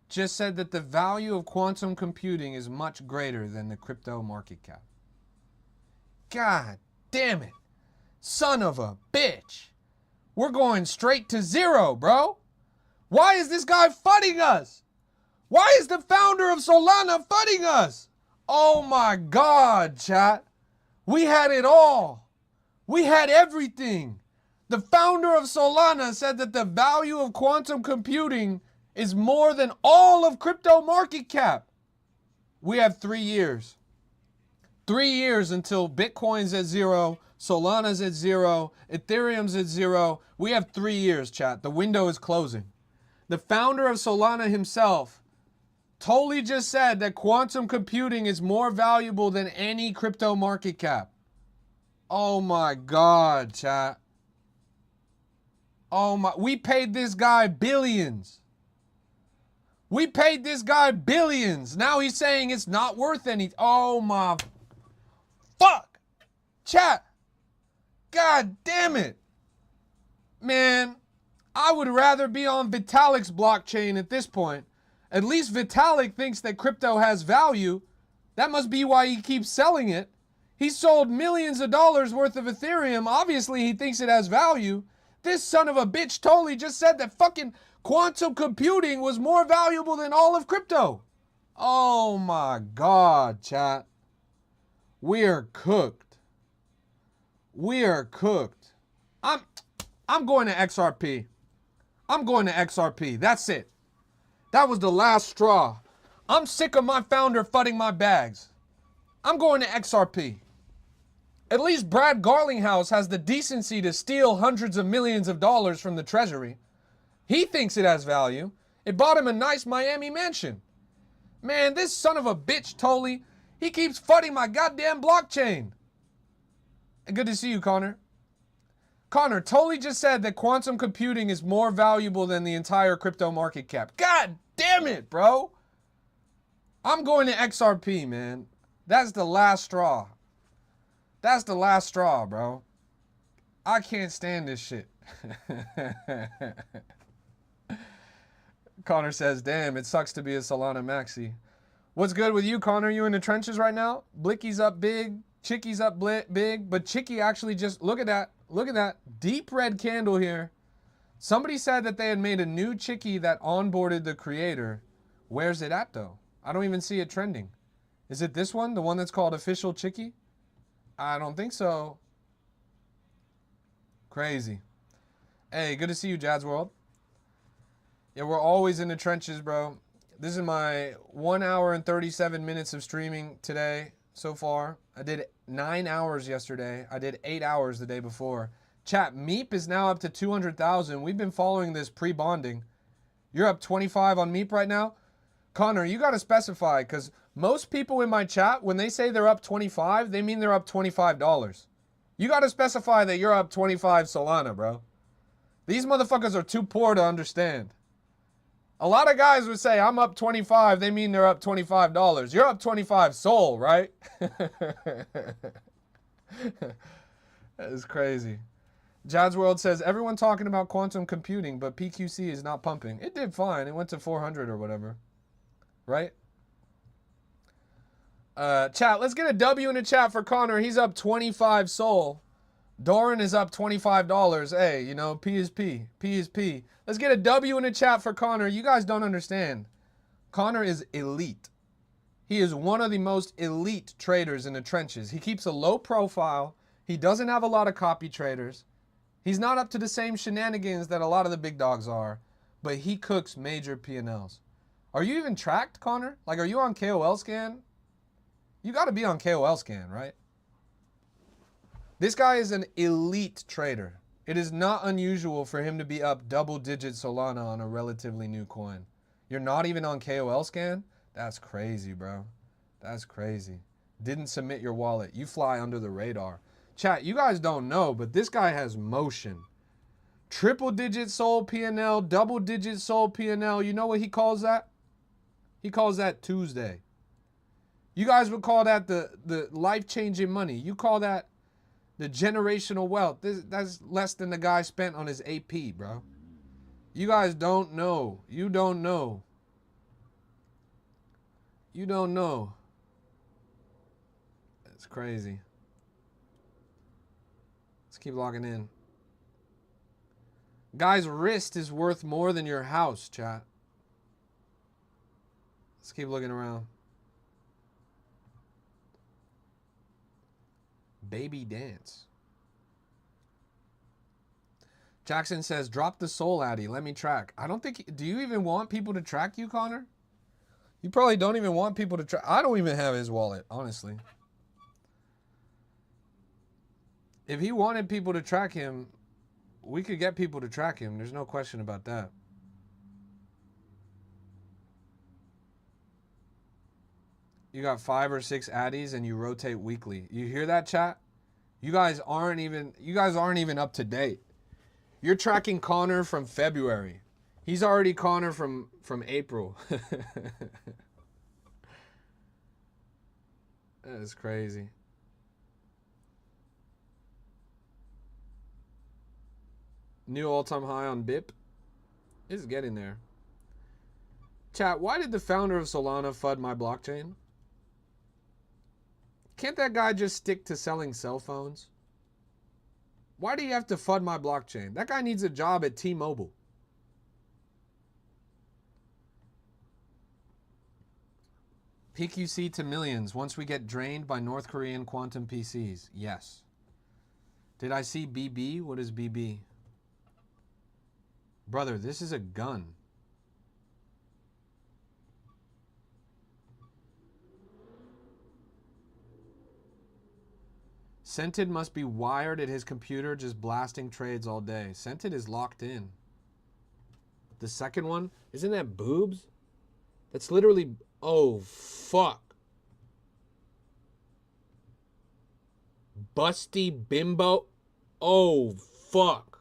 just said that the value of quantum computing is much greater than the crypto market cap. God damn it. Son of a bitch. We're going straight to zero, bro. Why is this guy fudding us? Why is the founder of Solana fudding us? Oh my God, chat. We had it all. We had everything. The founder of Solana said that the value of quantum computing is more than all of crypto market cap. We have 3 years. 3 years until Bitcoin's at zero, Solana's at zero, Ethereum's at zero. We have 3 years, chat. The window is closing. The founder of Solana himself totally just said that quantum computing is more valuable than any crypto market cap. Oh my God, chat. Oh my, we paid this guy billions. We paid this guy billions. Now he's saying it's not worth anything. Oh my fuck. Chat. God damn it. Man, I would rather be on Vitalik's blockchain at this point. At least Vitalik thinks that crypto has value. That must be why he keeps selling it. He sold millions of dollars worth of Ethereum. Obviously, he thinks it has value. This son of a bitch totally just said that fucking quantum computing was more valuable than all of crypto. Oh my God, chat. We're cooked. We're cooked. I'm going to XRP. I'm going to XRP. That's it. That was the last straw. I'm sick of my founder fudding my bags. I'm going to XRP. At least Brad Garlinghouse has the decency to steal hundreds of millions of dollars from the treasury. He thinks it has value. It bought him a nice Miami mansion. Man, this son of a bitch, Tolly, he keeps fudding my goddamn blockchain. Good to see you, Connor. Connor, Tolly just said that quantum computing is more valuable than the entire crypto market cap. God damn it, bro. I'm going to XRP, man. That's the last straw. That's the last straw, bro. I can't stand this shit. Connor says, damn, it sucks to be a Solana maxi. What's good with you, Connor? You in the trenches right now? Blicky's up big. Chicky's up big. But Chicky actually just, look at that. Look at that. Deep red candle here. Somebody said that they had made a new Chicky that onboarded the creator. Where's it at, though? I don't even see it trending. Is it this one? The one that's called Official Chicky? I don't think so. Crazy. Hey, good to see you, Jazz World. Yeah, we're always in the trenches, bro. This is my 1 hour and 37 minutes of streaming today so far. I did 9 hours yesterday. I did 8 hours the day before. Chat, Meep is now up to 200,000. We've been following this pre-bonding. You're up 25 on Meep right now? Connor, you got to specify, because most people in my chat, when they say they're up 25, they mean they're up $25. You got to specify that you're up 25 Solana, bro. These motherfuckers are too poor to understand. A lot of guys would say, I'm up 25, they mean they're up $25. You're up 25 Sol, right? That is crazy. Jazz World says, everyone talking about quantum computing, but PQC is not pumping. It did fine. It went to 400 or whatever. Right? Chat, let's get a W in the chat for Connor. He's up 25 Sol. Doran is up $25. Hey, you know, P is P. P is P. Let's get a W in the chat for Connor. You guys don't understand. Connor is elite. He is one of the most elite traders in the trenches. He keeps a low profile. He doesn't have a lot of copy traders. He's not up to the same shenanigans that a lot of the big dogs are, but he cooks major P&Ls. Are you even tracked, Connor? Like, are you on KOL scan? You got to be on KOL scan, right? This guy is an elite trader. It is not unusual for him to be up double-digit Solana on a relatively new coin. You're not even on KOL scan? That's crazy, bro. That's crazy. Didn't submit your wallet. You fly under the radar. Chat, you guys don't know, but this guy has motion. Triple-digit Sol P&L, double-digit Sol P&L. You know what he calls that? He calls that Tuesday. You guys would call that the life-changing money. You call that the generational wealth. That's less than the guy spent on his AP, bro. You guys don't know. You don't know. You don't know. It's crazy. Let's keep logging in. Guy's wrist is worth more than your house, chat. Let's keep looking around. Baby dance. Jackson says, drop the Sol Addy. Let me track. I don't think... Do you even want people to track you, Connor? You probably don't even want people to track... I don't even have his wallet, honestly. If he wanted people to track him, we could get people to track him. There's no question about that. You got 5 or 6 addies and you rotate weekly. You hear that, chat? You guys aren't even up to date. You're tracking Connor from February. He's already Connor from April. That is crazy. New all-time high on BIP. It's getting there. Chat, why did the founder of Solana FUD my blockchain? Can't that guy just stick to selling cell phones? Why do you have to FUD my blockchain? That guy needs a job at T-Mobile. PQC to millions once we get drained by North Korean quantum PCs. Yes. Did I see BB? What is BB? Brother, this is a gun. Scented must be wired at his computer just blasting trades all day. Scented is locked in. The second one, isn't that boobs? That's literally, oh, fuck. Busty bimbo. Oh, fuck.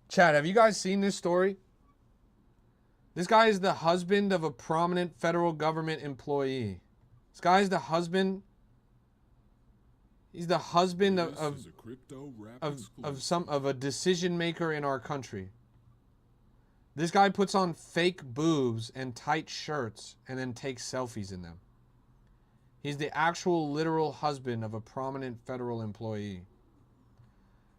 Chad, have you guys seen this story? This guy is the husband of a prominent federal government employee. This guy is the husband. He's the husband of a decision maker in our country. This guy puts on fake boobs and tight shirts and then takes selfies in them. He's the actual literal husband of a prominent federal employee.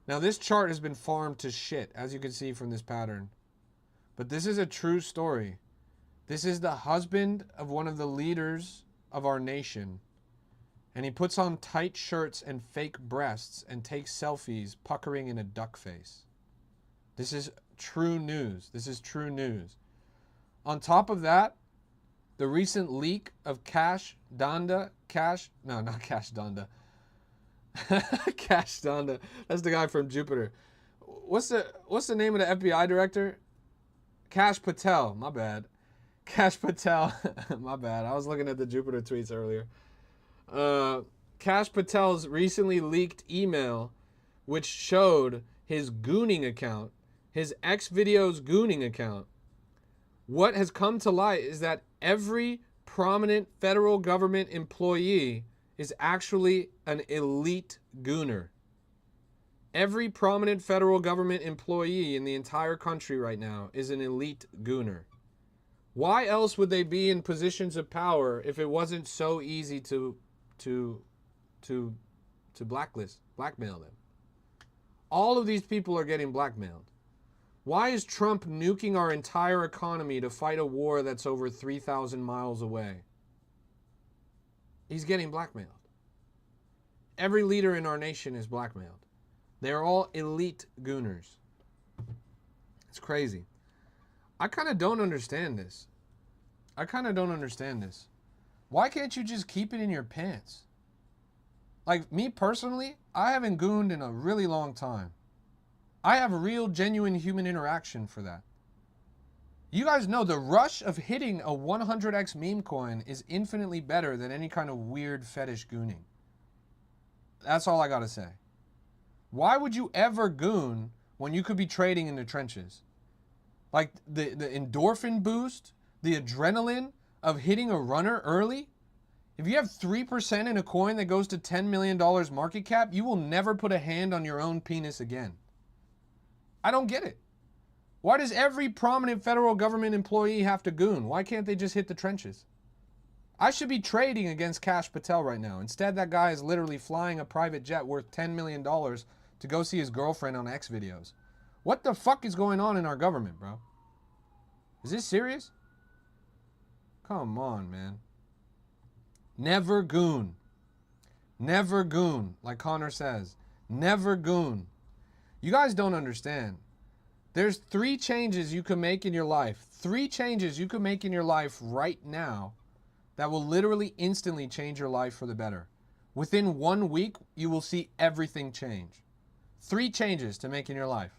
Now this chart has been farmed to shit, as you can see from this pattern. But this is a true story. This is the husband of one of the leaders of our nation. And he puts on tight shirts and fake breasts and takes selfies puckering in a duck face. This is true news. This is true news. On top of that, the recent leak of Cash Donda. Cash Donda. That's the guy from Jupiter. What's the name of the FBI director? Kash Patel. My bad. Kash Patel. My bad. I was looking at the Jupiter tweets earlier. Kash Patel's recently leaked email, which showed his gooning account, his Xvideos gooning account. What has come to light is that every prominent federal government employee is actually an elite gooner. Every prominent federal government employee in the entire country right now is an elite gooner. Why else would they be in positions of power if it wasn't so easy to blackmail them? All of these people are getting blackmailed. Why is Trump nuking our entire economy to fight a war that's over 3,000 miles away? He's getting blackmailed. Every leader in our nation is blackmailed. They're all elite gooners. It's crazy. I kind of don't understand this. Why can't you just keep it in your pants? Like me personally, I haven't gooned in a really long time. I have real, genuine human interaction for that. You guys know the rush of hitting a 100x meme coin is infinitely better than any kind of weird fetish gooning. That's all I gotta say. Why would you ever goon when you could be trading in the trenches? Like the endorphin boost, the adrenaline of hitting a runner early. If you have 3% in a coin that goes to $10 million market cap, you will never put a hand on your own penis again. I don't get it. Why does every prominent federal government employee have to goon? Why can't they just hit the trenches? I should be trading against Kash Patel right now. Instead, that guy is literally flying a private jet worth $10 million to go see his girlfriend on Xvideos. What the fuck is going on in our government, bro? Is this serious? Come on, man. Never goon. Never goon, like Connor says. Never goon. You guys don't understand. There's 3 changes you can make in your life. 3 changes you can make in your life right now that will literally instantly change your life for the better. Within 1 week, you will see everything change. 3 changes to make in your life.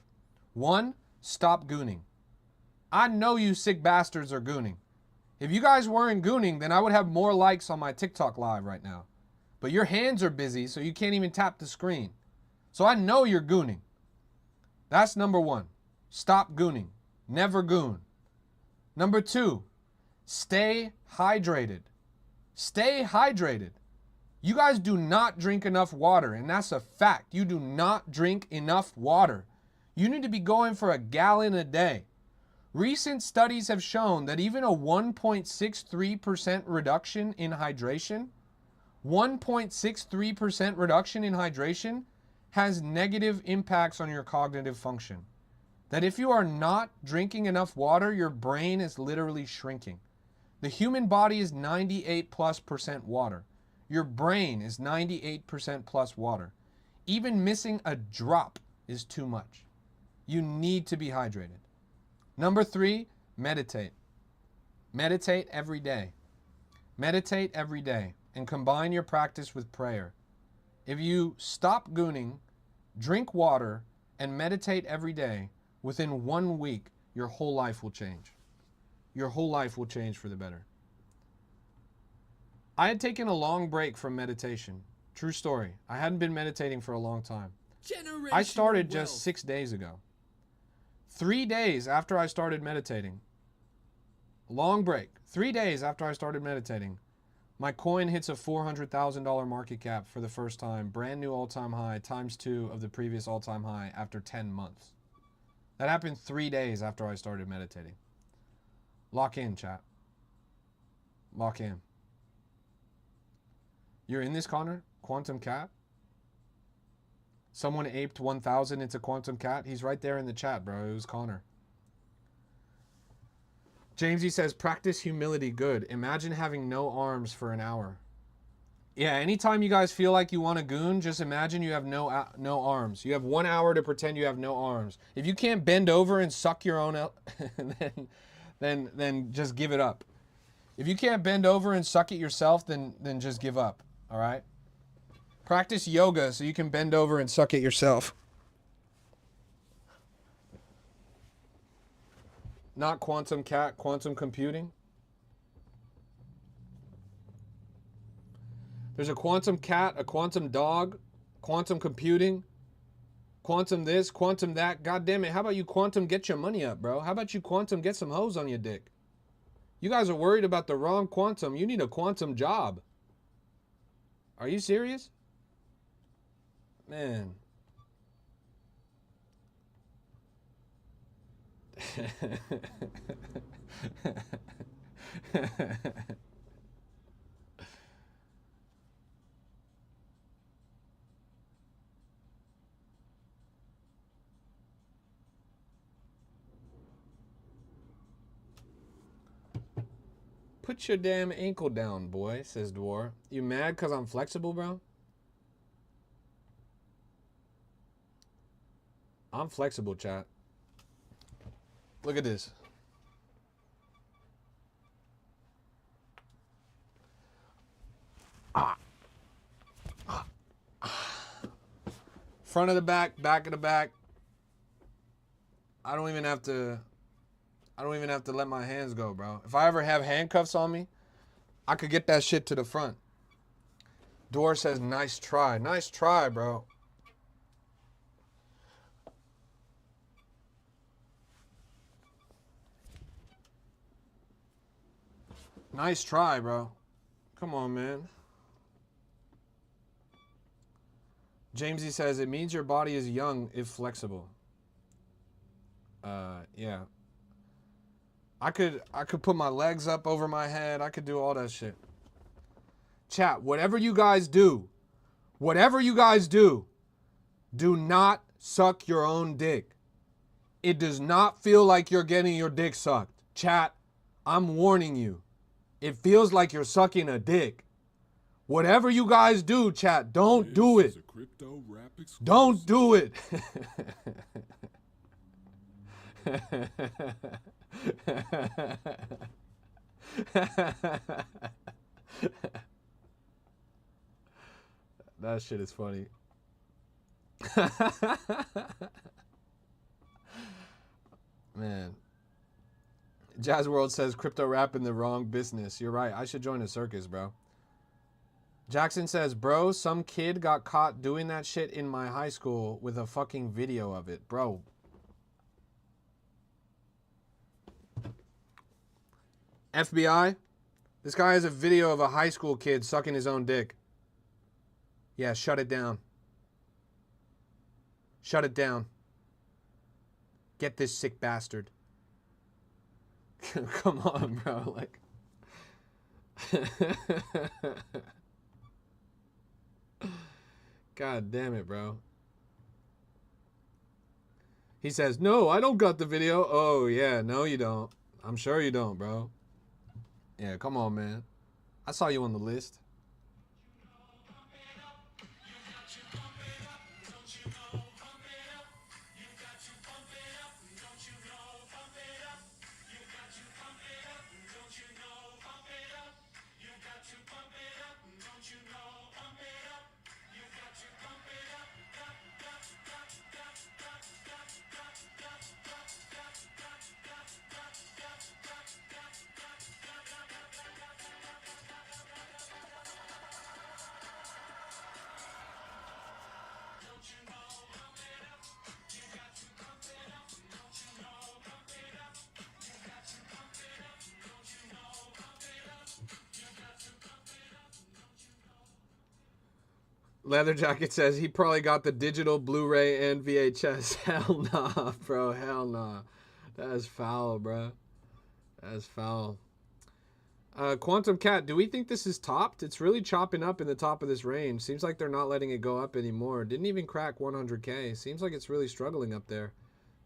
1, stop gooning. I know you sick bastards are gooning. If you guys weren't gooning, then I would have more likes on my TikTok live right now. But your hands are busy, so you can't even tap the screen. So I know you're gooning. That's number 1. Stop gooning. Never goon. Number 2, stay hydrated. Stay hydrated. You guys do not drink enough water, and that's a fact. You do not drink enough water. You need to be going for a gallon a day. Recent studies have shown that even a 1.63% reduction in hydration, 1.63% reduction in hydration has negative impacts on your cognitive function. That if you are not drinking enough water, your brain is literally shrinking. The human body is 98+% water. Your brain is 98% plus water. Even missing a drop is too much. You need to be hydrated. Number 3, meditate. Meditate every day. Meditate every day and combine your practice with prayer. If you stop gooning, drink water, and meditate every day, within 1 week, your whole life will change. Your whole life will change for the better. I had taken a long break from meditation. True story. I hadn't been meditating for a long time. I started just 6 days ago. 3 days after I started meditating, long break, 3 days after I started meditating, my coin hits a $400,000 market cap for the first time, brand new all-time high, ×2 of the previous all-time high after 10 months. That happened 3 days after I started meditating. Lock in, chat. Lock in. You're in this, Connor? Quantum Cat? Someone aped 1,000 into Quantum Cat? He's right there in the chat, bro. It was Connor. Jamesy says, practice humility. Good. Imagine having no arms for an hour. Yeah, anytime you guys feel like you want to goon, just imagine you have no arms. You have 1 hour to pretend you have no arms. If you can't bend over and suck your own then just give it up. If you can't bend over and suck it yourself, then just give up. All right? Practice yoga so you can bend over and suck it yourself. Not Quantum Cat, quantum computing. There's a quantum cat, a quantum dog, quantum computing, quantum this, quantum that. God damn it, how about you quantum get your money up, bro? How about you quantum get some hoes on your dick? You guys are worried about the wrong quantum. You need a quantum job. Are you serious? Man. Put your damn ankle down, boy, says Dwar. You mad because I'm flexible, bro? I'm flexible, chat. Look at this. Front of the back of the back. I don't even have to let my hands go, bro. If I ever have handcuffs on me, I could get that shit to the front. Dwar says, nice try. Nice try, bro. Nice try, bro. Come on, man. Jamesy says, it means your body is young if flexible. Yeah. I could put my legs up over my head. I could do all that shit. Chat, whatever you guys do, do not suck your own dick. It does not feel like you're getting your dick sucked. Chat, I'm warning you. It feels like you're sucking a dick. Whatever you guys do, chat, don't do it. Don't do it. That shit is funny. Man. Jazz World says crypto rap in the wrong business. You're right. I should join a circus, bro. Jackson says, bro, some kid got caught doing that shit in my high school with a fucking video of it. Bro. FBI? This guy has a video of a high school kid sucking his own dick. Yeah, shut it down. Shut it down. Get this sick bastard. Come on, bro. Like, God damn it, bro. He says, no, I don't got the video. Oh, yeah, no, you don't. I'm sure you don't, bro. Yeah, come on, man. I saw you on the list. Leather Jacket says he probably got the digital Blu-ray and VHS. Hell nah, bro. Hell nah. That is foul, bro. That is foul. Quantum Cat, do we think this is topped? It's really chopping up in the top of this range. Seems like they're not letting it go up anymore. Didn't even crack 100K. Seems like it's really struggling up there.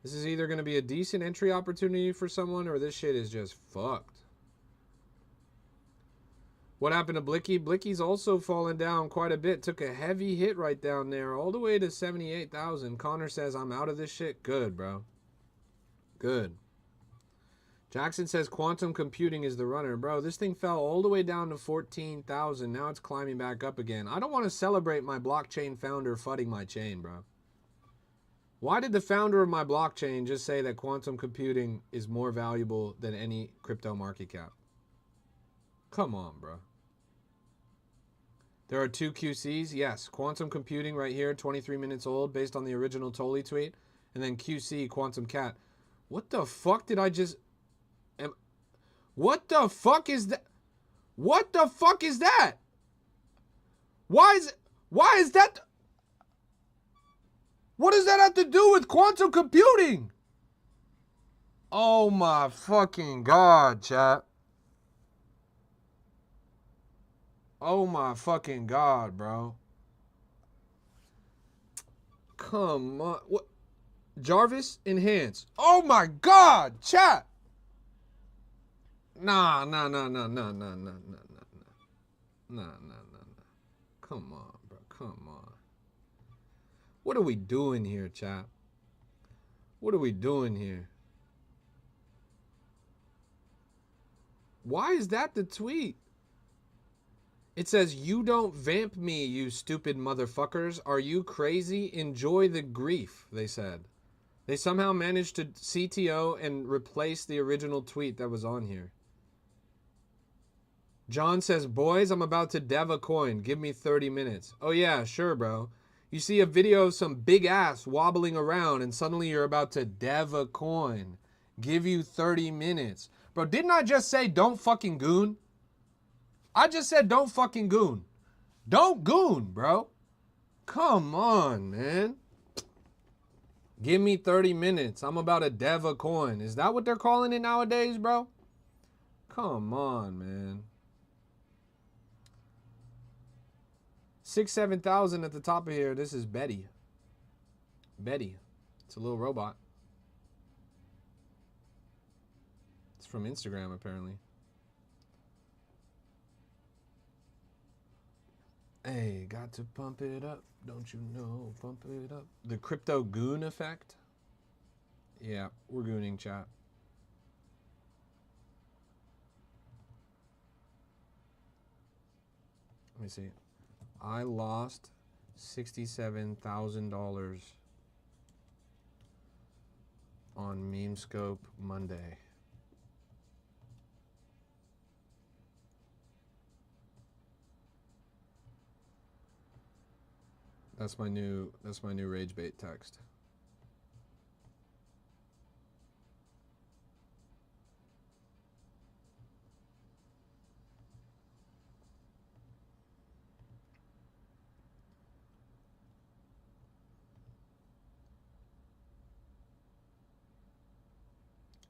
This is either going to be a decent entry opportunity for someone or this shit is just fucked. What happened to Blicky? Blicky's also fallen down quite a bit. Took a heavy hit right down there, all the way to 78,000. Connor says, I'm out of this shit. Good, bro. Good. Jackson says quantum computing is the runner. Bro, this thing fell all the way down to 14,000. Now it's climbing back up again. I don't want to celebrate my blockchain founder fudding my chain, bro. Why did the founder of my blockchain just say that quantum computing is more valuable than any crypto market cap? Come on, bro. There are 2 QCs. Yes, quantum computing right here, 23 minutes old, based on the original Tolly tweet. And then QC, Quantum Cat. What the fuck did I just... What the fuck is that? What the fuck is that? Why is that? What does that have to do with quantum computing? Oh my fucking God, chat. Oh my fucking God, bro. Come on. What? Jarvis, enhance. Oh my God, chat. Nah. Come on, bro. Come on. What are we doing here, chat? What are we doing here? Why is that the tweet? It says, you don't vamp me, you stupid motherfuckers. Are you crazy? Enjoy the grief, they said. They somehow managed to CTO and replace the original tweet that was on here. John says, boys, I'm about to dev a coin. Give me 30 minutes. Oh yeah, sure, bro. You see a video of some big ass wobbling around and suddenly you're about to dev a coin. Give you 30 minutes. Bro, didn't I just say don't fucking goon? I just said don't fucking goon. Don't goon, bro. Come on, man. Give me 30 minutes. I'm about to dev a coin. Is that what they're calling it nowadays, bro? Come on, man. 7,000 at the top of here. This is Betty. Betty. It's a little robot. It's from Instagram, apparently. Hey, got to pump it up. Don't you know? Pump it up. The crypto goon effect? Yeah, we're gooning, chat. Let me see. I lost $67,000 on MemeScope Monday. That's my new rage bait text.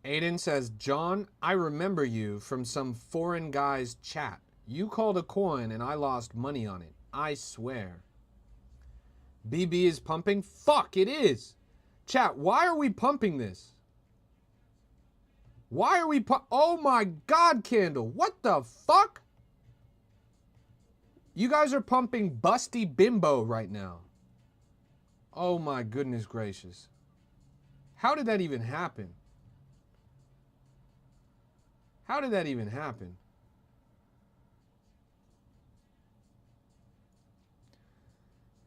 Aiden says, John, I remember you from some foreign guy's chat. You called a coin and I lost money on it. I swear. BB is pumping? Fuck, it is. Chat, why are we pumping this? Why are we oh my God, Candle. What the fuck? You guys are pumping Busty Bimbo right now. Oh my goodness gracious. How did that even happen? How did that even happen?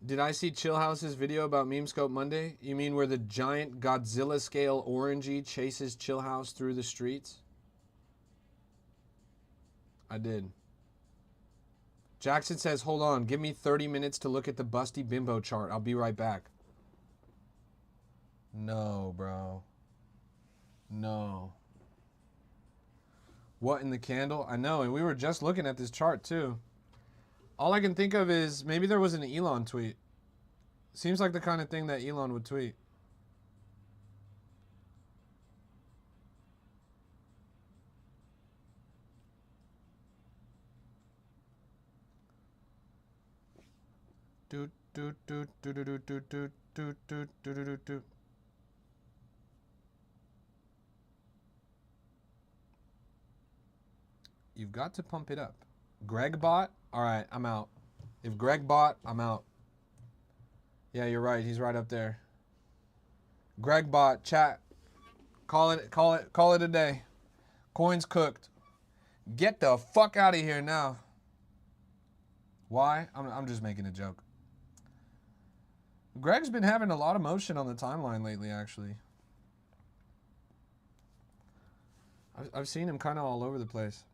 Did I see Chillhouse's video about Memescope Monday? You mean where the giant Godzilla scale orangey chases Chillhouse through the streets? I did. Jackson says, hold on, give me 30 minutes to look at the Busty Bimbo chart. I'll be right back. No, bro. No. What in the candle? I know, and we were just looking at this chart too. All I can think of is maybe there was an Elon tweet. Seems like the kind of thing that Elon would tweet. You've got to pump it up. Greg bot? All right, I'm out. If Greg bot, I'm out. Yeah, you're right. He's right up there. Greg bot, chat. Call it a day. Coins cooked. Get the fuck out of here now. Why? I'm just making a joke. Greg's been having a lot of motion on the timeline lately, actually. I've seen him kind of all over the place.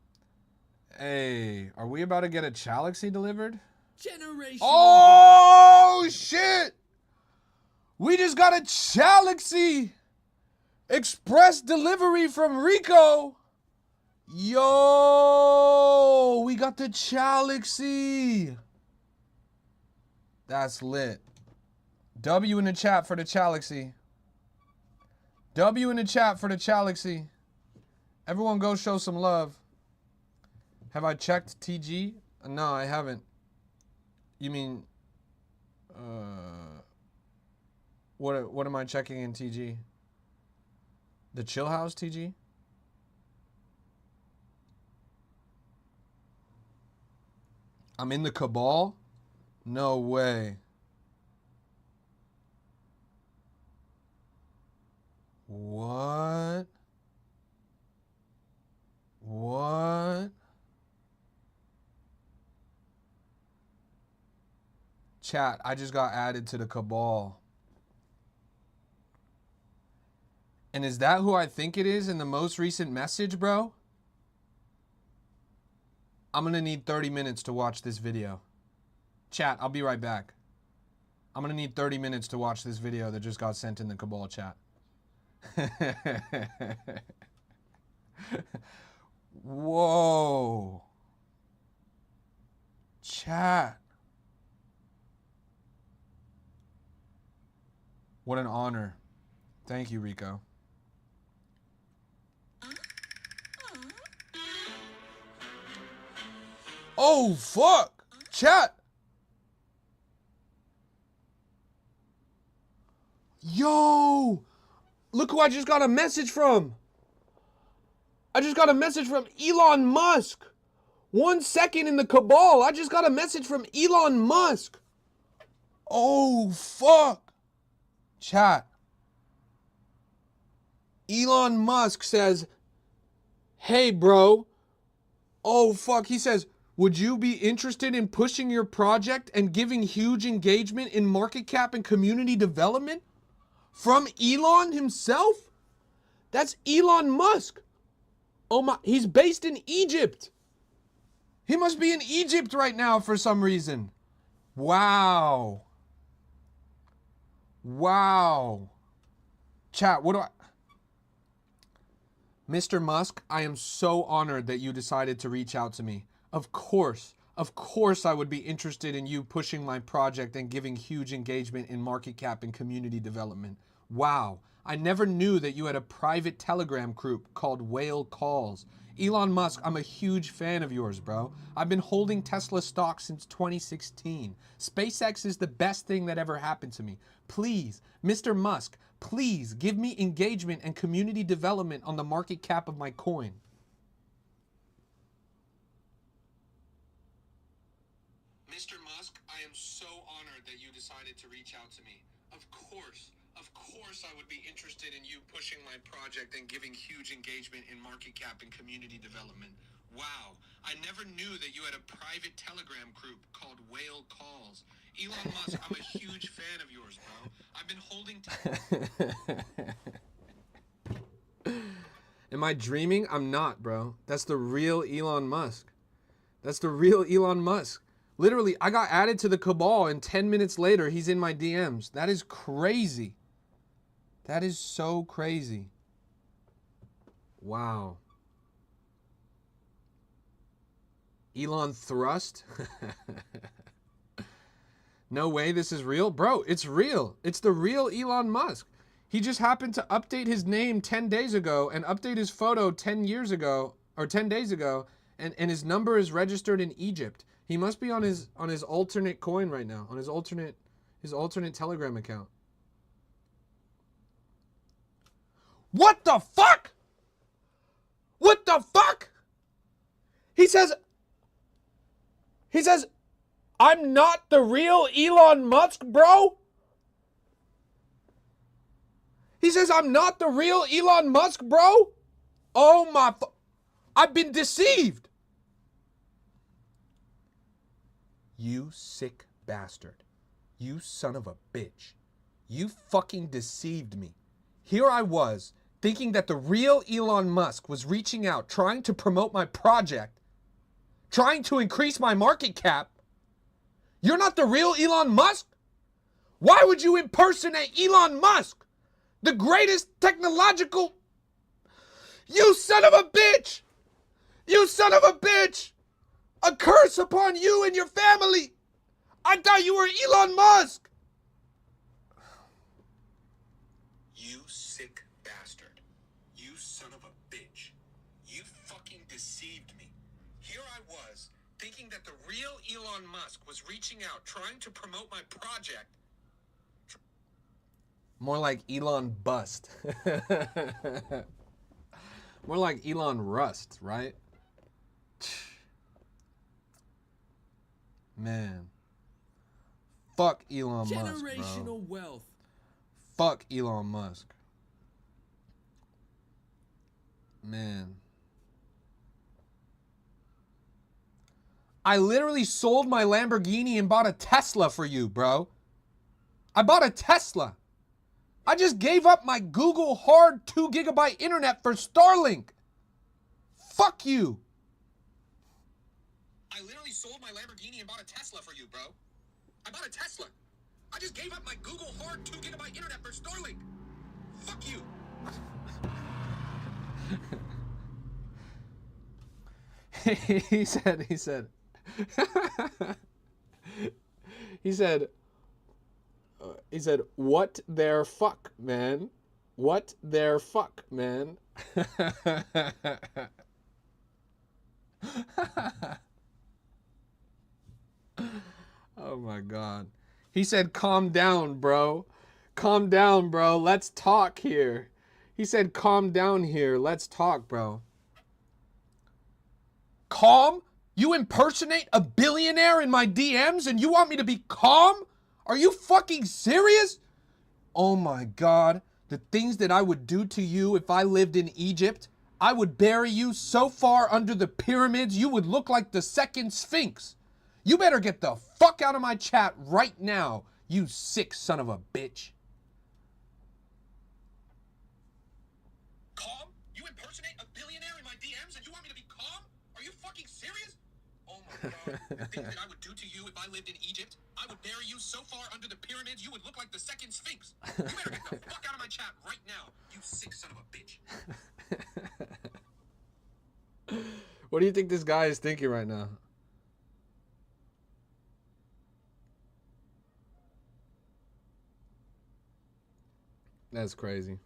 Hey, are we about to get a Chalaxy delivered? Generation. Oh, shit! We just got a Chalaxy express delivery from Rico. Yo, we got the Chalaxy. That's lit. W in the chat for the Chalaxy. W in the chat for the Chalaxy. Everyone go show some love. Have I checked TG? No, I haven't. You mean, what am I checking in TG? The Chill House TG? I'm in the cabal? No way. What? What? Chat, I just got added to the cabal. And is that who I think it is in the most recent message, bro? I'm gonna need 30 minutes to watch this video. Chat, I'll be right back. I'm gonna need 30 minutes to watch this video that just got sent in the cabal chat. Whoa. Chat. What an honor. Thank you, Rico. Oh, fuck. Chat. Yo. Look who I just got a message from. I just got a message from Elon Musk. 1 second in the cabal. I just got a message from Elon Musk. Oh, fuck. Chat. Elon Musk says, hey, bro. Oh, fuck. He says, would you be interested in pushing your project and giving huge engagement in market cap and community development? From Elon himself? That's Elon Musk. Oh my, he's based in Egypt. He must be in Egypt right now for some reason. Wow. Wow. Chat, what do I... Mr. Musk, I am so honored that you decided to reach out to me. Of course I would be interested in you pushing my project and giving huge engagement in market cap and community development. Wow, I never knew that you had a private Telegram group called Whale Calls. Elon Musk, I'm a huge fan of yours, bro. I've been holding Tesla stock since 2016. SpaceX is the best thing that ever happened to me. Please, Mr. Musk, please give me engagement and community development on the market cap of my coin. Mr. Musk, I am so honored that you decided to reach out to me. Of course I would be interested in you pushing my project and giving huge engagement in market cap and community development. Wow, I never knew that you had a private Telegram group called Whale Calls. Elon Musk, I'm a huge fan of yours, bro. I've been holding... Am I dreaming? I'm not, bro. That's the real Elon Musk. That's the real Elon Musk. Literally, I got added to the cabal and 10 minutes later, he's in my DMs. That is crazy. That is so crazy. Wow. Elon Thrust? No way this is real? Bro, it's real. It's the real Elon Musk. He just happened to update his name 10 days ago and update his photo 10 years ago, or 10 days ago, and his number is registered in Egypt. He must be on his alternate coin right now, on his alternate Telegram account. What the fuck? What the fuck? He says, I'm not the real Elon Musk, bro. He says, I'm not the real Elon Musk, bro. Oh my, I've been deceived. You sick bastard. You son of a bitch. You fucking deceived me. Here I was, thinking that the real Elon Musk was reaching out, trying to promote my project, trying to increase my market cap. You're not the real Elon Musk? Why would you impersonate Elon Musk? The greatest technological... You son of a bitch! You son of a bitch! A curse upon you and your family! I thought you were Elon Musk! You sick bastard. You son of a bitch. You fucking deceived me. Here I was, thinking that the real Elon Musk was reaching out, trying to promote my project. More like Elon Bust. More like Elon Rust, right? Man. Fuck Elon Musk, bro. Generational wealth. Fuck Elon Musk. Man. I literally sold my Lamborghini and bought a Tesla for you, bro. I bought a Tesla. I just gave up my Google hard 2 GB internet for Starlink. Fuck you. I literally sold my Lamborghini and bought a Tesla for you, bro. I bought a Tesla. I just gave up my Google hard 2 GB internet for Starlink. Fuck you. he said, what their fuck, man? What their fuck, man? Oh my God. He said, calm down, bro. Calm down, bro. Let's talk here. He said, calm down here. Let's talk, bro. Calm? You impersonate a billionaire in my DMs and you want me to be calm? Are you fucking serious? Oh my God. The things that I would do to you if I lived in Egypt. I would bury you so far under the pyramids you would look like the second Sphinx. You better get the fuck out of my chat right now, you sick son of a bitch. Calm? You impersonate a billionaire in my DMs and you want me to be calm? Are you fucking serious? Oh my God. The things that I would do to you if I lived in Egypt, I would bury you so far under the pyramids you would look like the second Sphinx. You better get the fuck out of my chat right now, you sick son of a bitch. What do you think this guy is thinking right now? That's crazy.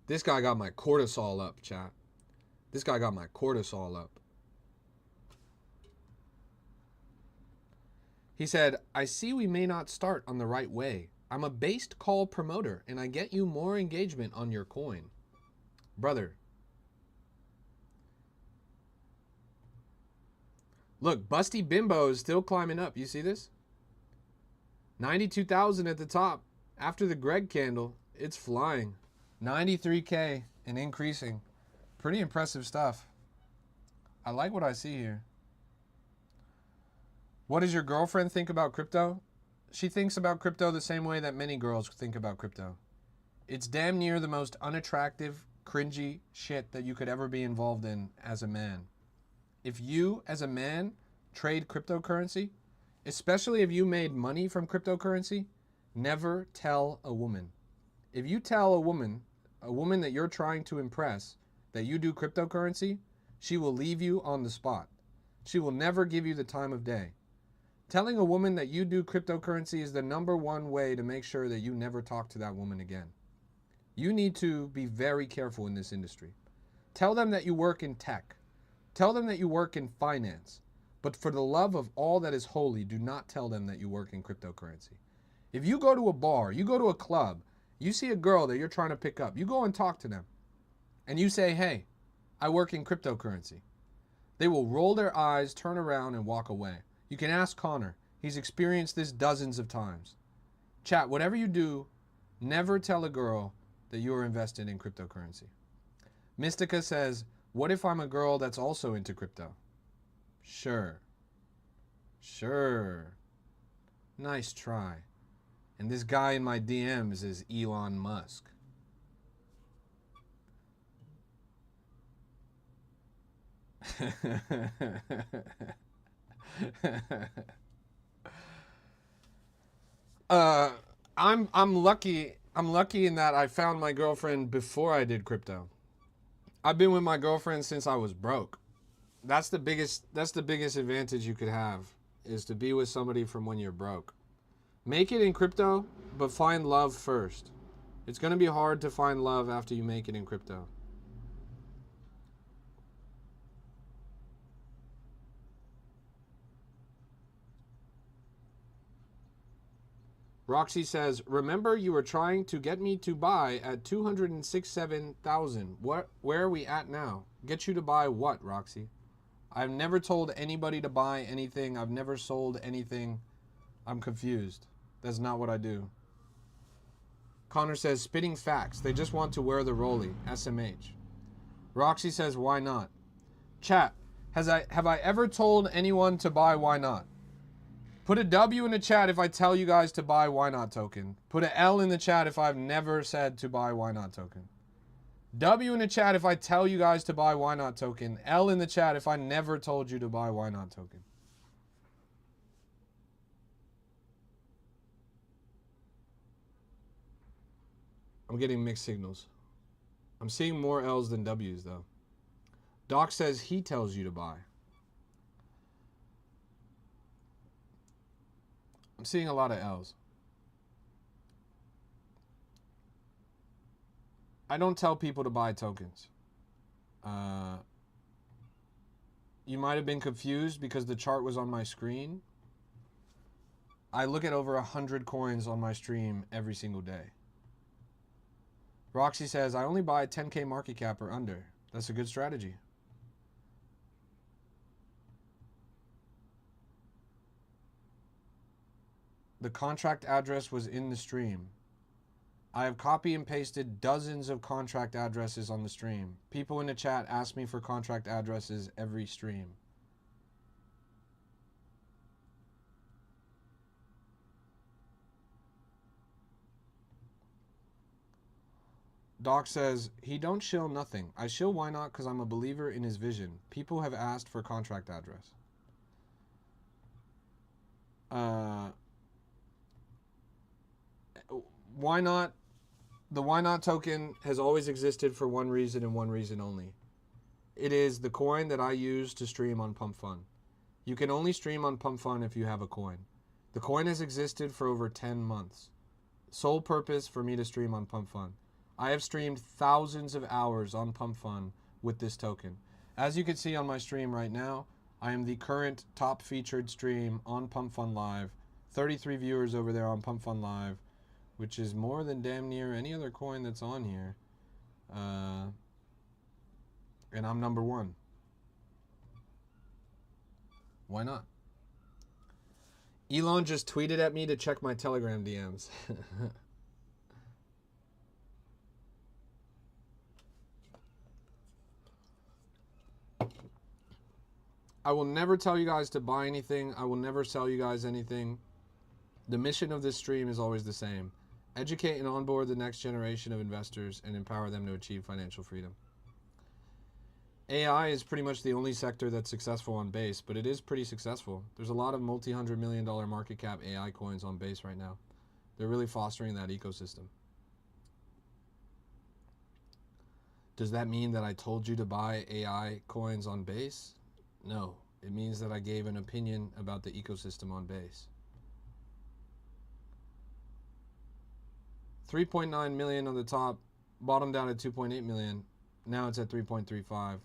This guy got my cortisol up, chat. This guy got my cortisol up. He said, I see we may not start on the right way. I'm a based call promoter, and I get you more engagement on your coin. Brother. Look, Busty Bimbo is still climbing up. You see this? 92,000 at the top. After the Greg candle, it's flying. 93K and increasing. Pretty impressive stuff. I like what I see here. What does your girlfriend think about crypto? She thinks about crypto the same way that many girls think about crypto. It's damn near the most unattractive, cringy shit that you could ever be involved in as a man. If you, as a man, trade cryptocurrency, especially if you made money from cryptocurrency, never tell a woman. If you tell a woman that you're trying to impress, that you do cryptocurrency, she will leave you on the spot. She will never give you the time of day. Telling a woman that you do cryptocurrency is the #1 way to make sure that you never talk to that woman again. You need to be very careful in this industry. Tell them that you work in tech. Tell them that you work in finance. But for the love of all that is holy, do not tell them that you work in cryptocurrency. If you go to a bar, you go to a club, you see a girl that you're trying to pick up, you go and talk to them. And you say, hey, I work in cryptocurrency. They will roll their eyes, turn around, and walk away. You can ask Connor. He's experienced this dozens of times. Chat, whatever you do, never tell a girl that you are invested in cryptocurrency. Mystica says, what if I'm a girl that's also into crypto? Sure. Sure. Nice try. And this guy in my DMs is Elon Musk. I'm lucky in that I found my girlfriend before I did crypto. I've been with my girlfriend since I was broke. That's the biggest advantage you could have, is to be with somebody from when you're broke. Make it in crypto, but find love first. It's going to be hard to find love after you make it in crypto. Roxy says, remember you were trying to get me to buy at 267,000. Where are we at now? Get you to buy what, Roxy? I've never told anybody to buy anything. I've never sold anything. I'm confused. That's not what I do. Connor says, spitting facts. They just want to wear the rollie. SMH. Roxy says, why not? Chat, have I ever told anyone to buy why not? Put a W in the chat if I tell you guys to buy why not token. Put an L in the chat if I've never said to buy why not token. W in the chat if I tell you guys to buy why not token. L in the chat if I never told you to buy why not token. I'm getting mixed signals. I'm seeing more L's than W's though. Doc says he tells you to buy. I'm seeing a lot of L's. I don't tell people to buy tokens. You might have been confused because the chart was on my screen. I look at over 100 coins on my stream every single day. Roxy says, I only buy 10K market cap or under. That's a good strategy. The contract address was in the stream. I have copy and pasted dozens of contract addresses on the stream. People in the chat ask me for contract addresses every stream. Doc says, he don't shill nothing. I shill why not because I'm a believer in his vision. People have asked for contract address. Why not? The why not token has always existed for one reason and one reason only. It is the coin that I use to stream on Pump Fun. You can only stream on Pump Fun if you have a coin. The coin has existed for over 10 months. Sole purpose for me to stream on Pump Fun. I have streamed thousands of hours on Pump Fun with this token. As you can see on my stream right now, I am the current top featured stream on Pump Fun Live. 33 viewers over there on Pump Fun Live, which is more than damn near any other coin that's on here. And I'm number one. Why not? Elon just tweeted at me to check my Telegram DMs. I will never tell you guys to buy anything. I will never sell you guys anything. The mission of this stream is always the same. Educate and onboard the next generation of investors and empower them to achieve financial freedom. AI is pretty much the only sector that's successful on Base, but it is pretty successful. There's a lot of multi-$100 million market cap AI coins on Base right now. They're really fostering that ecosystem. Does that mean that I told you to buy AI coins on Base? No. It means that I gave an opinion about the ecosystem on Base. 3.9 million on the top, bottomed down at 2.8 million. Now it's at 3.35.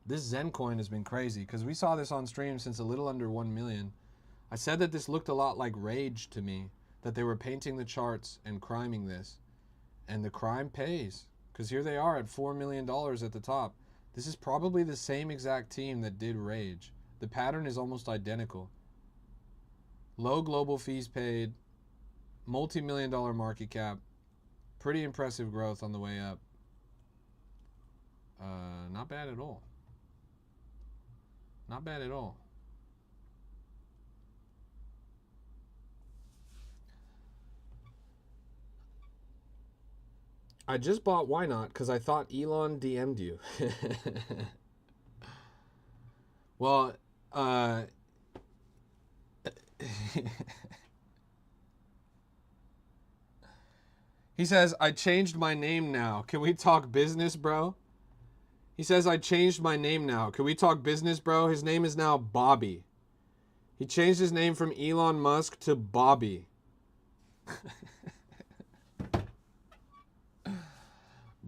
This Zen coin has been crazy because we saw this on stream since a little under 1 million. I said that this looked a lot like Rage to me, that they were painting the charts and criming this. And the crime pays because here they are at $4 million at the top. This is probably the same exact team that did Rage. The pattern is almost identical. Low global fees paid, multi-million-dollar market cap, pretty impressive growth on the way up. Not bad at all. Not bad at all. I just bought Why Not because I thought Elon DM'd you. Well, he says, I changed my name now. Can we talk business, bro? He says, I changed my name now. Can we talk business, bro? His name is now Bobby. He changed his name from Elon Musk to Bobby.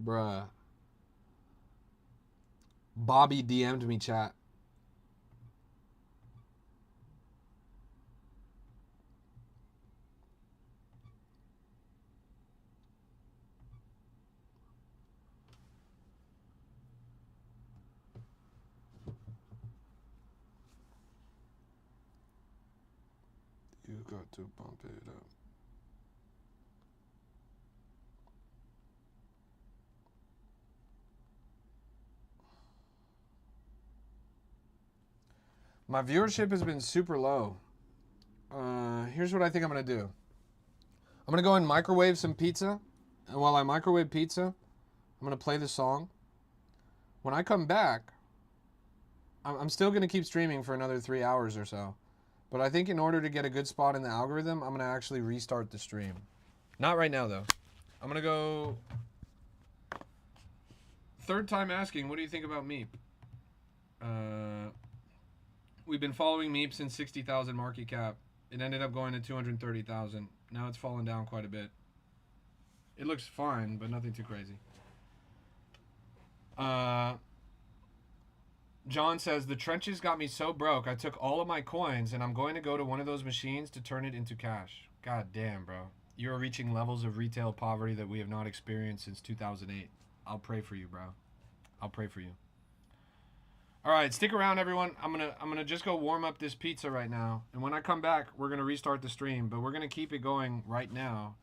Bruh. Bobby DM'd me, chat. You got to bump it up. My viewership has been super low. Here's what I think I'm going to do. I'm going to go and microwave some pizza. And while I microwave pizza, I'm going to play the song. When I come back, I'm still going to keep streaming for another 3 hours or so. But I think in order to get a good spot in the algorithm, I'm going to actually restart the stream. Not right now, though. I'm going to go... Third time asking, what do you think about Meep? We've been following Meep since 60,000 market cap. It ended up going to 230,000. Now it's fallen down quite a bit. It looks fine, but nothing too crazy. John says, the trenches got me so broke, I took all of my coins, and I'm going to go to one of those machines to turn it into cash. God damn, bro. You're reaching levels of retail poverty that we have not experienced since 2008. I'll pray for you, bro. I'll pray for you. All right, stick around, everyone. I'm gonna just go warm up this pizza right now, and when I come back, we're gonna restart the stream, but we're gonna keep it going right now.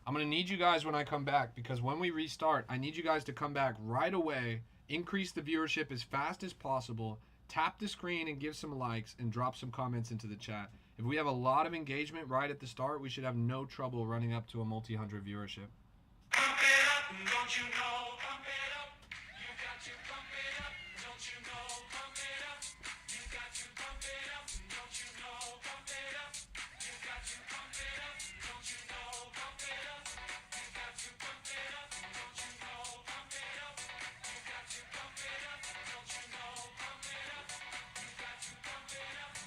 I'm gonna need you guys when I come back, because when we restart, I need you guys to come back right away, increase the viewership as fast as possible, tap the screen and give some likes, and drop some comments into the chat. If we have a lot of engagement right at the start, we should have no trouble running up to a multi-hundred viewership. Pump it up, don't you know? Pump it up, you got to pump it up, don't you know? Pump it up, you got to pump it up, don't you know? Pump it up, you got to pump it up, don't you know? Pump it up, you got to pump it up, don't you know? Pump it up, you got to pump it up, don't you know? Pump it up, you got to pump it up.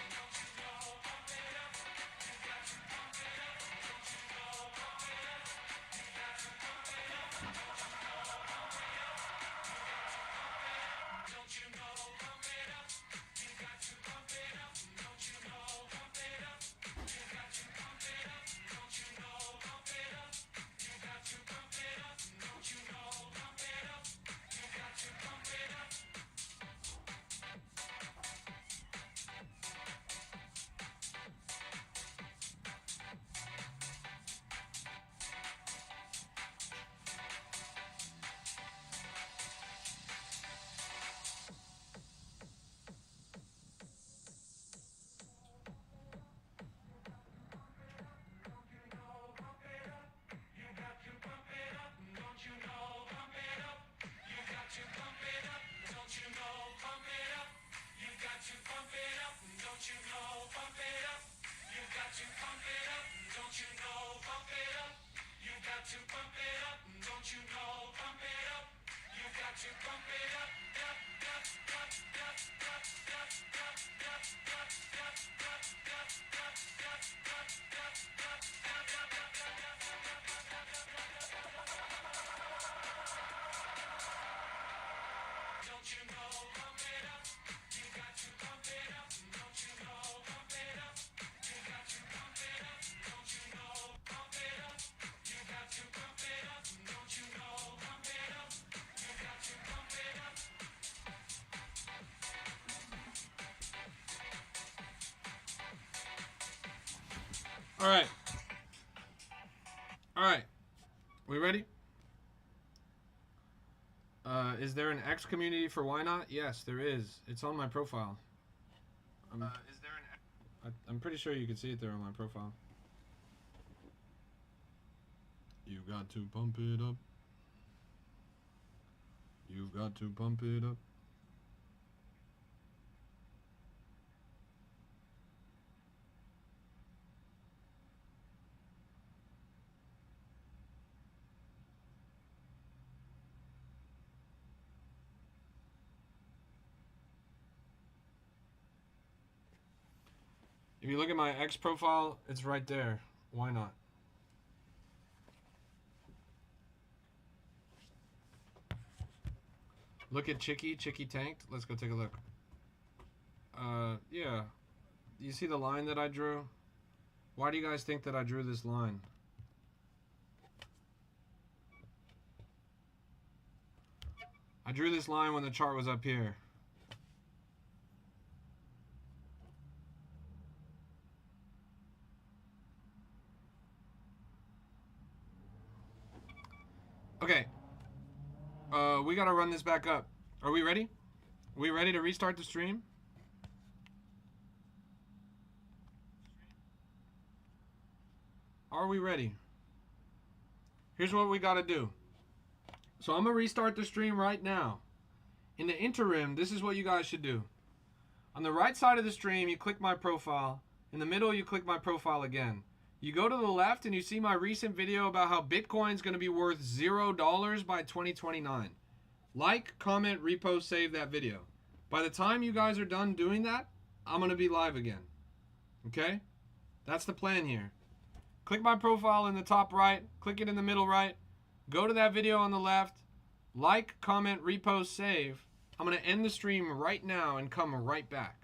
All right. All right. We ready? Is there an X community for Why Not? Yes, there is. It's on my profile. Is there an? I'm pretty sure you can see it there on my profile. You got to pump it up. You've got to pump it up. If you look at my X profile, it's right there. Why not? Look at Chicky. Chicky tanked. Let's go take a look. Yeah. You see the line that I drew? Why do you guys think that I drew this line? I drew this line when the chart was up here. Okay. We gotta run this back up. Are we ready? Are we ready to restart the stream? Are we ready? Here's what we gotta do. So I'm gonna restart the stream right now. In the interim, this is what you guys should do. On the right side of the stream, you click my profile. In the middle, you click my profile again. You go to the left and you see my recent video about how Bitcoin's gonna be worth $0 by 2029. Like, comment, repost, save that video. By the time you guys are done doing that, I'm gonna be live again. Okay? That's the plan here. Click my profile in the top right, click it in the middle right, go to that video on the left, like, comment, repost, save. I'm gonna end the stream right now and come right back.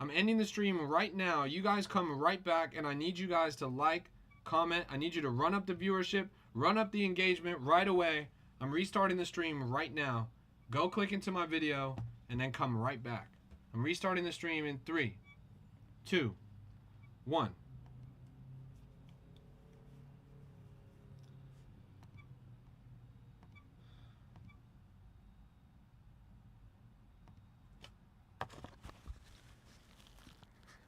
I'm ending the stream right now. You guys come right back, and I need you guys to like, comment. I need you to run up the viewership, run up the engagement right away. I'm restarting the stream right now. Go click into my video, and then come right back. I'm restarting the stream in 3, 2, 1.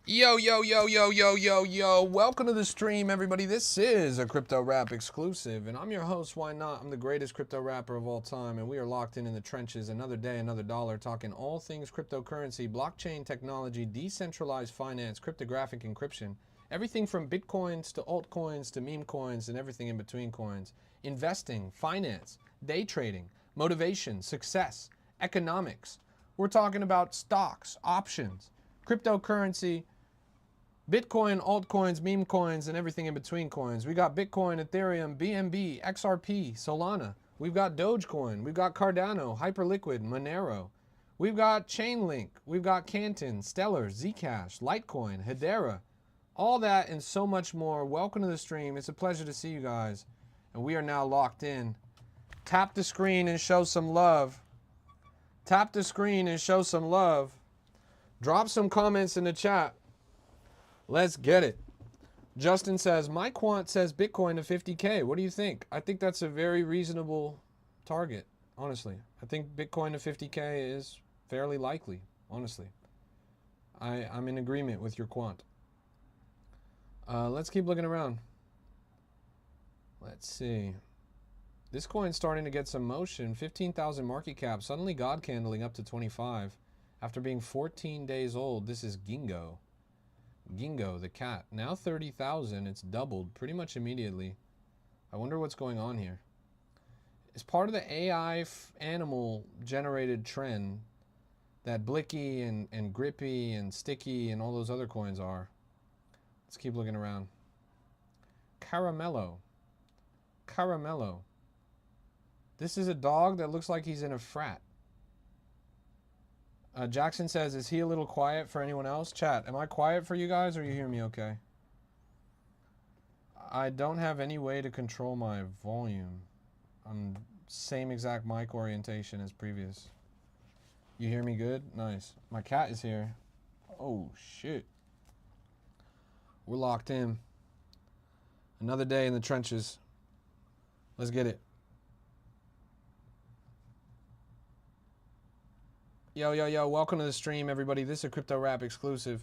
Yo, yo, yo, yo, yo, yo, yo. Welcome to the stream, everybody. This is a Crypto Rap exclusive, and I'm your host, Why Not? I'm the greatest crypto rapper of all time, and we are locked in the trenches. Another day, another dollar, talking all things cryptocurrency, blockchain technology, decentralized finance, cryptographic encryption, everything from Bitcoins to altcoins to meme coins and everything in between coins, investing, finance, day trading, motivation, success, economics. We're talking about stocks, options, cryptocurrency, Bitcoin, altcoins, meme coins, and everything in between coins. We got Bitcoin, Ethereum, BNB, XRP, Solana. We've got Dogecoin. We've got Cardano, Hyperliquid, Monero. We've got Chainlink. We've got Canton, Stellar, Zcash, Litecoin, Hedera. All that and so much more. Welcome to the stream. It's a pleasure to see you guys. And we are now locked in. Tap the screen and show some love. Tap the screen and show some love. Drop some comments in the chat. Let's get it. Justin says, my quant says Bitcoin to 50K. What do you think? I think that's a very reasonable target, honestly. I think Bitcoin to 50K is fairly likely, honestly. I'm in agreement with your quant. Let's keep looking around. Let's see. This coin's starting to get some motion. 15,000 market cap. Suddenly God candling up to 25. After being 14 days old, this is Gingo. Gingo, the cat. Now 30,000. It's doubled pretty much immediately. I wonder what's going on here. It's part of the AI animal generated trend that Blicky and Grippy and Sticky and all those other coins are. Let's keep looking around. Caramello. Caramello. This is a dog that looks like he's in a frat. Jackson says, is he a little quiet for anyone else? Chat, am I quiet for you guys or you hear me okay? I don't have any way to control my volume. I'm same exact mic orientation as previous. You hear me good? Nice. My cat is here. Oh, shit. We're locked in. Another day in the trenches. Let's get it. Yo, yo, yo. Welcome to the stream, everybody. This is a Crypto Rap exclusive.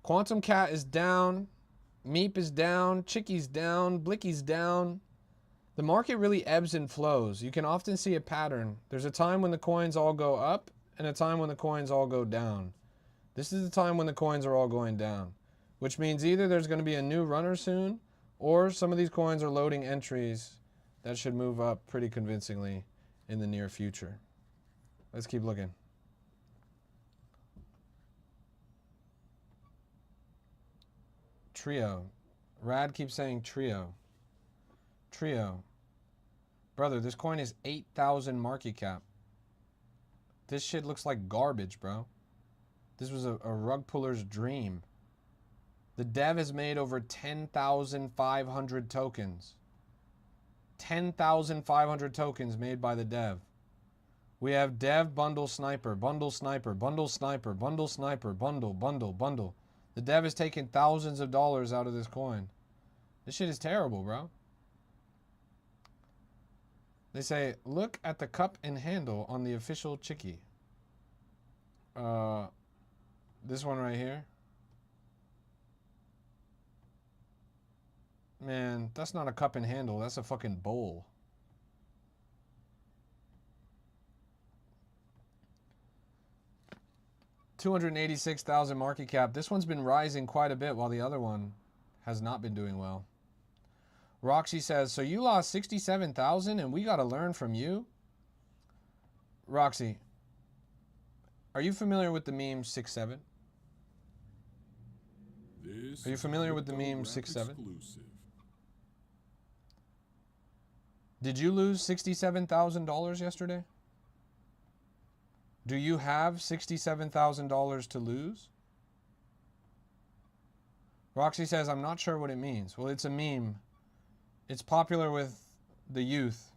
Quantum Cat is down. Meep is down. Chicky's down. Blicky's down. The market really ebbs and flows. You can often see a pattern. There's a time when the coins all go up and a time when the coins all go down. This is the time when the coins are all going down, which means either there's going to be a new runner soon or some of these coins are loading entries that should move up pretty convincingly in the near future. Let's keep looking. Trio. Rad keeps saying trio. Trio. Brother, this coin is 8,000 market cap. This shit looks like garbage, bro. This was a rug puller's dream. The dev has made over 10,500 tokens. 10,500 tokens made by the dev. We have dev bundle sniper, bundle sniper, bundle sniper, bundle sniper, bundle, bundle, bundle. The dev has taken thousands of dollars out of this coin. This shit is terrible, bro. They say, look at the cup and handle on the official Chicky. This one right here. Man, that's not a cup and handle. That's a fucking bowl. $286,000 market cap. This one's been rising quite a bit while the other one has not been doing well. Roxy says, so you lost 67,000 and we got to learn from you? Roxy, are you familiar with the meme 6-7? Are you familiar with the meme 6-7? Did you lose $67,000 yesterday? Do you have $67,000 to lose? Roxy says, I'm not sure what it means. Well, it's a meme. It's popular with the youth.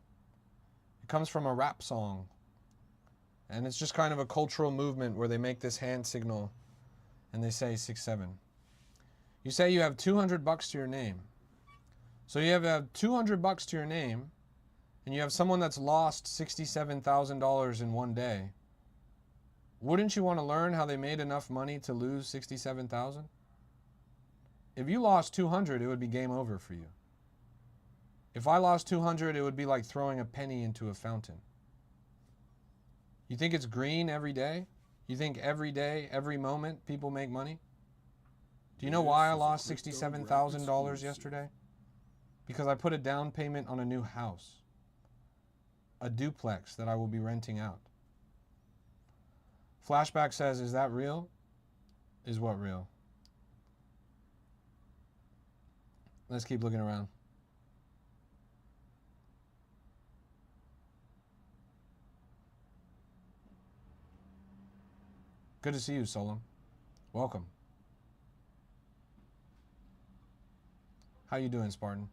It comes from a rap song. And it's just kind of a cultural movement where they make this hand signal and they say 6-7. You say you have 200 bucks to your name. So you have 200 bucks to your name and you have someone that's lost $67,000 in one day. Wouldn't you want to learn how they made enough money to lose 67,000? If you lost 200, it would be game over for you. If I lost 200, it would be like throwing a penny into a fountain. You think it's green every day? You think every day, every moment, people make money? Do you know why I lost $67,000 yesterday? Because I put a down payment on a new house. A duplex that I will be renting out. Flashback says, is that real? Is what real? Let's keep looking around. Good to see you, Solom. Welcome. How you doing, Spartan?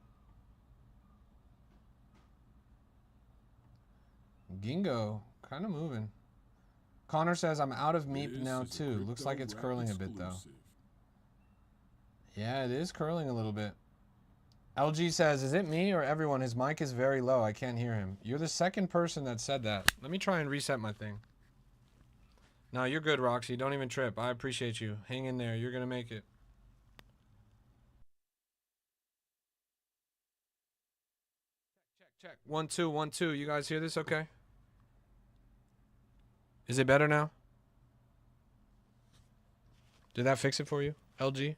Gingo, kind of moving. Connor says, I'm out of meep now too. Looks like it's curling a bit though. Yeah, it is curling a little bit. LG says, is it me or everyone? His mic is very low. I can't hear him. You're the second person that said that. Let me try and reset my thing. No, you're good, Roxy. Don't even trip. I appreciate you. Hang in there. You're going to make it. Check. 1, 2, 1, 2. You guys hear this okay? Is it better now? Did that fix it for you, LG?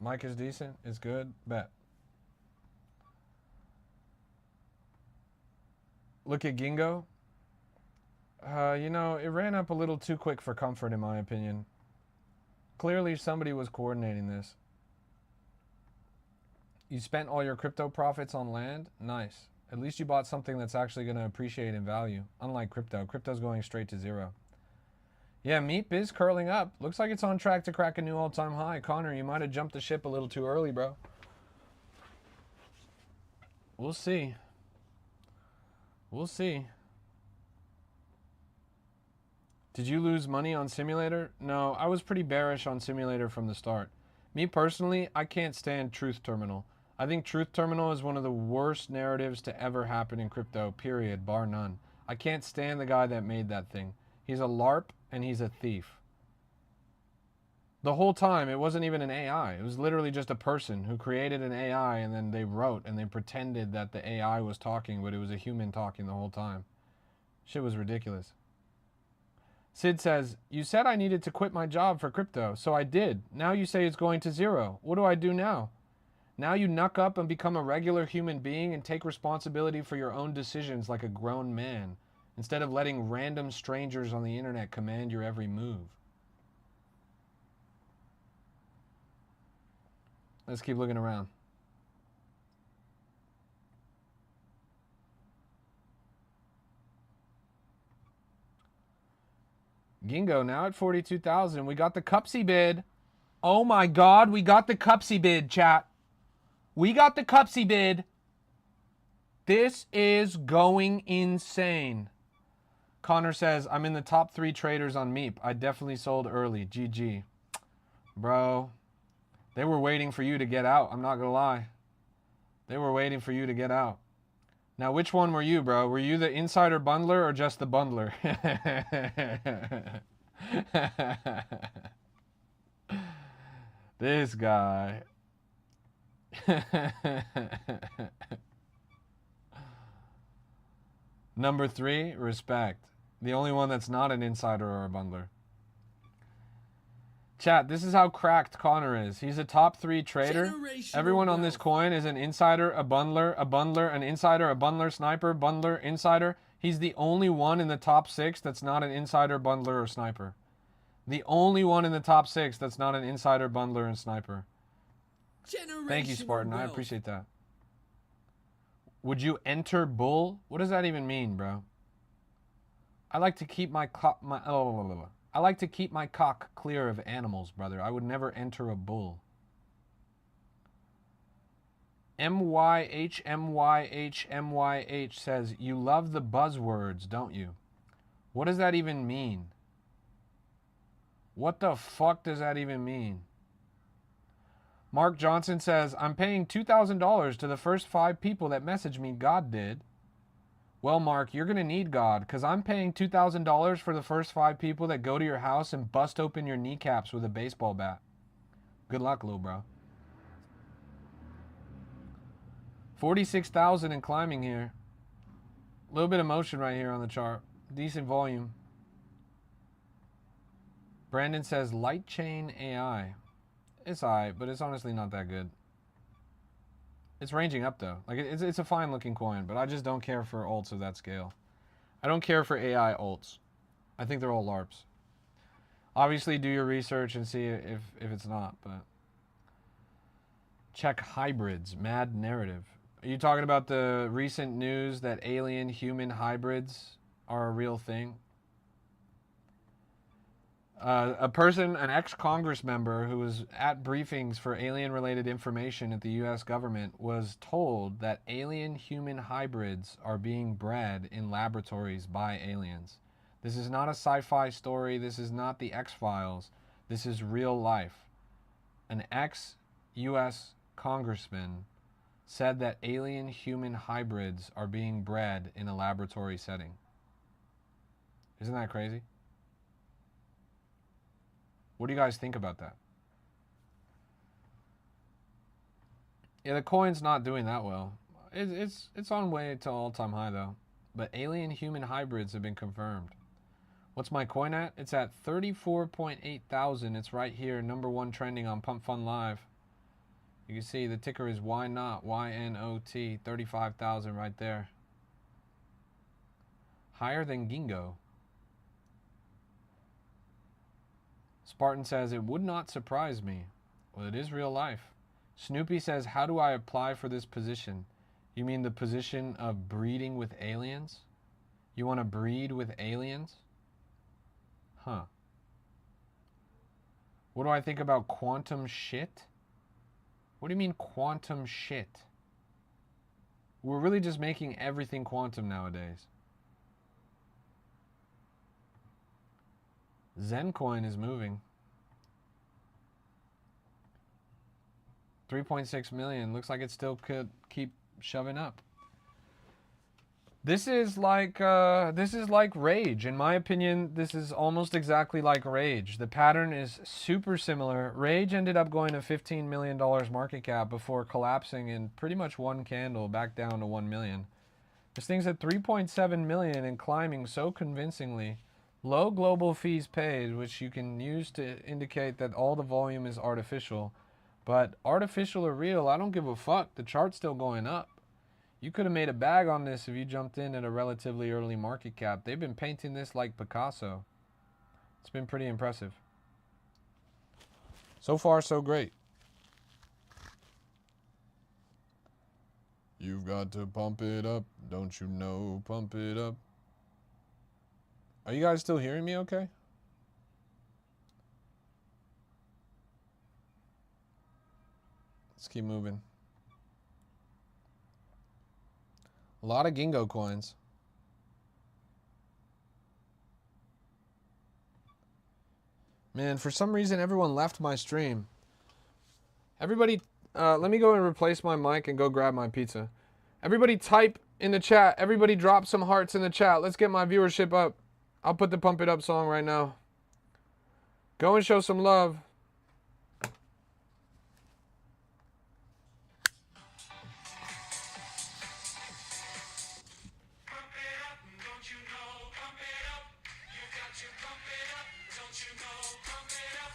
Mic is decent. It's good. Bet. Look at Gingo. You know, it ran up a little too quick for comfort, in my opinion. Clearly, somebody was coordinating this. You spent all your crypto profits on land? Nice. At least you bought something that's actually going to appreciate in value. Unlike crypto. Crypto's going straight to zero. Yeah, Meep is curling up. Looks like it's on track to crack a new all-time high. Connor, you might have jumped the ship a little too early, bro. We'll see. We'll see. Did you lose money on Simulator? No, I was pretty bearish on Simulator from the start. Me personally, I can't stand Truth Terminal. I think Truth Terminal is one of the worst narratives to ever happen in crypto, period, bar none. I can't stand the guy that made that thing. He's a LARP and he's a thief. The whole time, it wasn't even an AI. It was literally just a person who created an AI and then they wrote and they pretended that the AI was talking, but it was a human talking the whole time. Shit was ridiculous. Sid says, you said I needed to quit my job for crypto, so I did. Now you say it's going to zero. What do I do now? Now you knuck up and become a regular human being and take responsibility for your own decisions like a grown man, instead of letting random strangers on the internet command your every move. Let's keep looking around. Gingo now at 42,000. We got the Cupsy bid. Oh my God, we got the Cupsy bid, chat. We got the Cupsy bid. This is going insane. Connor says, I'm in the top 3 traders on Meep. I definitely sold early. GG. Bro, they were waiting for you to get out. I'm not going to lie. They were waiting for you to get out. Now, which one were you, bro? Were you the insider bundler or just the bundler? This guy. Number 3, respect. The only one that's not an insider or a bundler. Chat, this is how cracked Connor is. He's a top 3 trader. Everyone on this coin is an insider, a bundler, an insider, a bundler, sniper, bundler, insider. He's the only one in the top 6 that's not an insider, bundler, or sniper. The only one in the top 6 that's not an insider, bundler, and sniper. Thank you, Spartan. I appreciate that. Would you enter bull? What does that even mean, bro? I like to keep my cock clear of animals, brother. I would never enter a bull. MYH says, you love the buzzwords, don't you? What does that even mean? What the fuck does that even mean? Mark Johnson says, I'm paying $2,000 to the first 5 people that message me. God did. Well, Mark, you're going to need God, because I'm paying $2,000 for the first 5 people that go to your house and bust open your kneecaps with a baseball bat. Good luck, little bro. 46,000 and climbing here. A little bit of motion right here on the chart. Decent volume. Brandon says, Light Chain AI. It's alright, but it's honestly not that good. It's ranging up though. Like it's a fine looking coin, but I just don't care for alts of that scale. I don't care for AI alts. I think they're all LARPs. Obviously do your research and see if it's not, but check hybrids, mad narrative. Are you talking about the recent news that alien human hybrids are a real thing? An ex-Congress member who was at briefings for alien-related information at the U.S. government was told that alien-human hybrids are being bred in laboratories by aliens. This is not a sci-fi story. This is not the X-Files. This is real life. An ex-U.S. congressman said that alien-human hybrids are being bred in a laboratory setting. Isn't that crazy? What do you guys think about that? Yeah, the coin's not doing that well. It's on way to all-time high though. But alien-human hybrids have been confirmed. What's my coin at? It's at 34.8 thousand. It's right here, #1 trending on Pump Fun Live. You can see the ticker is Ynot, Y-N-O-T, 35,000 right there. Higher than Gingo. Spartan says, it would not surprise me. Well, it is real life. Snoopy says, how do I apply for this position? You mean the position of breeding with aliens? You want to breed with aliens? Huh. What do I think about quantum shit? What do you mean quantum shit? We're really just making everything quantum nowadays. Zencoin is moving. 3.6 million. Looks like it still could keep shoving up. This is like Rage. In my opinion, this is almost exactly like Rage. The pattern is super similar. Rage ended up going to $15 million market cap before collapsing in pretty much one candle back down to 1 million. This thing's at 3.7 million and climbing so convincingly. Low global fees paid, which you can use to indicate that all the volume is artificial. But artificial or real, I don't give a fuck. The chart's still going up. You could have made a bag on this if you jumped in at a relatively early market cap. They've been painting this like Picasso. It's been pretty impressive. So far, so great. You've got to pump it up, don't you know? Pump it up. Are you guys still hearing me okay? Let's keep moving. A lot of Gingo coins. Man, for some reason, everyone left my stream. Everybody, let me go and replace my mic and go grab my pizza. Everybody type in the chat. Everybody drop some hearts in the chat. Let's get my viewership up. I'll put the Pump It Up song right now. Go and show some love. Pump it up, don't you know? Pump it up. You got to pump it up, don't you know? Pump it up.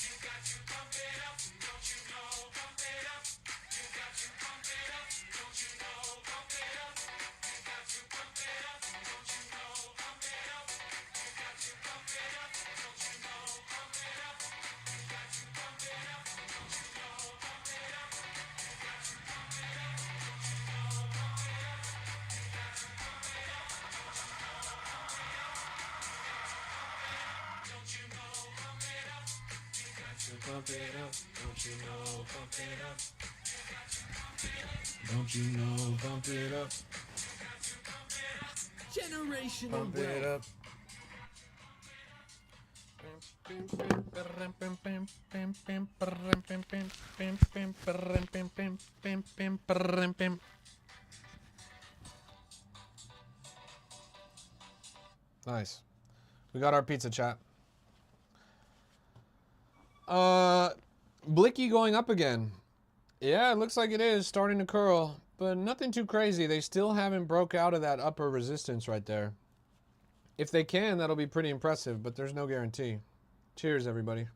You got to pump it up, don't you know? Pump it up. You got to pump it up, don't you know? Pump it up. You got to pump it up, don't you know? Pump it up. You got to pump it up, don't you know? Pump it up. You got to pump it up, don't you know? Pump it up. You got to pump it up, don't you know? Pump it up. You got to pump it up, don't you know? Pump it up. You got to Pump it up, don't you know? Pump it up. Don't you know? Pump it up. Generational Pump it wealth. up. Nice. We got our pizza chat. Blicky going up again. Yeah, it looks like it is starting to curl, but nothing too crazy. They still haven't broke out of that upper resistance right there. If they can, that'll be pretty impressive, but there's no guarantee. Cheers, everybody.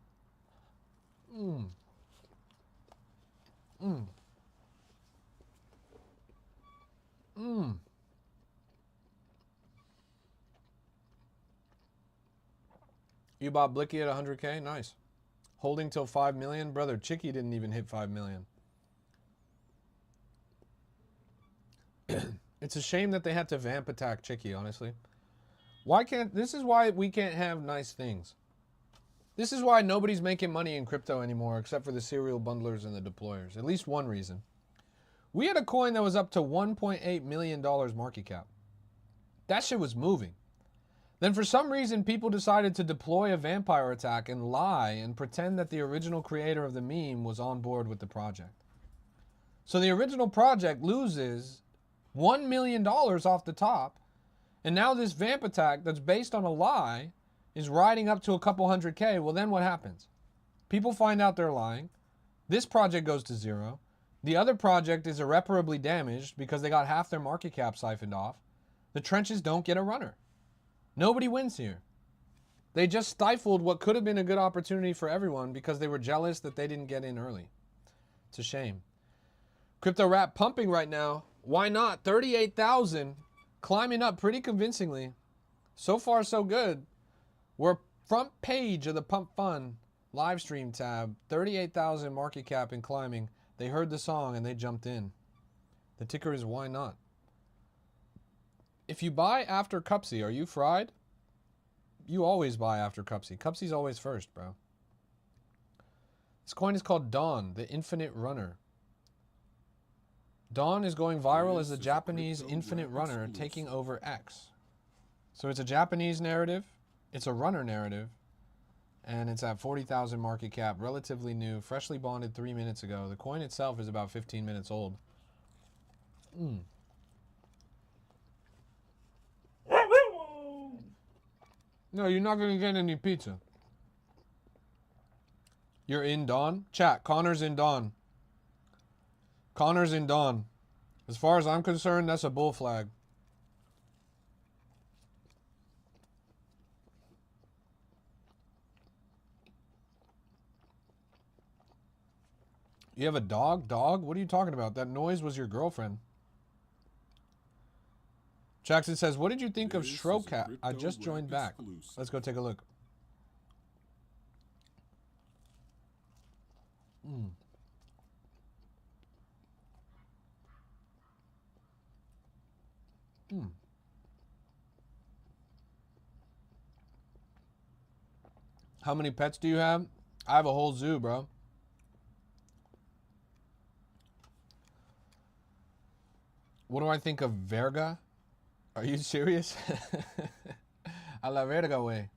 Mmm. Mmm. Mmm. You bought Blicky at 100K? Nice. Holding till 5 million? Brother, Chicky didn't even hit 5 million. It's a shame that they had to vamp attack Chicky, honestly. This is why we can't have nice things. This is why nobody's making money in crypto anymore except for the serial bundlers and the deployers. At least one reason. We had a coin that was up to $1.8 million market cap. That shit was moving. Then for some reason, people decided to deploy a vampire attack and lie and pretend that the original creator of the meme was on board with the project. So the original project loses $1 million off the top, and now this vamp attack that's based on a lie is riding up to a couple 100K. Well, then what happens? People find out they're lying. This project goes to zero. The other project is irreparably damaged because they got half their market cap siphoned off. The trenches don't get a runner. Nobody wins here. They just stifled what could have been a good opportunity for everyone because they were jealous that they didn't get in early. It's a shame. Crypto Rap pumping right now. Why not? 38,000, climbing up pretty convincingly. So far, so good. We're front page of the Pump Fun live stream tab. 38,000 market cap and climbing. They heard the song and they jumped in. The ticker is why not. If you buy after Cupsy, are you fried? You always buy after Cupsy. Cupsy's always first, bro. This coin is called Dawn, the Infinite Runner. Dawn is going viral as a Japanese infinite runner taking over X. So it's a Japanese narrative, it's a runner narrative, And it's at 40,000 market cap, relatively new, freshly bonded 3 minutes ago. The coin itself is about 15 minutes old. No, you're not going to get any pizza. You're in Dawn? Chat, Connor's in Dawn. Connor's in Dawn. As far as I'm concerned, that's a bull flag. You have a dog? Dog? What are you talking about? That noise was your girlfriend. Jackson says, what did you think of This is a Shrocat? I crypto just joined rap back. exclusive. Let's go take a look. How many pets do you have? I have a whole zoo, bro. What do I think of Verga? Are you serious? A la Verga way.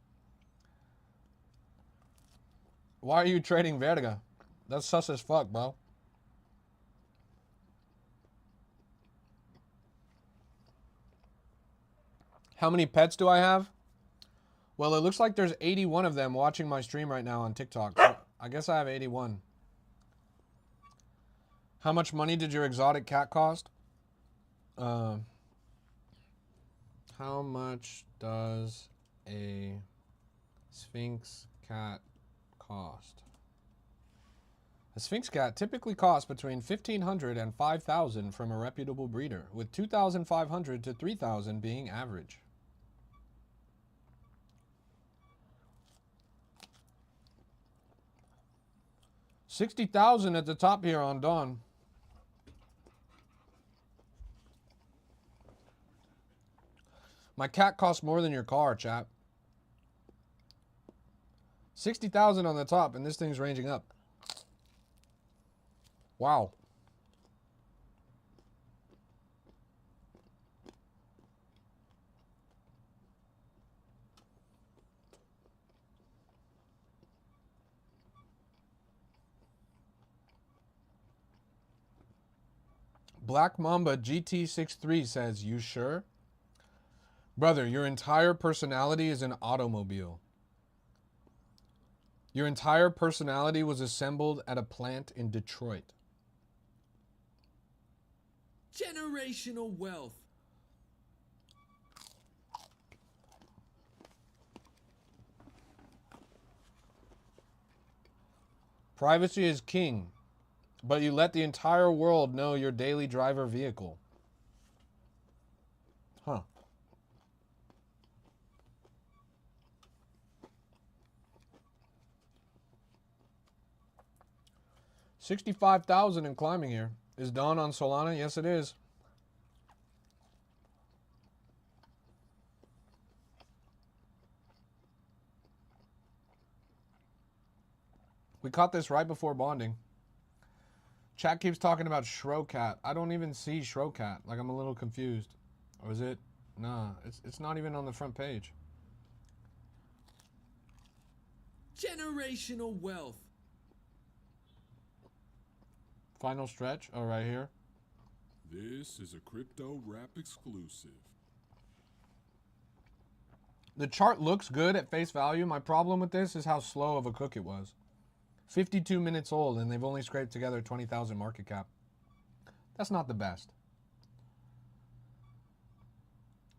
Why are you trading Verga? That's sus as fuck, bro. How many pets do I have? Well, it looks like there's 81 of them watching my stream right now on TikTok. So I guess I have 81. How much money did your exotic cat cost? How much does a Sphinx cat cost? A Sphinx cat typically costs between $1,500 and $5,000 from a reputable breeder, with $2,500 to $3,000 being average. $60,000 at the top here on Dawn. My cat costs more than your car, chap. 60,000 on the top, and this thing's ranging up. Wow. Black Mamba GT63 says, you sure? Brother, your entire personality is an automobile. Your entire personality was assembled at a plant in Detroit. Generational wealth. Privacy is king, but you let the entire world know your daily driver vehicle. Huh. $65,000 in climbing here. Is Dawn on Solana? Yes, it is. We caught this right before bonding. Chat keeps talking about Shrocat. I don't even see Shrocat. Like, I'm a little confused. Or is it? Nah, it's not even on the front page. Generational wealth. Final stretch. Oh, right here. This is a crypto rap exclusive. The chart looks good at face value. My problem with this is how slow of a cook it was. 52 minutes old, and they've only scraped together 20,000 market cap. That's not the best.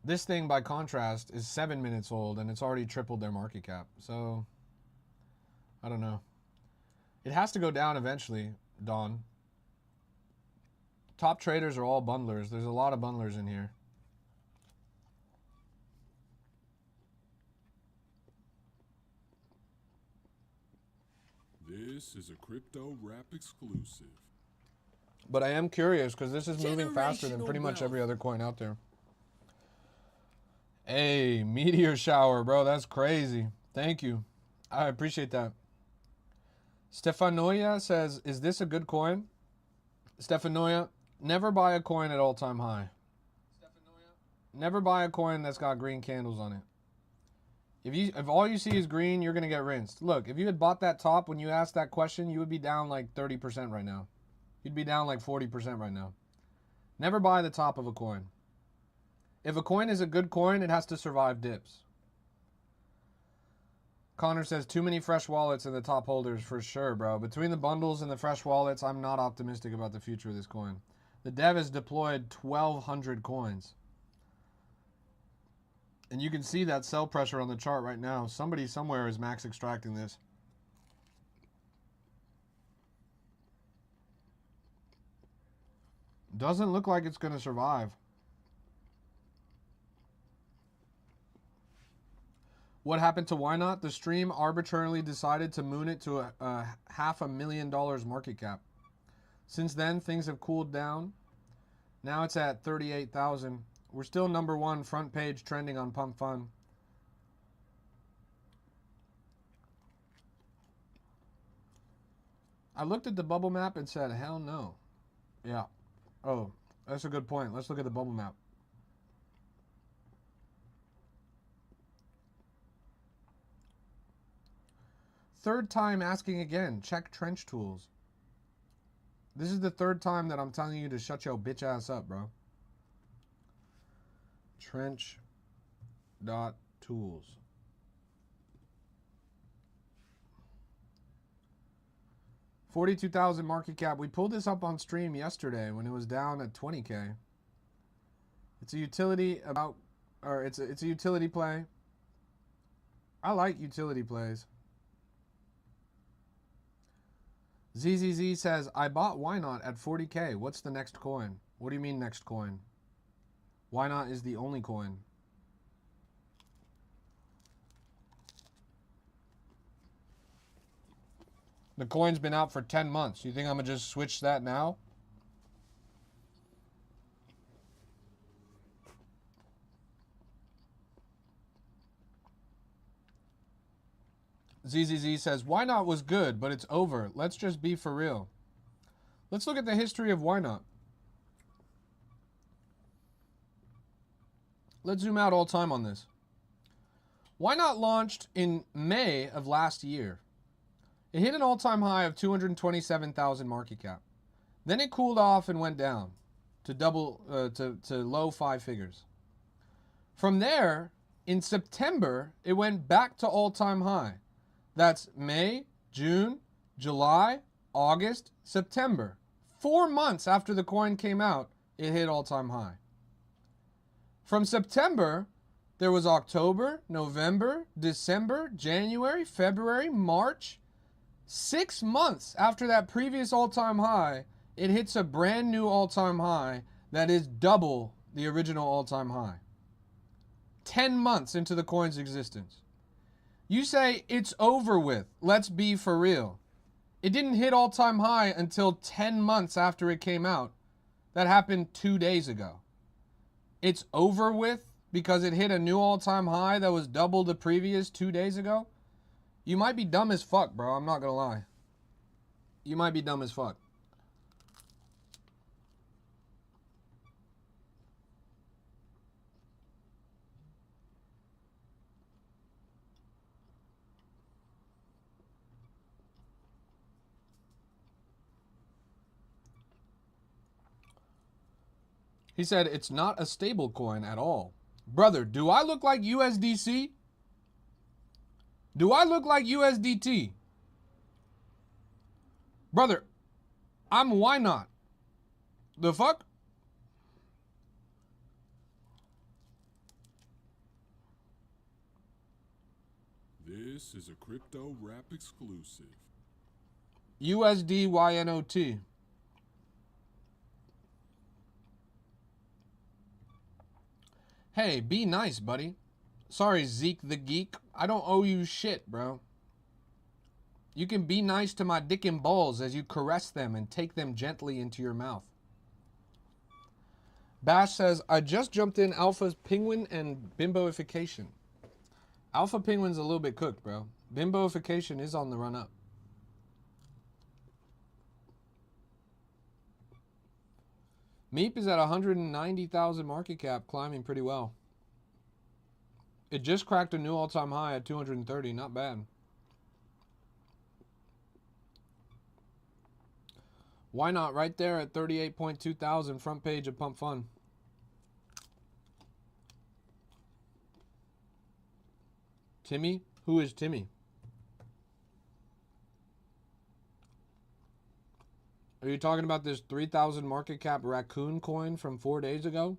This thing, by contrast, is 7 minutes old, and it's already tripled their market cap. So, I don't know. It has to go down eventually, Dawn. Top traders are all bundlers. There's a lot of bundlers in here. This is a crypto rap exclusive. But I am curious because this is moving faster than Generational pretty much wealth. every other coin out there. Hey, meteor shower, bro. That's crazy. Thank you. I appreciate that. Stefanoia says, is this a good coin? Stefanoia, never buy a coin at all-time high. Never buy a coin that's got green candles on it. If all you see is green, you're gonna get rinsed. Look, if you had bought that top when you asked that question, you would be down like 30% right now. You'd be down like 40% right now. Never buy the top of a coin. If a coin is a good coin, it has to survive dips. Connor says, too many fresh wallets in the top holders for sure, bro. Between the bundles and the fresh wallets, I'm not optimistic about the future of this coin. The dev has deployed 1,200 coins. And you can see that sell pressure on the chart right now. Somebody somewhere is max extracting this. Doesn't look like it's going to survive. What happened to Ynot? The stream arbitrarily decided to moon it to a $500,000 market cap. Since then, things have cooled down. Now it's at 38,000. We're still number one front page trending on Pump Fun. I looked at the bubble map and said, hell no. Yeah. Oh, that's a good point. Let's look at the bubble map. Third time asking again. Check trench tools. This is the third time that I'm telling you to shut your bitch ass up, bro. Trench.tools. $42,000 market cap. We pulled this up on stream yesterday when it was down at 20K. It's a utility it's a utility play. I like utility plays. ZZZ says, I bought Ynot at 40K. What's the next coin? What do you mean next coin? Ynot is the only coin. The coin's been out for 10 months. You think I'm going to just switch that now? ZZZ says, Ynot was good, but it's over. Let's just be for real. Let's look at the history of Ynot. Let's zoom out all time on this. Ynot launched in May of last year. It hit an all-time high of 227,000 market cap. Then it cooled off and went down to low five figures. From there, in September, it went back to all-time high. That's May, June, July, August, September. 4 months after the coin came out, it hit all-time high. From September, there was October, November, December, January, February, March. 6 months after that previous all-time high, it hits a brand new all-time high that is double the original all-time high. 10 months into the coin's existence. You say it's over with. Let's be for real. It didn't hit all-time high until 10 months after it came out. That happened 2 days ago. It's over with because it hit a new all-time high that was double the previous 2 days ago? You might be dumb as fuck, bro. I'm not gonna lie. You might be dumb as fuck. He said, it's not a stable coin at all. Brother, do I look like USDC? Do I look like USDT? Brother, I'm Ynot. The fuck? This is a Crypto Rap exclusive. USDYNOT. Hey, be nice, buddy. Sorry, Zeke the Geek. I don't owe you shit, bro. You can be nice to my dick and balls as you caress them and take them gently into your mouth. Bash says, I just jumped in Alpha's Penguin and Bimboification. Alpha Penguin's a little bit cooked, bro. Bimboification is on the run up. Meep is at 190,000 market cap, climbing pretty well. It just cracked a new all-time high at 230. Not bad. Why not? Right there at 38.2 thousand, front page of Pump Fun. Timmy? Who is Timmy? Are you talking about this 3,000 market cap raccoon coin from 4 days ago?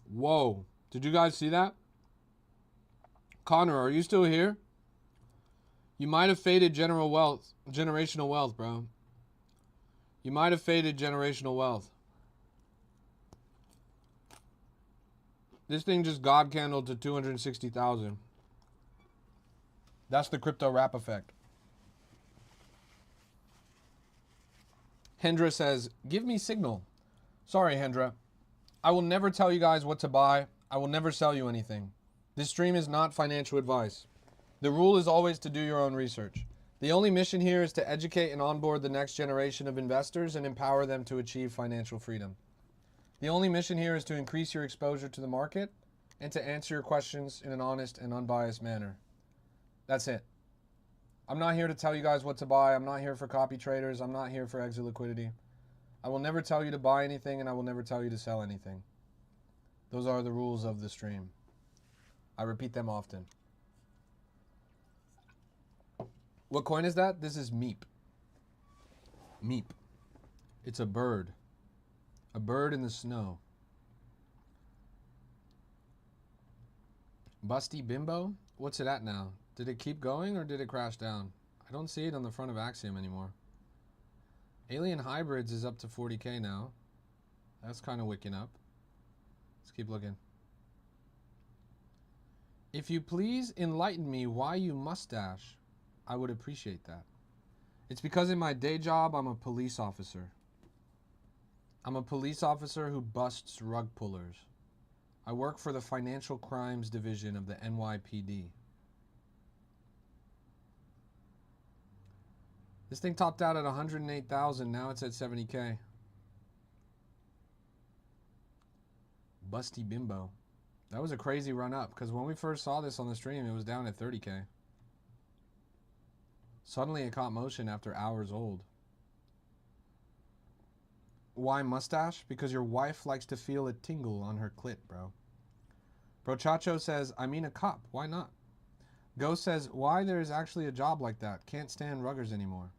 Whoa. Did you guys see that? Connor, are you still here? You might have faded generational wealth, bro. You might have faded generational wealth. This thing just God candled to 260,000. That's the crypto wrap effect. Hendra says, give me signal. Sorry, Hendra. I will never tell you guys what to buy. I will never sell you anything. This stream is not financial advice. The rule is always to do your own research. The only mission here is to educate and onboard the next generation of investors and empower them to achieve financial freedom. The only mission here is to increase your exposure to the market and to answer your questions in an honest and unbiased manner. That's it. I'm not here to tell you guys what to buy. I'm not here for copy traders. I'm not here for exit liquidity. I will never tell you to buy anything, and I will never tell you to sell anything. Those are the rules of the stream. I repeat them often. What coin is that? This is Meep. Meep. It's a bird. A bird in the snow. Busty Bimbo? What's it at now? Did it keep going or did it crash down? I don't see it on the front of Axiom anymore. Alien Hybrids is up to 40K now. That's kind of wicking up. Let's keep looking. If you please enlighten me why you mustache, I would appreciate that. It's because in my day job, I'm a police officer. I'm a police officer who busts rug pullers. I work for the Financial Crimes Division of the NYPD. This thing topped out at 108,000. Now it's at 70K. Busty Bimbo. That was a crazy run up because when we first saw this on the stream, it was down at 30K. Suddenly it caught motion after hours old. Why mustache? Because your wife likes to feel a tingle on her clit, bro. Brochacho says, I mean a cop. Why not? Ghost says, why there is actually a job like that? Can't stand ruggers anymore.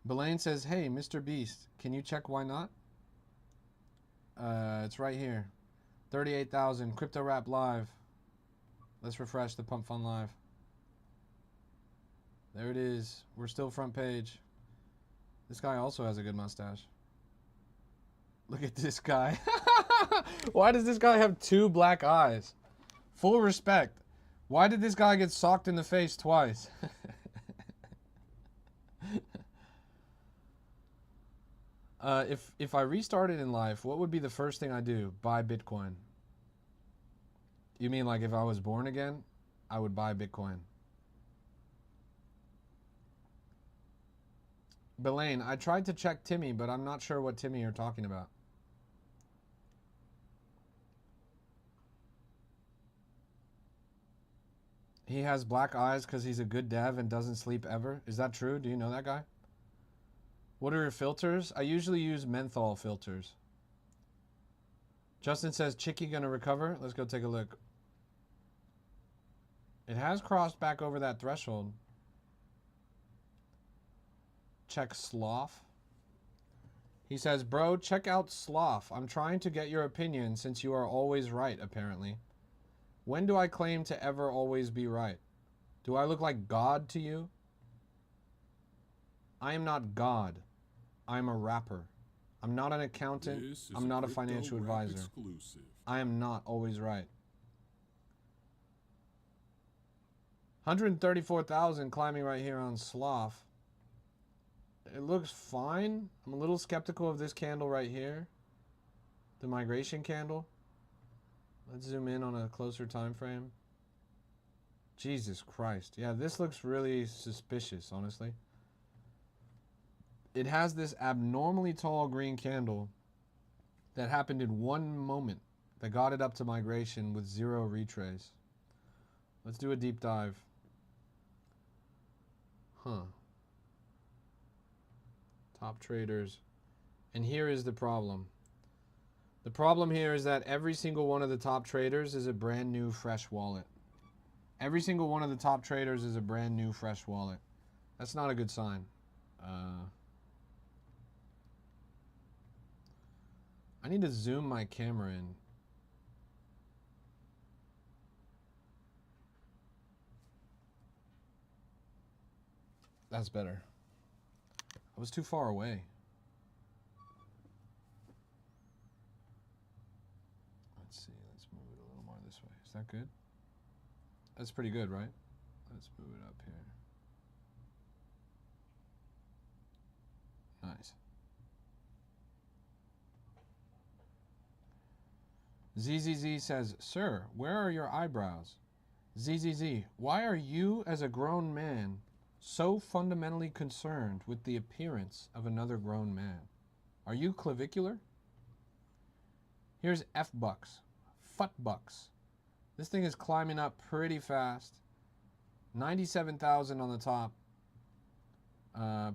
Belaine says, hey, Mr. Beast, can you check why not? It's right here. 38,000. Crypto Rap Live. Let's refresh the Pump Fun Live. There it is. We're still front page. This guy also has a good mustache. Look at this guy. Why does this guy have two black eyes? Full respect. Why did this guy get socked in the face twice? If I restarted in life, what would be the first thing I do? Buy Bitcoin. You mean like if I was born again, I would buy Bitcoin. Belaine, I tried to check Timmy, but I'm not sure what Timmy you're talking about. He has black eyes because he's a good dev and doesn't sleep ever. Is that true? Do you know that guy? What are your filters? I usually use menthol filters. Justin says, Chicky gonna recover? Let's go take a look. It has crossed back over that threshold. Check Sloth. He says, bro, check out Sloth. I'm trying to get your opinion since you are always right, apparently. When do I claim to ever always be right? Do I look like God to you? I am not God. I'm a rapper. I'm not an accountant. I'm not a financial advisor. Exclusive. I am not always right. 134,000 climbing right here on Sloth. It looks fine. I'm a little skeptical of this candle right here. The migration candle. Let's zoom in on a closer time frame. Jesus Christ. Yeah, this looks really suspicious, honestly. It has this abnormally tall green candle that happened in one moment that got it up to migration with 0 retrace. Let's do a deep dive. Top traders. And here is the problem. The problem here is that every single one of the top traders is a brand new fresh wallet. Every single one of the top traders is a brand new fresh wallet. That's not a good sign. I need to zoom my camera in. That's better. I was too far away. Let's see. Let's move it a little more this way. Is that good? That's pretty good, right? Let's move it up here. Nice. ZZZ says, "Sir, where are your eyebrows?" ZZZ, why are you as a grown man so fundamentally concerned with the appearance of another grown man? Are you clavicular? Here's F-Bucks. Futbucks. This thing is climbing up pretty fast. 97,000 on the top.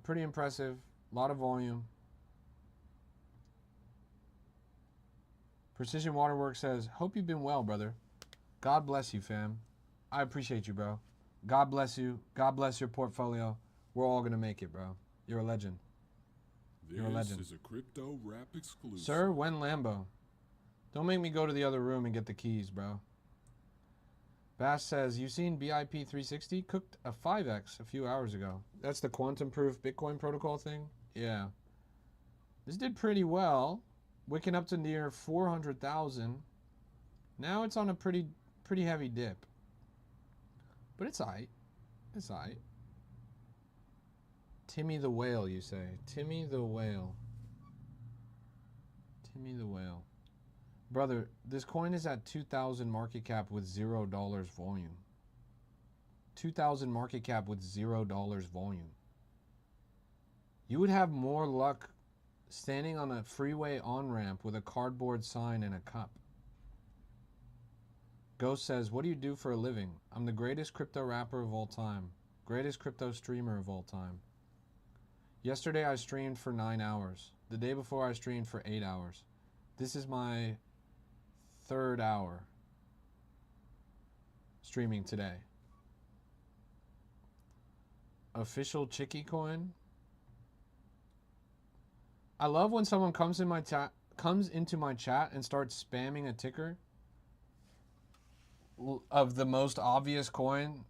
Pretty impressive. A lot of volume. Precision Waterworks says, hope you've been well, brother. God bless you, fam. I appreciate you, bro. God bless you. God bless your portfolio. We're all going to make it, bro. You're a legend. You're a legend. This is a Crypto Rap exclusive. Sir, when Lambo? Don't make me go to the other room and get the keys, bro. Bash says, you seen BIP 360? Cooked a 5x a few hours ago. That's the quantum-proof Bitcoin protocol thing? Yeah. This did pretty well. Wicking up to near 400,000. Now it's on a pretty heavy dip. But it's aight. It's aight. Timmy the Whale, you say. Timmy the Whale. Timmy the Whale. Brother, this coin is at 2,000 market cap with $0 volume. 2,000 market cap with $0 volume. You would have more luck standing on a freeway on-ramp with a cardboard sign and a cup. Ghost says, what do you do for a living? I'm the greatest crypto rapper of all time. Greatest crypto streamer of all time. Yesterday I streamed for 9 hours. The day before I streamed for 8 hours. This is my 3rd hour streaming today. Official Chicky coin. I love when someone comes into my chat and starts spamming a ticker of the most obvious coin,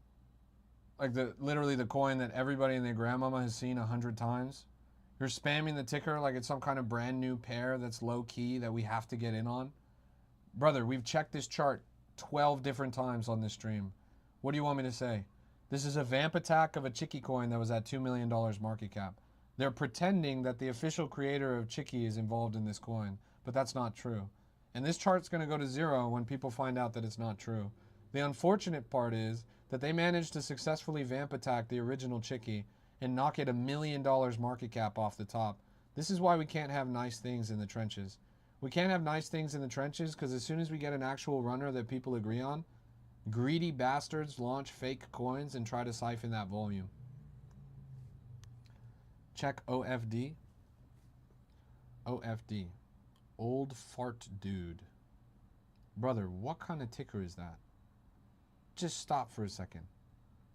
like literally the coin that everybody and their grandmama has seen 100 times. You're spamming the ticker like it's some kind of brand new pair that's low key that we have to get in on. Brother, we've checked this chart 12 different times on this stream. What do you want me to say? This is a vamp attack of a Chicky coin that was at $2 million market cap. They're pretending that the official creator of Chicky is involved in this coin, but that's not true. And this chart's going to go to 0 when people find out that it's not true. The unfortunate part is that they managed to successfully vamp attack the original Chicky and knock it $1 million market cap off the top. This is why we can't have nice things in the trenches. We can't have nice things in the trenches because as soon as we get an actual runner that people agree on, greedy bastards launch fake coins and try to siphon that volume. Check OFD. OFD. Old fart dude. Brother, what kind of ticker is that? Just stop for a second.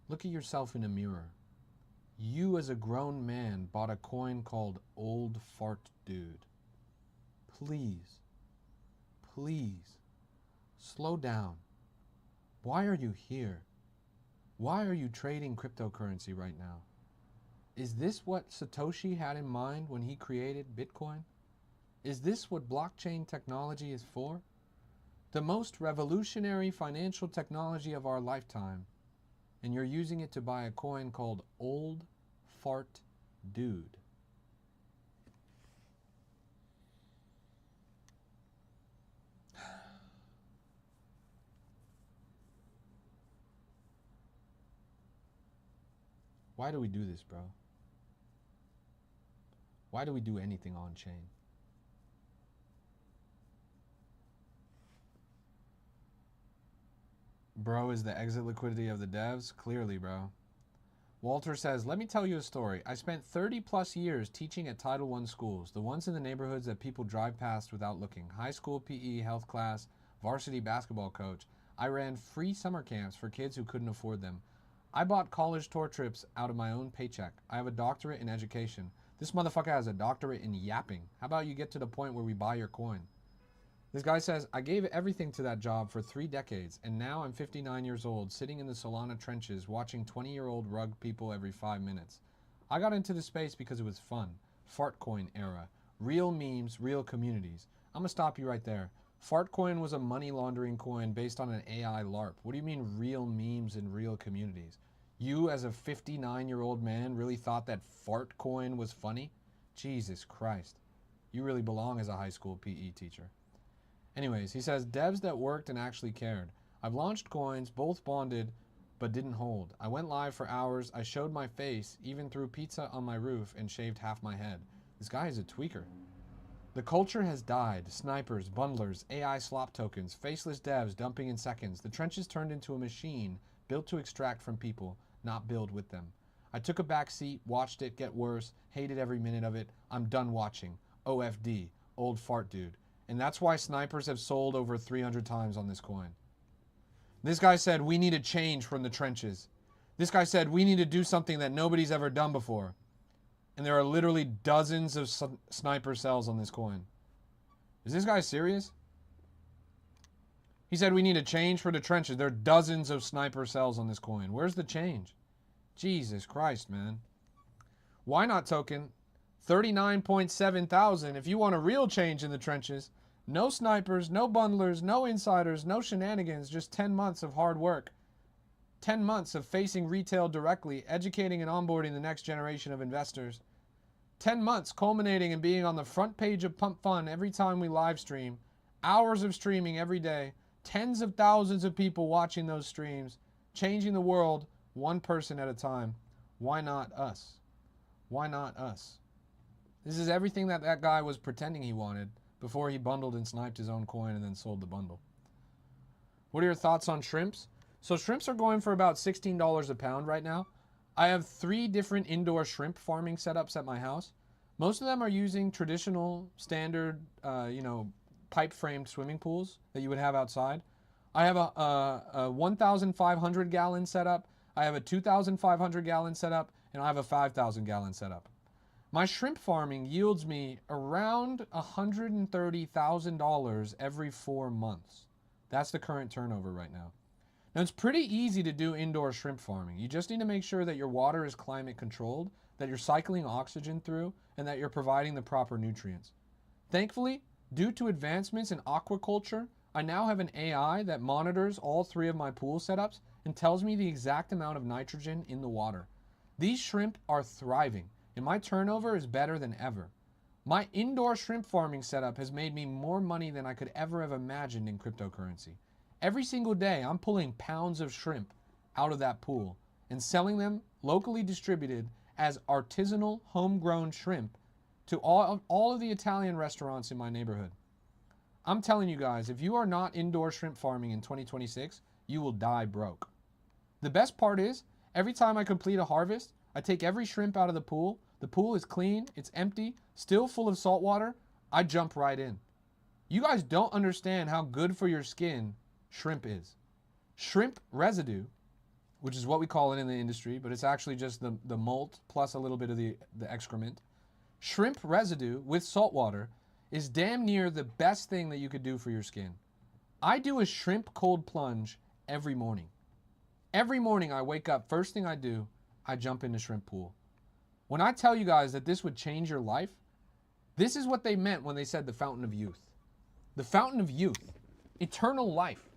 Look at yourself in a mirror. You as a grown man bought a coin called Old Fart Dude. Please, please, slow down. Why are you here? Why are you trading cryptocurrency right now? Is this what Satoshi had in mind when he created Bitcoin? Is this what blockchain technology is for? The most revolutionary financial technology of our lifetime. And you're using it to buy a coin called Old Fart Dude. Why do we do this, bro? Why do we do anything on chain? Bro is the exit liquidity of the devs? Clearly, bro. Walter says, let me tell you a story. I spent 30 plus years teaching at Title I schools, the ones in the neighborhoods that people drive past without looking. High school PE, health class, varsity basketball coach. I ran free summer camps for kids who couldn't afford them. I bought college tour trips out of my own paycheck. I have a doctorate in education. This motherfucker has a doctorate in yapping. How about you get to the point where we buy your coin? This guy says, I gave everything to that job for 3 decades, and now I'm 59 years old, sitting in the Solana trenches, watching 20-year-old rug people every 5 minutes. I got into the space because it was fun. Fartcoin era. Real memes, real communities. I'm gonna stop you right there. Fartcoin was a money laundering coin based on an AI LARP. What do you mean real memes and real communities? You, as a 59-year-old man, really thought that Fartcoin was funny? Jesus Christ. You really belong as a high school PE teacher. Anyways, he says, devs that worked and actually cared. I've launched coins, both bonded, but didn't hold. I went live for hours. I showed my face, even threw pizza on my roof and shaved half my head. This guy is a tweaker. The culture has died. Snipers, bundlers, AI slop tokens, faceless devs dumping in seconds. The trenches turned into a machine built to extract from people, not build with them. I took a back seat, watched it get worse, hated every minute of it. I'm done watching. OFD, old fart dude. And that's why snipers have sold over 300 times on this coin. This guy said, we need a change from the trenches. This guy said, we need to do something that nobody's ever done before. And there are literally dozens of sniper cells on this coin. Is this guy serious? He said, we need a change for the trenches. There are dozens of sniper cells on this coin. Where's the change? Jesus Christ, man. Why not token? 39.7 thousand. If you want a real change in the trenches, no snipers, no bundlers, no insiders, no shenanigans, just 10 months of hard work. 10 months of facing retail directly, educating and onboarding the next generation of investors. 10 months culminating in being on the front page of Pump Fun every time we live stream. Hours of streaming every day. Tens of thousands of people watching those streams. Changing the world one person at a time. Why not us? Why not us? This is everything that that guy was pretending he wanted before he bundled and sniped his own coin and then sold the bundle. What are your thoughts on shrimps? So shrimps are going for about $16 a pound right now. I have 3 different indoor shrimp farming setups at my house. Most of them are using traditional, standard, pipe-framed swimming pools that you would have outside. I have a 1,500 gallon setup. I have a 2,500 gallon setup, and I have a 5,000 gallon setup. My shrimp farming yields me around $130,000 every 4 months. That's the current turnover right now. Now, it's pretty easy to do indoor shrimp farming. You just need to make sure that your water is climate controlled, that you're cycling oxygen through, and that you're providing the proper nutrients. Thankfully, due to advancements in aquaculture, I now have an AI that monitors all 3 of my pool setups and tells me the exact amount of nitrogen in the water. These shrimp are thriving, and my turnover is better than ever. My indoor shrimp farming setup has made me more money than I could ever have imagined in cryptocurrency. Every single day, I'm pulling pounds of shrimp out of that pool and selling them locally distributed as artisanal, homegrown shrimp to all of the Italian restaurants in my neighborhood. I'm telling you guys, if you are not indoor shrimp farming in 2026, you will die broke. The best part is, every time I complete a harvest, I take every shrimp out of the pool. The pool is clean, it's empty, still full of salt water. I jump right in. You guys don't understand how good for your skin shrimp is. Shrimp residue, which is what we call it in the industry, but it's actually just the molt plus a little bit of the excrement. Shrimp residue with salt water is damn near the best thing that you could do for your skin. I do a shrimp cold plunge every morning. Every morning I wake up, first thing I do, I jump in the shrimp pool. When I tell you guys that this would change your life, this is what they meant when they said the fountain of youth. The fountain of youth, eternal life.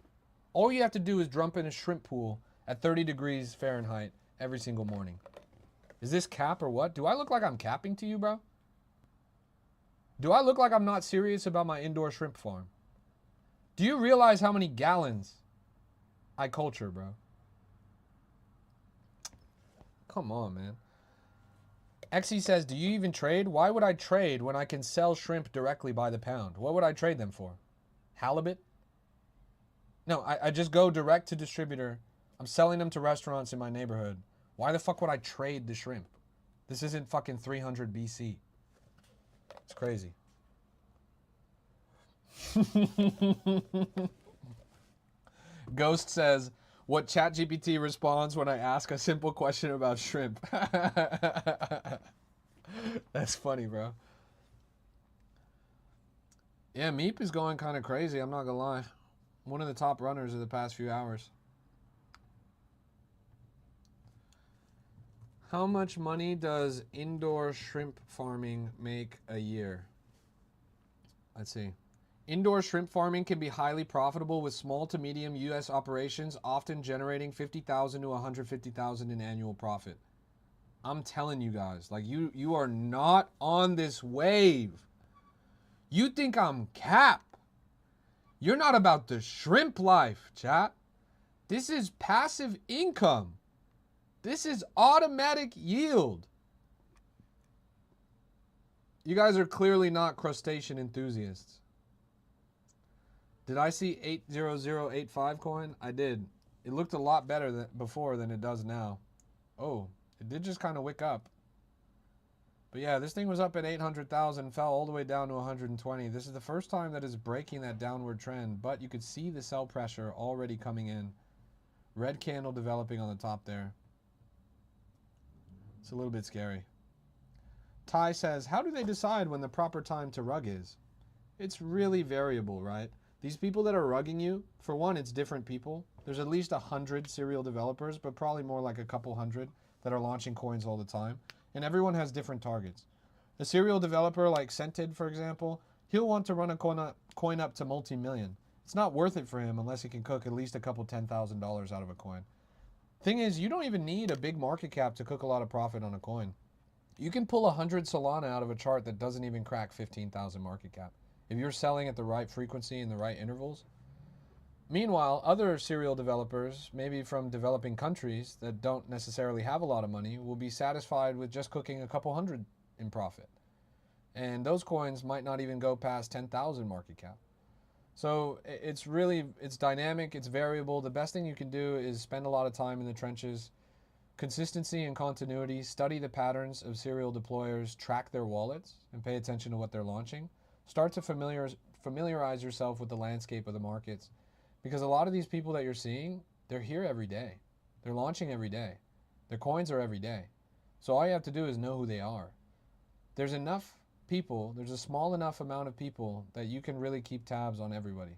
All you have to do is jump in a shrimp pool at 30 degrees Fahrenheit every single morning. Is this cap or what? Do I look like I'm capping to you, bro? Do I look like I'm not serious about my indoor shrimp farm? Do you realize how many gallons I culture, bro? Come on, man. Xe says, do you even trade? Why would I trade when I can sell shrimp directly by the pound? What would I trade them for? Halibut? No, I just go direct to distributor. I'm selling them to restaurants in my neighborhood. Why the fuck would I trade the shrimp? This isn't fucking 300 BC. It's crazy. Ghost says, what ChatGPT responds when I ask a simple question about shrimp. That's funny, bro. Yeah, Meep is going kind of crazy, I'm not gonna lie. One of the top runners of the past few hours. How much money does indoor shrimp farming make a year? Let's see. Indoor shrimp farming can be highly profitable with small to medium U.S. operations, often generating $50,000 to $150,000 in annual profit. I'm telling you guys, like you are not on this wave. You think I'm cap. You're not about the shrimp life, chat. This is passive income. This is automatic yield. You guys are clearly not crustacean enthusiasts. Did I see 80085 coin? I did. It looked a lot better before than it does now. Oh, it did just kind of wick up. But yeah, this thing was up at 800,000, fell all the way down to 120. This is the first time that it's breaking that downward trend, but you could see the sell pressure already coming in. Red candle developing on the top there. It's a little bit scary. Ty says, how do they decide when the proper time to rug is? It's really variable, right? These people that are rugging you, for one, it's different people. There's at least 100 serial developers, but probably more like a couple hundred that are launching coins all the time. And everyone has different targets. A serial developer like Scented, for example, he'll want to run a coin up to multi-million. It's not worth it for him unless he can cook at least a couple $10,000 out of a coin. Thing is, you don't even need a big market cap to cook a lot of profit on a coin. You can pull 100 Solana out of a chart that doesn't even crack 15,000 market cap. If you're selling at the right frequency and the right intervals. Meanwhile, other serial developers, maybe from developing countries that don't necessarily have a lot of money, will be satisfied with just cooking a couple hundred in profit. And those coins might not even go past 10,000 market cap. So it's dynamic, it's variable. The best thing you can do is spend a lot of time in the trenches. Consistency and continuity, study the patterns of serial deployers, track their wallets, and pay attention to what they're launching. Start to familiarize yourself with the landscape of the markets. Because a lot of these people that you're seeing, they're here every day. They're launching every day. Their coins are every day. So all you have to do is know who they are. There's enough people, there's a small enough amount of people that you can really keep tabs on everybody.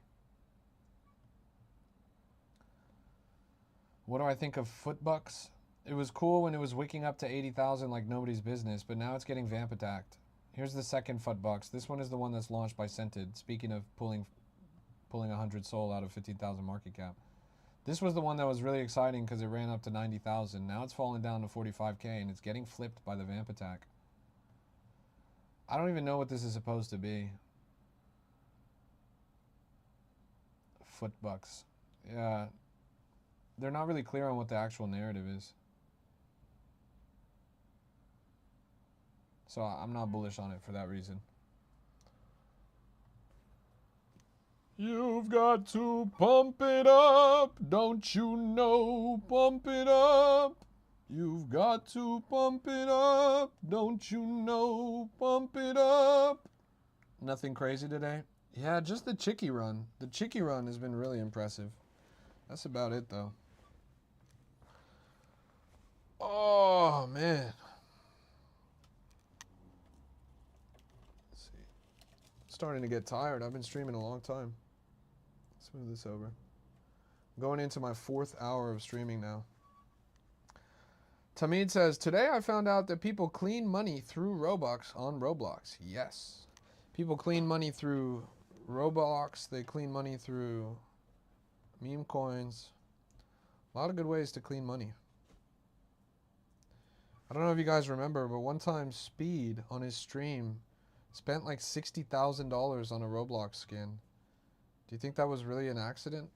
What do I think of Footbucks? It was cool when it was wicking up to 80,000 like nobody's business, but now it's getting vamp attacked. Here's the second Footbucks. This one is the one that's launched by Scented. Speaking of pulling 100 Sol out of 15,000 market cap. This was the one that was really exciting because it ran up to 90,000. Now it's fallen down to 45K and it's getting flipped by the vamp attack. I don't even know what this is supposed to be. Footbucks. Yeah. They're not really clear on what the actual narrative is. So I'm not bullish on it for that reason. You've got to pump it up, don't you know? Pump it up. You've got to pump it up, don't you know? Pump it up. Nothing crazy today? Yeah, just the Chicky run. The Chicky run has been really impressive. That's about it, though. Oh, man. Let's see. Starting to get tired. I've been streaming a long time. Let's move this over. I'm going into my 4th hour of streaming now. Tamid says, today I found out that people clean money through Robux on Roblox. Yes. People clean money through Roblox. They clean money through meme coins. A lot of good ways to clean money. I don't know if you guys remember, but one time Speed on his stream spent like $60,000 on a Roblox skin. Do you think that was really an accident?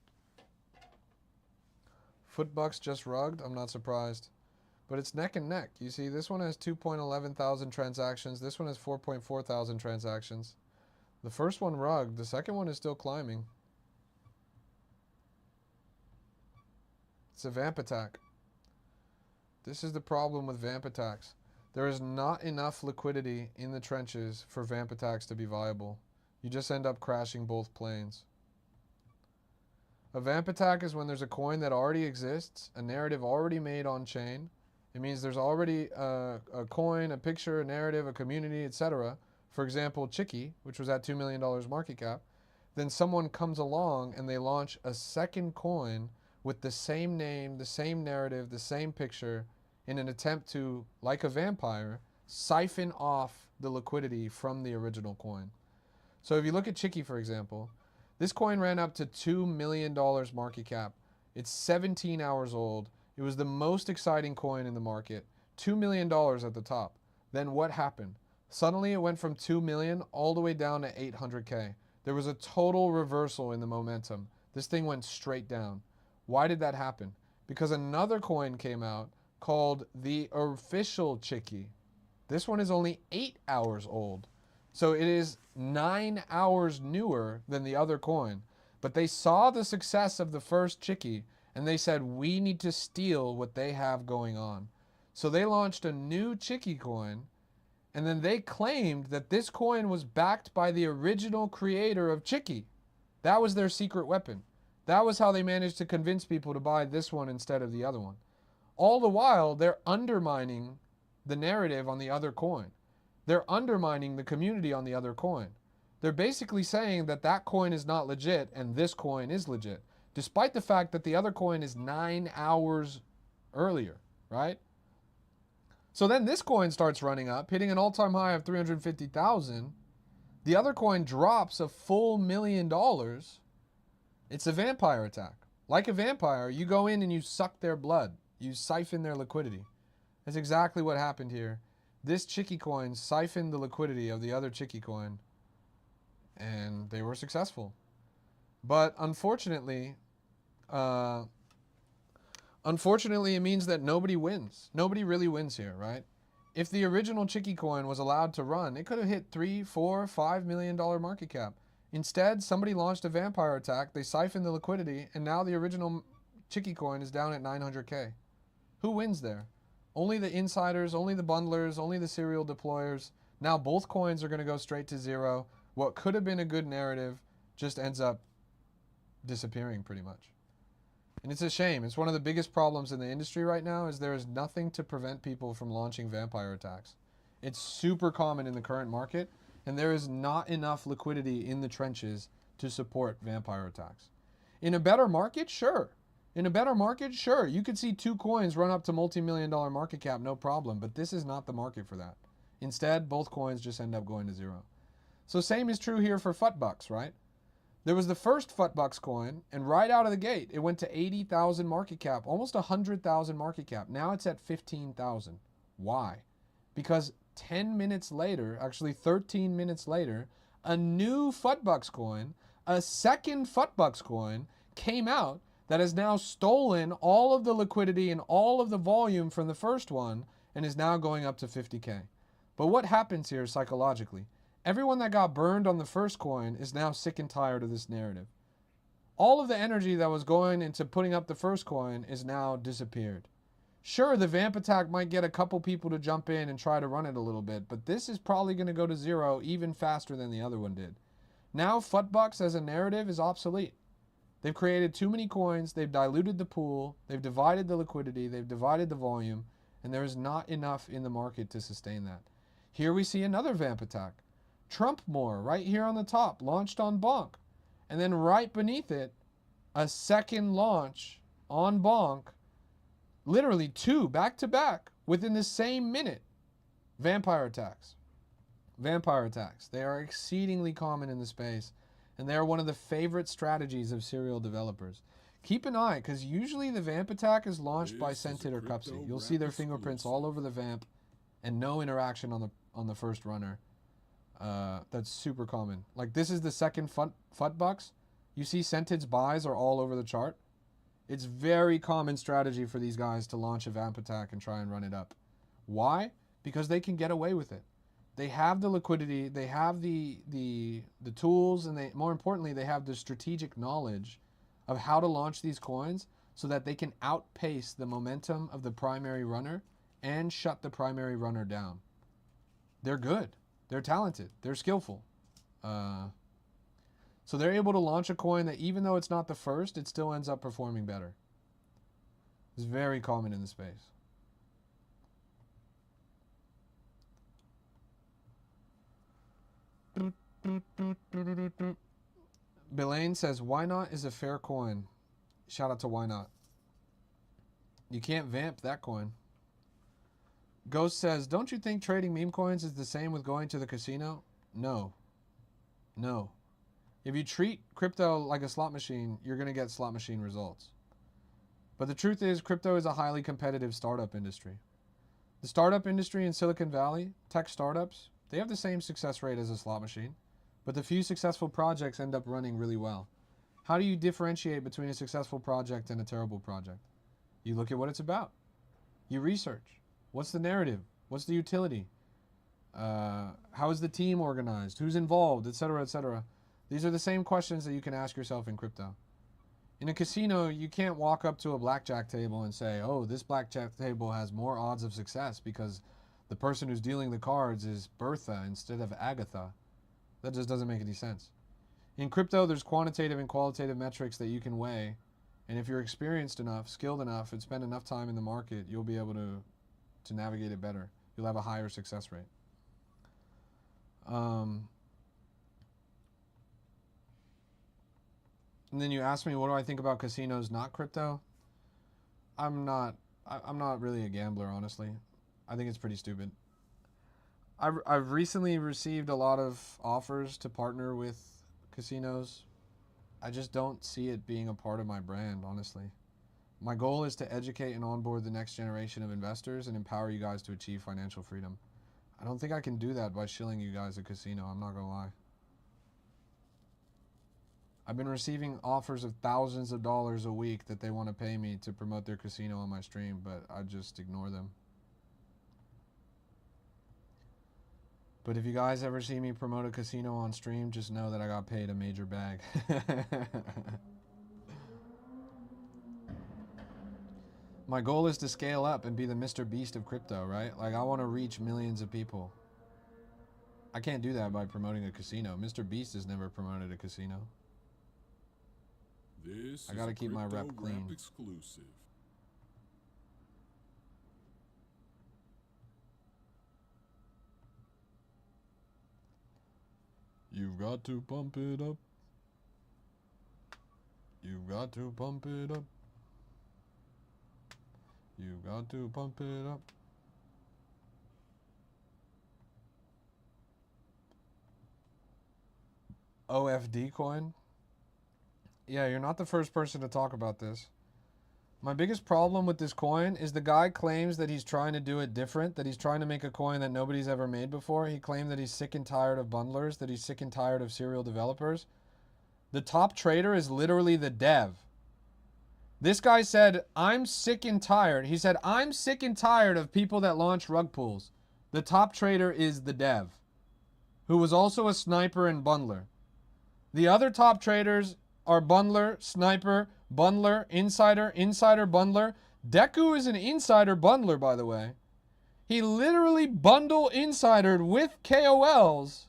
Footbucks just rugged? I'm not surprised. But it's neck and neck. You see, this one has 2.11 thousand transactions. This one has 4.4 thousand transactions. The first one rugged. The second one is still climbing. It's a vamp attack. This is the problem with vamp attacks. There is not enough liquidity in the trenches for vamp attacks to be viable. You just end up crashing both planes. A vamp attack is when there's a coin that already exists, a narrative already made on chain. It means there's already a coin, a picture, a narrative, a community, etc. For example, Chicky, which was at $2 million market cap. Then someone comes along and they launch a second coin with the same name, the same narrative, the same picture, in an attempt to, like a vampire, siphon off the liquidity from the original coin. So if you look at Chicky, for example, this coin ran up to $2 million market cap. It's 17 hours old. It was the most exciting coin in the market. $2 million at the top. Then what happened? Suddenly it went from 2 million all the way down to 800K. There was a total reversal in the momentum. This thing went straight down. Why did that happen? Because another coin came out called the official Chicky. This one is only 8 hours old. So it is 9 hours newer than the other coin. But they saw the success of the first Chicky and they said, we need to steal what they have going on. So they launched a new Chicky coin, and then they claimed that this coin was backed by the original creator of Chicky. That was their secret weapon. That was how they managed to convince people to buy this one instead of the other one. All the while, they're undermining the narrative on the other coin. They're undermining the community on the other coin. They're basically saying that that coin is not legit and this coin is legit, despite the fact that the other coin is 9 hours earlier, right? So then this coin starts running up, hitting an all-time high of 350,000. The other coin drops a full $1 million. It's a vampire attack. Like a vampire, you go in and you suck their blood. You siphon their liquidity. That's exactly what happened here. This Chicky coin siphoned the liquidity of the other Chicky coin, and they were successful. But unfortunately, it means that nobody wins. Nobody really wins here, right? If the original Chicky coin was allowed to run, it could have hit $3, $4, $5 million market cap. Instead, somebody launched a vampire attack, they siphoned the liquidity, and now the original Chicky coin is down at 900K. Who wins there? Only the insiders, only the bundlers, only the serial deployers. Now both coins are going to go straight to zero. What could have been a good narrative just ends up disappearing pretty much. And it's a shame. It's one of the biggest problems in the industry right now is there is nothing to prevent people from launching vampire attacks. It's super common in the current market, and there is not enough liquidity in the trenches to support vampire attacks. In a better market, sure. In a better market, sure. You could see two coins run up to multi-million-dollar market cap, no problem, but this is not the market for that. Instead, both coins just end up going to zero. So same is true here for FUTBucks, right? There was the first FUTBucks coin, and right out of the gate, it went to 80,000 market cap, almost 100,000 market cap. Now it's at 15,000. Why? Because 10 minutes later, actually 13 minutes later, a new FUTBucks coin, a second FUTBucks coin, came out that has now stolen all of the liquidity and all of the volume from the first one and is now going up to 50K. But what happens here psychologically? Everyone that got burned on the first coin is now sick and tired of this narrative. All of the energy that was going into putting up the first coin is now disappeared. Sure, the vamp attack might get a couple people to jump in and try to run it a little bit, but this is probably going to go to zero even faster than the other one did. Now FUTBucks as a narrative is obsolete. They've created too many coins, they've diluted the pool, they've divided the liquidity, they've divided the volume, and there is not enough in the market to sustain that. Here we see another vamp attack. Trumpmore, right here on the top, launched on Bonk. And then right beneath it, a second launch on Bonk, literally two back to back within the same minute. Vampire attacks. Vampire attacks. They are exceedingly common in the space, and they are one of the favorite strategies of serial developers. Keep an eye, because usually the vamp attack is launched by Scented or Cupsy. You'll see their fingerprints all over the vamp and no interaction on the first runner. That's super common. Like this is the second FUTBucks. You see Scented's buys are all over the chart. It's very common strategy for these guys to launch a vamp attack and try and run it up. Why? Because they can get away with it. They have the liquidity, they have the tools, and more importantly, they have the strategic knowledge of how to launch these coins so that they can outpace the momentum of the primary runner and shut the primary runner down. They're good. They're talented. They're skillful. So they're able to launch a coin that even though it's not the first, it still ends up performing better. It's very common in the space. Belaine says, why not is a fair coin. Shout out to why not. You can't vamp that coin. Ghost says, don't you think trading meme coins is the same with going to the casino? No. No. If you treat crypto like a slot machine, you're going to get slot machine results. But the truth is, crypto is a highly competitive startup industry. The startup industry in Silicon Valley, tech startups, they have the same success rate as a slot machine, but the few successful projects end up running really well. How do you differentiate between a successful project and a terrible project? You look at what it's about. You research. What's the narrative? What's the utility? How is the team organized? Who's involved? Etc., etc. These are the same questions that you can ask yourself in crypto. In a casino, you can't walk up to a blackjack table and say, oh, this blackjack table has more odds of success because the person who's dealing the cards is Bertha instead of Agatha. That just doesn't make any sense. In crypto, there's quantitative and qualitative metrics that you can weigh. And if you're experienced enough, skilled enough, and spend enough time in the market, you'll be able to navigate it better. You'll have a higher success rate. And then you ask me, what do I think about casinos not crypto? I'm not really a gambler, honestly. I think it's pretty stupid. I've recently received a lot of offers to partner with casinos. I just don't see it being a part of my brand, honestly. My goal is to educate and onboard the next generation of investors and empower you guys to achieve financial freedom. I don't think I can do that by shilling you guys a casino, I'm not gonna lie. I've been receiving offers of thousands of dollars a week that they want to pay me to promote their casino on my stream, but I just ignore them. But if you guys ever see me promote a casino on stream, just know that I got paid a major bag. My goal is to scale up and be the Mr. Beast of crypto, right? Like, I want to reach millions of people. I can't do that by promoting a casino. Mr. Beast has never promoted a casino. This I gotta is a keep my Crypto rep clean. Rap exclusive. You've got to pump it up. You've got to pump it up. You've got to pump it up. OFD coin? Yeah, you're not the first person to talk about this. My biggest problem with this coin is the guy claims that he's trying to do it different, that he's trying to make a coin that nobody's ever made before. He claimed that he's sick and tired of bundlers, that he's sick and tired of serial developers. The top trader is literally the dev. This guy said, I'm sick and tired. He said, I'm sick and tired of people that launch rug pulls. The top trader is the dev, who was also a sniper and bundler. The other top traders are bundler, sniper, bundler, insider, bundler. Deku is an insider bundler, by the way. He literally bundle insidered with KOLs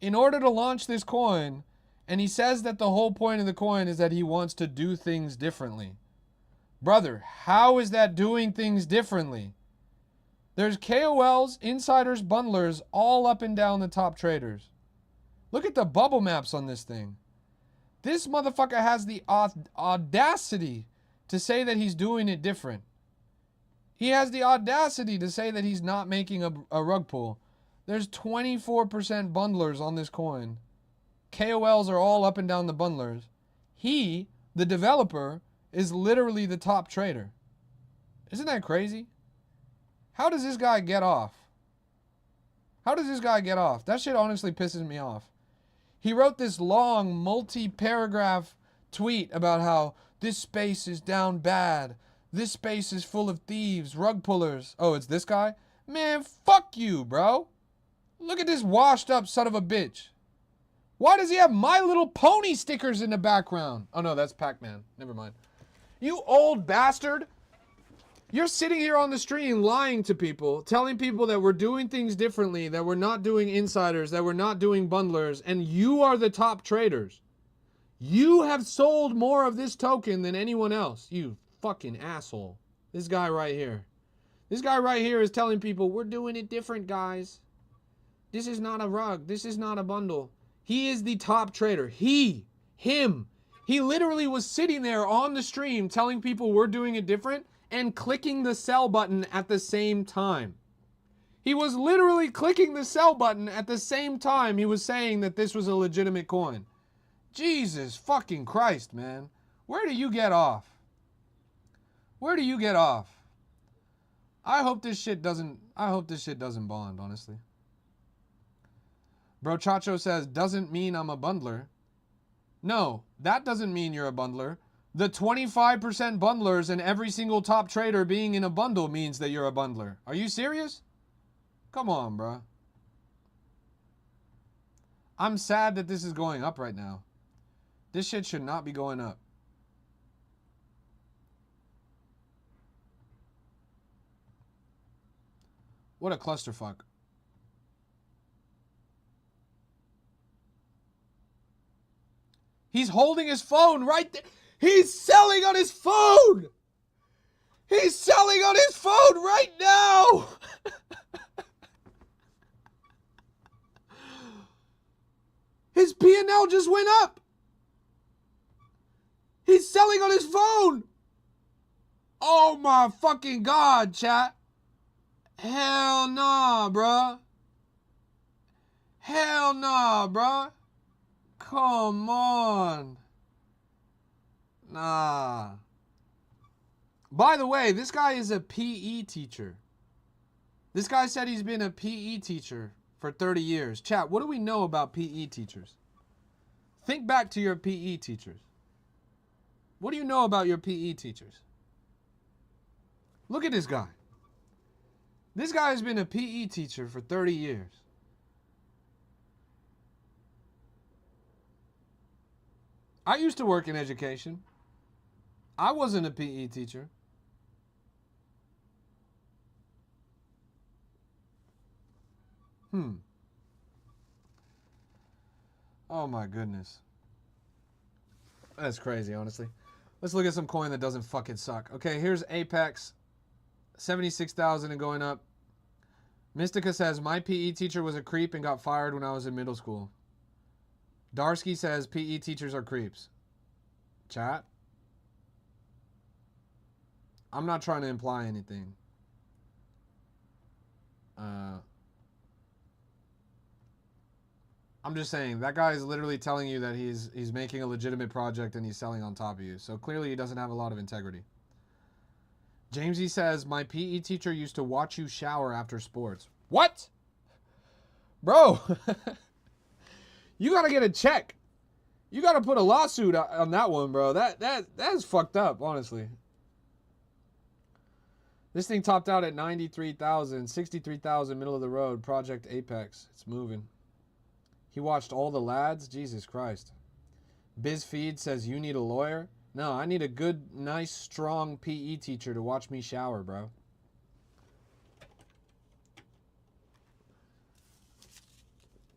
in order to launch this coin. And he says that the whole point of the coin is that he wants to do things differently. Brother, how is that doing things differently? There's KOLs, insiders, bundlers all up and down the top traders. Look at the bubble maps on this thing. This motherfucker has the audacity to say that he's doing it different. He has the audacity to say that he's not making a rug pull. There's 24% bundlers on this coin. KOLs are all up and down the bundlers. He, the developer, is literally the top trader. Isn't that crazy? How does this guy get off? How does this guy get off? That shit honestly pisses me off. He wrote this long, multi-paragraph tweet about how this space is down bad. This space is full of thieves, rug pullers. Oh, it's this guy? Man, fuck you, bro. Look at this washed up son of a bitch. Why does he have My Little Pony stickers in the background? Oh no, that's Pac-Man. Never mind. You old bastard. You're sitting here on the stream lying to people, telling people that we're doing things differently, that we're not doing insiders, that we're not doing bundlers, and you are the top traders. You have sold more of this token than anyone else. You fucking asshole. This guy right here. This guy right here is telling people, we're doing it different, guys. This is not a rug. This is not a bundle. He is the top trader. Him. He literally was sitting there on the stream telling people we're doing it different and clicking the sell button at the same time. He was literally clicking the sell button at the same time he was saying that this was a legitimate coin. Jesus fucking Christ, man. Where do you get off? Where do you get off? I hope this shit doesn't bond, honestly. Bro Chacho says, doesn't mean I'm a bundler. No, that doesn't mean you're a bundler. The 25% bundlers and every single top trader being in a bundle means that you're a bundler. Are you serious? Come on, bro. I'm sad that this is going up right now. This shit should not be going up. What a clusterfuck. He's holding his phone right there. He's selling on his phone. He's selling on his phone right now. His P&L just went up. He's selling on his phone. Oh my fucking God, chat. Hell nah, bruh. Hell nah, bruh. Come on. Nah. By the way, this guy is a PE teacher. This guy said he's been a PE teacher for 30 years. Chat, what do we know about PE teachers? Think back to your PE teachers. What do you know about your PE teachers? Look at this guy. This guy has been a PE teacher for 30 years. I used to work in education. I wasn't a PE teacher. Oh my goodness. That's crazy, honestly. Let's look at some coin that doesn't fucking suck. Okay, here's Apex. 76,000 and going up. Mystica says, my PE teacher was a creep and got fired when I was in middle school. Darsky says, PE teachers are creeps. Chat? I'm not trying to imply anything. I'm just saying, that guy is literally telling you that he's making a legitimate project and he's selling on top of you. So clearly he doesn't have a lot of integrity. Jamesy says, my PE teacher used to watch you shower after sports. What? Bro, you got to get a check. You got to put a lawsuit on that one, bro. That's fucked up, honestly. This thing topped out at 93,000, 63,000 middle of the road, Project Apex. It's moving. He watched all the lads? Jesus Christ. BizFeed says, you need a lawyer? No, I need a good, nice, strong PE teacher to watch me shower, bro.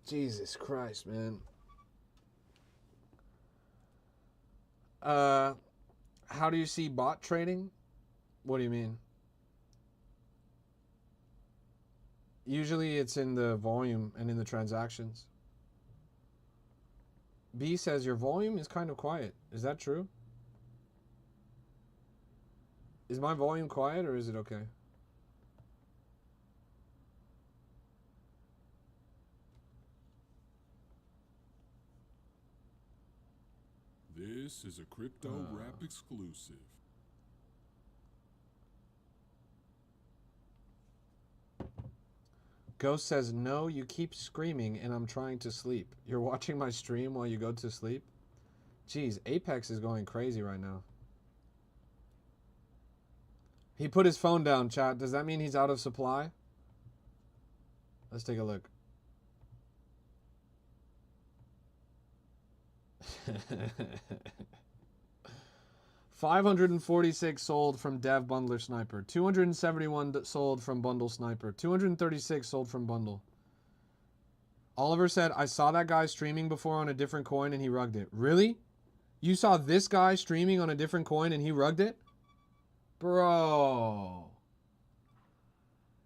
Jesus Christ, man. How do you see bot trading? What do you mean? Usually it's in the volume and in the transactions. B says your volume is kind of quiet. Is that true? Is my volume quiet or is it okay? This is a Crypto Rap exclusive. Ghost says, no, you keep screaming and I'm trying to sleep. You're watching my stream while you go to sleep? Jeez, Apex is going crazy right now. He put his phone down, chat. Does that mean he's out of supply? Let's take a look. 546 sold from Dev Bundler Sniper. 271 sold from Bundle Sniper. 236 sold from Bundle. Oliver said, I saw that guy streaming before on a different coin and he rugged it. Really? You saw this guy streaming on a different coin and he rugged it? Bro.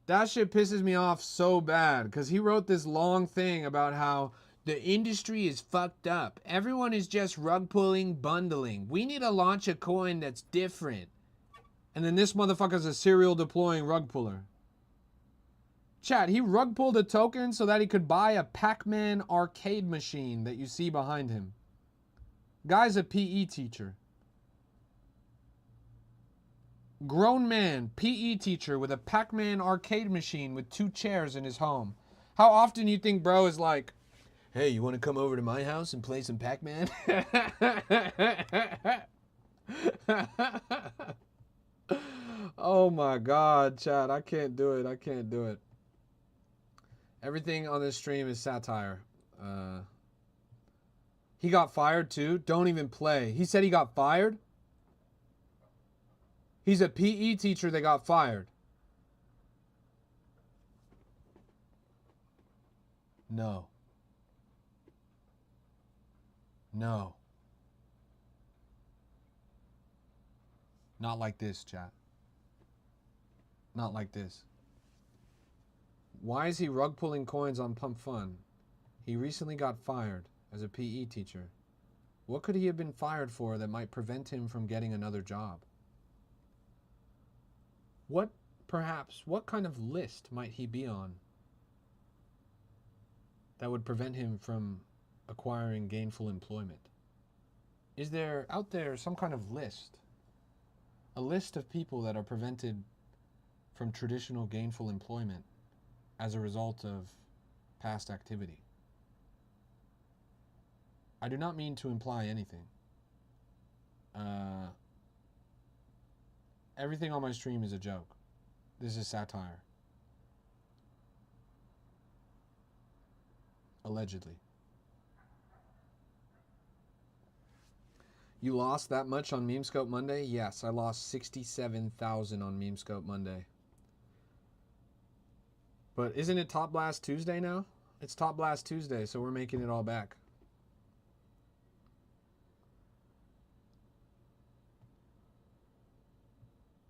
That shit pisses me off so bad because he wrote this long thing about how the industry is fucked up. Everyone is just rug pulling, bundling. We need to launch a coin that's different. And then this motherfucker's a serial deploying rug puller. Chat, he rug pulled a token so that he could buy a Pac-Man arcade machine that you see behind him. Guy's a PE teacher. Grown man, PE teacher with a Pac-Man arcade machine with 2 chairs in his home. How often you think bro is like, hey, you want to come over to my house and play some Pac-Man? Oh my God, chat, I can't do it. I can't do it. Everything on this stream is satire. He got fired too? Don't even play. He said he got fired? He's a PE teacher that got fired. No. No. Not like this, chat. Not like this. Why is he rug pulling coins on Pump Fun? He recently got fired as a PE teacher. What could he have been fired for that might prevent him from getting another job? What kind of list might he be on that would prevent him from acquiring gainful employment? Is there out there some kind of list? A list of people that are prevented from traditional gainful employment as a result of past activity? I do not mean to imply anything. Everything on my stream is a joke. This is satire. Allegedly. You lost that much on Memescope Monday? Yes, I lost 67,000 on Memescope Monday. But isn't it Top Blast Tuesday now? It's Top Blast Tuesday, so we're making it all back.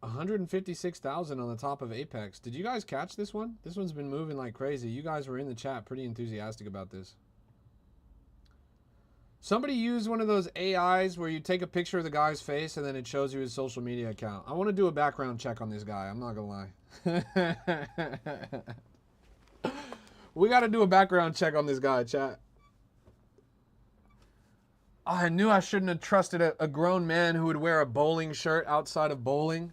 $156,000 on the top of Apex. Did you guys catch this one? This one's been moving like crazy. You guys were in the chat pretty enthusiastic about this. Somebody used one of those AIs where you take a picture of the guy's face and then it shows you his social media account. I want to do a background check on this guy. I'm not going to lie. We got to do a background check on this guy, chat. I knew I shouldn't have trusted a grown man who would wear a bowling shirt outside of bowling.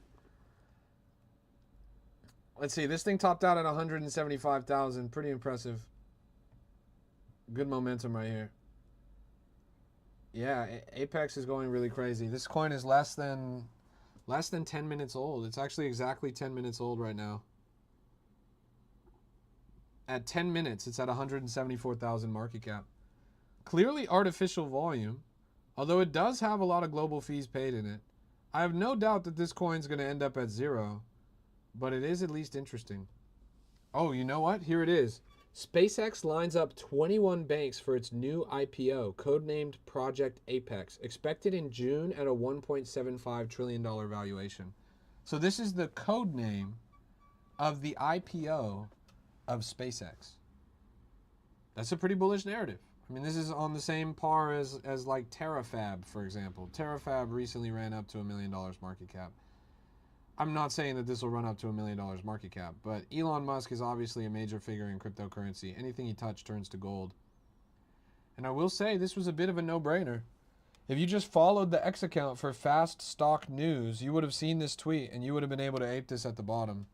Let's see. This thing topped out at 175,000. Pretty impressive. Good momentum right here. Yeah, Apex is going really crazy. This coin is less than 10 minutes old. It's actually exactly 10 minutes old right now. At 10 minutes, it's at 174,000 market cap. Clearly artificial volume, although it does have a lot of global fees paid in it. I have no doubt that this coin's going to end up at 0, but it is at least interesting. Oh, you know what? Here it is. SpaceX lines up 21 banks for its new IPO, codenamed Project Apex, expected in June at a $1.75 trillion valuation. So this is the code name of the IPO of SpaceX. That's a pretty bullish narrative. I mean, this is on the same par as like TerraFab, for example. TerraFab recently ran up to $1 million market cap. I'm not saying that this will run up to $1 million market cap, but Elon Musk is obviously a major figure in cryptocurrency. Anything he touched turns to gold. And I will say this was a bit of a no-brainer. If you just followed the X account for fast stock news, you would have seen this tweet and you would have been able to ape this at the bottom.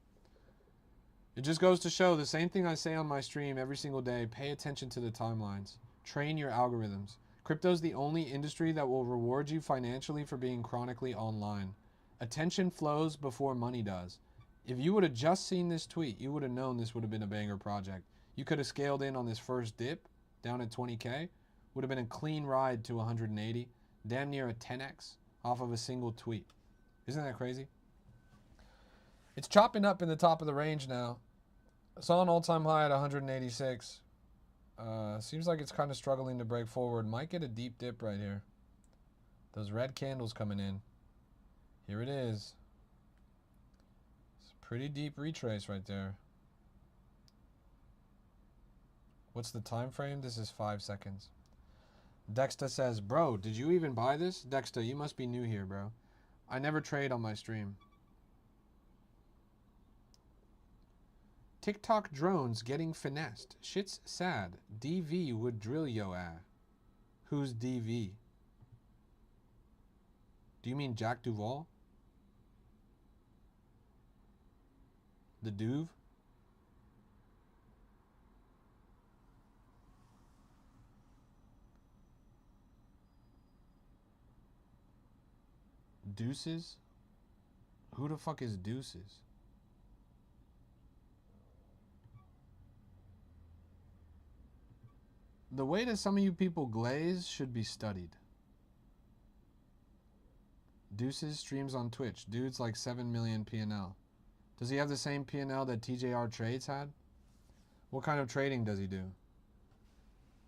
It just goes to show the same thing I say on my stream every single day. Pay attention to the timelines. Train your algorithms. Crypto's the only industry that will reward you financially for being chronically online. Attention flows before money does. If you would have just seen this tweet, you would have known this would have been a banger project. You could have scaled in on this first dip down at 20K. Would have been a clean ride to 180. Damn near a 10x off of a single tweet. Isn't that crazy? It's chopping up in the top of the range now. Saw an all-time high at 186. Seems like it's kind of struggling to break forward. Might get a deep dip right here. Those red candles coming in. Here it is. It's a pretty deep retrace right there. What's the time frame? This is 5 seconds. Dexter says, bro, did you even buy this? Dexter, you must be new here, bro. I never trade on my stream. TikTok drones getting finessed. Shit's sad. DV would drill yo ass. Who's DV? Do you mean Jack Duvall? The Duve? Deuces? Who the fuck is Deuces? The way that some of you people glaze should be studied. Deuces streams on Twitch. Dude's like 7 million P&L. Does he have the same P&L that TJR Trades had? What kind of trading does he do?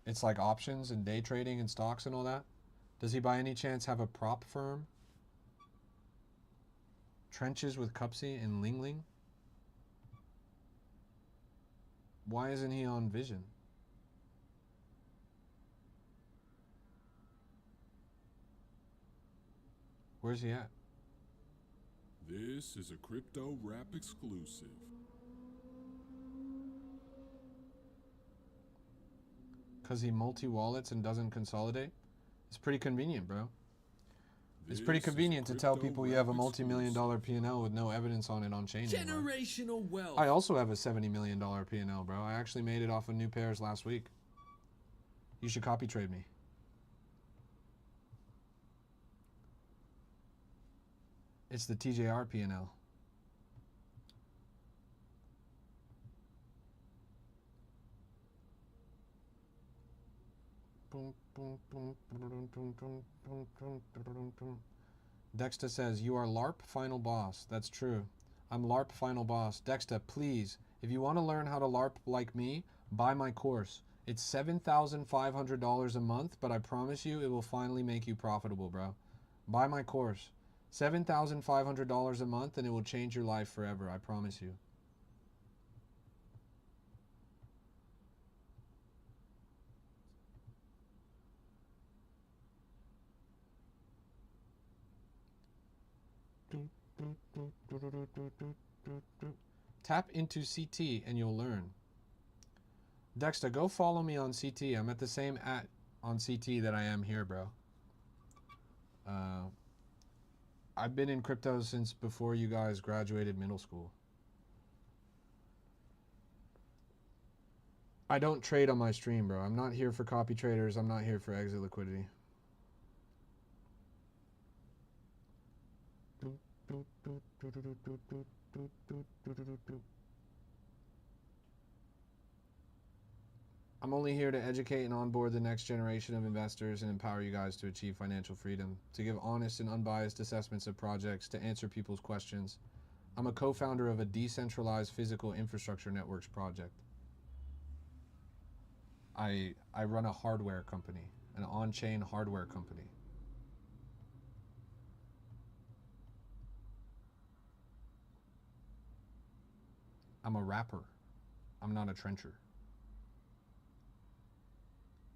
It's like options and day trading and stocks and all that? Does he by any chance have a prop firm? Trenches with Cupsy and Ling Ling? Why isn't he on Vision? Where's he at? This is a Crypto Rap exclusive. Because he multi-wallets and doesn't consolidate? It's pretty convenient, bro. It's pretty convenient to tell people you have a multi-million-dollar P&L with no evidence on it on chain anymore. Generational wealth. I also have a $70 million P&L, bro. I actually made it off of new pairs last week. You should copy trade me. It's the TJR P&L. Dexter says, you are LARP final boss. That's true. I'm LARP final boss. Dexter, please, if you want to learn how to LARP like me, buy my course. It's $7,500 a month, but I promise you it will finally make you profitable, bro. Buy my course. $7,500 a month and it will change your life forever. I promise you. Tap into CT and you'll learn. Dexter, go follow me on CT. I'm at the same on CT that I am here, bro. I've been in crypto since before you guys graduated middle school. I don't trade on my stream, bro. I'm not here for copy traders. I'm not here for exit liquidity. I'm only here to educate and onboard the next generation of investors and empower you guys to achieve financial freedom, to give honest and unbiased assessments of projects, to answer people's questions. I'm a co-founder of a decentralized physical infrastructure networks project. I run a hardware company, an on-chain hardware company. I'm a rapper. I'm not a trencher.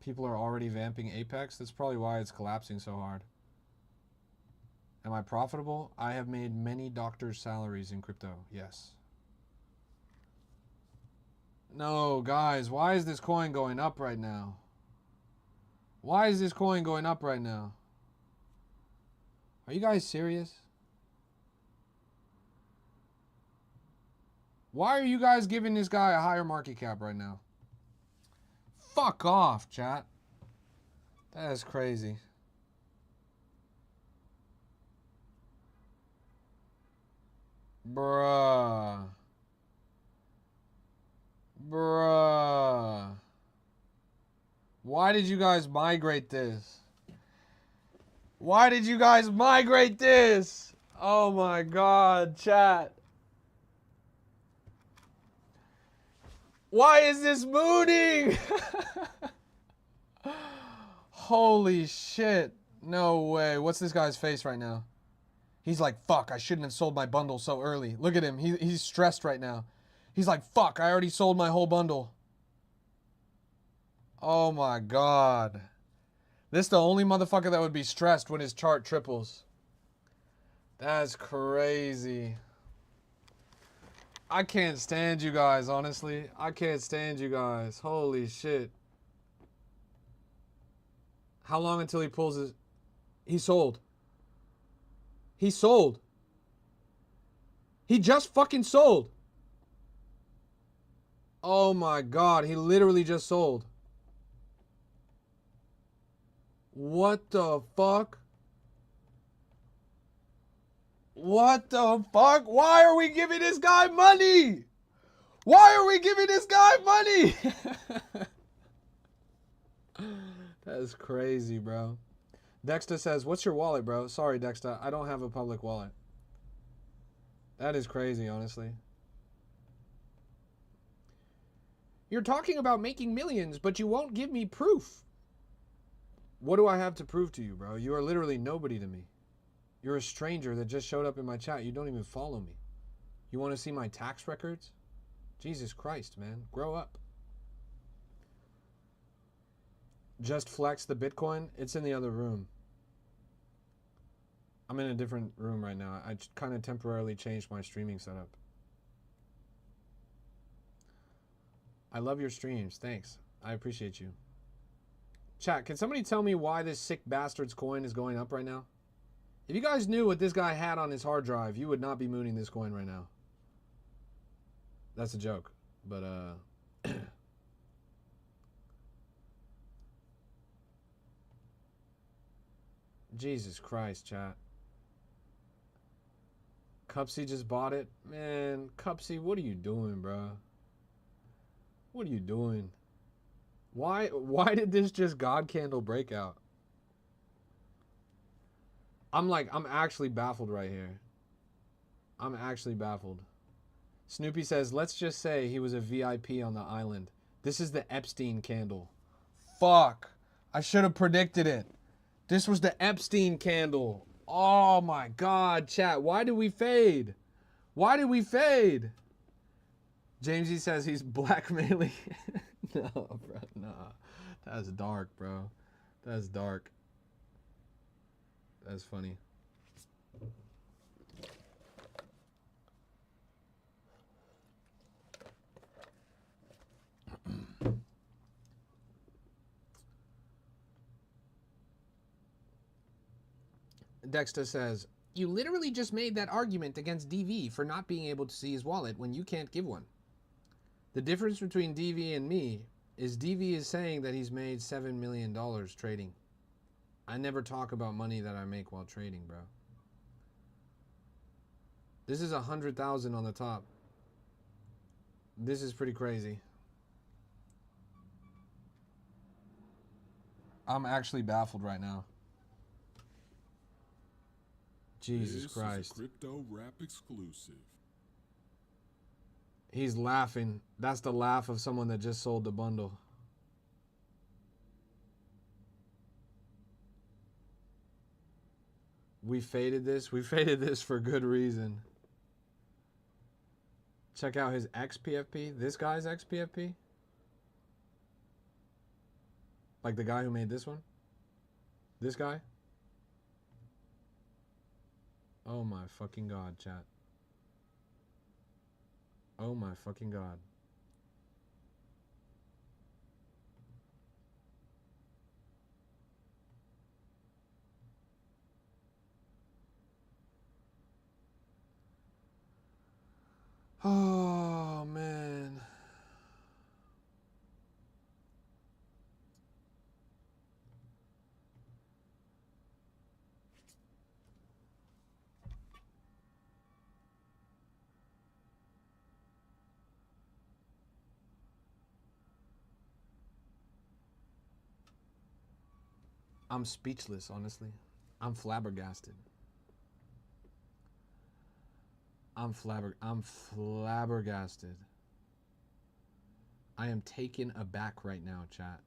People are already vamping Apex. That's probably why it's collapsing so hard. Am I profitable? I have made many doctors' salaries in crypto. Yes. No, guys, why is this coin going up right now? Why is this coin going up right now? Are you guys serious? Why are you guys giving this guy a higher market cap right now? Fuck off, chat. That is crazy. Bruh. Bruh. Why did you guys migrate this? Why did you guys migrate this? Oh my god, chat. Why is this mooning? Holy shit. No way. What's this guy's face right now? He's like, fuck, I shouldn't have sold my bundle so early. Look at him. He's stressed right now. He's like, fuck, I already sold my whole bundle. Oh my god. This the only motherfucker that would be stressed when his chart triples. That's crazy. I can't stand you guys, honestly. I can't stand you guys. Holy shit. How long until he pulls his... He sold. He sold. He just fucking sold. Oh my god, he literally just sold. What the fuck? What the fuck? Why are we giving this guy money? Why are we giving this guy money? That's crazy, bro. Dexter says, what's your wallet, bro? Sorry, Dexter. I don't have a public wallet. That is crazy, honestly. You're talking about making millions, but you won't give me proof. What do I have to prove to you, bro? You are literally nobody to me. You're a stranger that just showed up in my chat. You don't even follow me. You want to see my tax records? Jesus Christ, man. Grow up. Just flex the Bitcoin. It's in the other room. I'm in a different room right now. I kind of temporarily changed my streaming setup. I love your streams. Thanks. I appreciate you. Chat, can somebody tell me why this sick bastard's coin is going up right now? If you guys knew what this guy had on his hard drive, you would not be mooning this coin right now. That's a joke. But, Jesus Christ, chat. Cupsy just bought it. Man, Cupsy, what are you doing, bro? What are you doing? Why did this just God candle break out? I'm actually baffled right here. I'm actually baffled. Snoopy says, let's just say he was a VIP on the island. This is the Epstein candle. Fuck. I should have predicted it. This was the Epstein candle. Oh my God, chat. Why did we fade? Why did we fade? Jamesy says he's blackmailing. No, bro. Nah. That's dark, bro. That's dark. That's funny. Dexter says, you literally just made that argument against DV for not being able to see his wallet when you can't give one. The difference between DV and me is DV is saying that he's made $7 million trading. I never talk about money that I make while trading, bro. This is 100,000 on the top. This is pretty crazy. I'm actually baffled right now. Jesus Christ. This is a crypto rap exclusive. He's laughing. That's the laugh of someone that just sold the bundle. We faded this. We faded this for good reason. Check out his XPFP. This guy's XPFP. Like the guy who made this one. This guy. Oh my fucking God, chat. Oh my fucking God. Oh man. I'm speechless, honestly. I'm flabbergasted. I'm flabbergasted. I am taken aback right now, chat.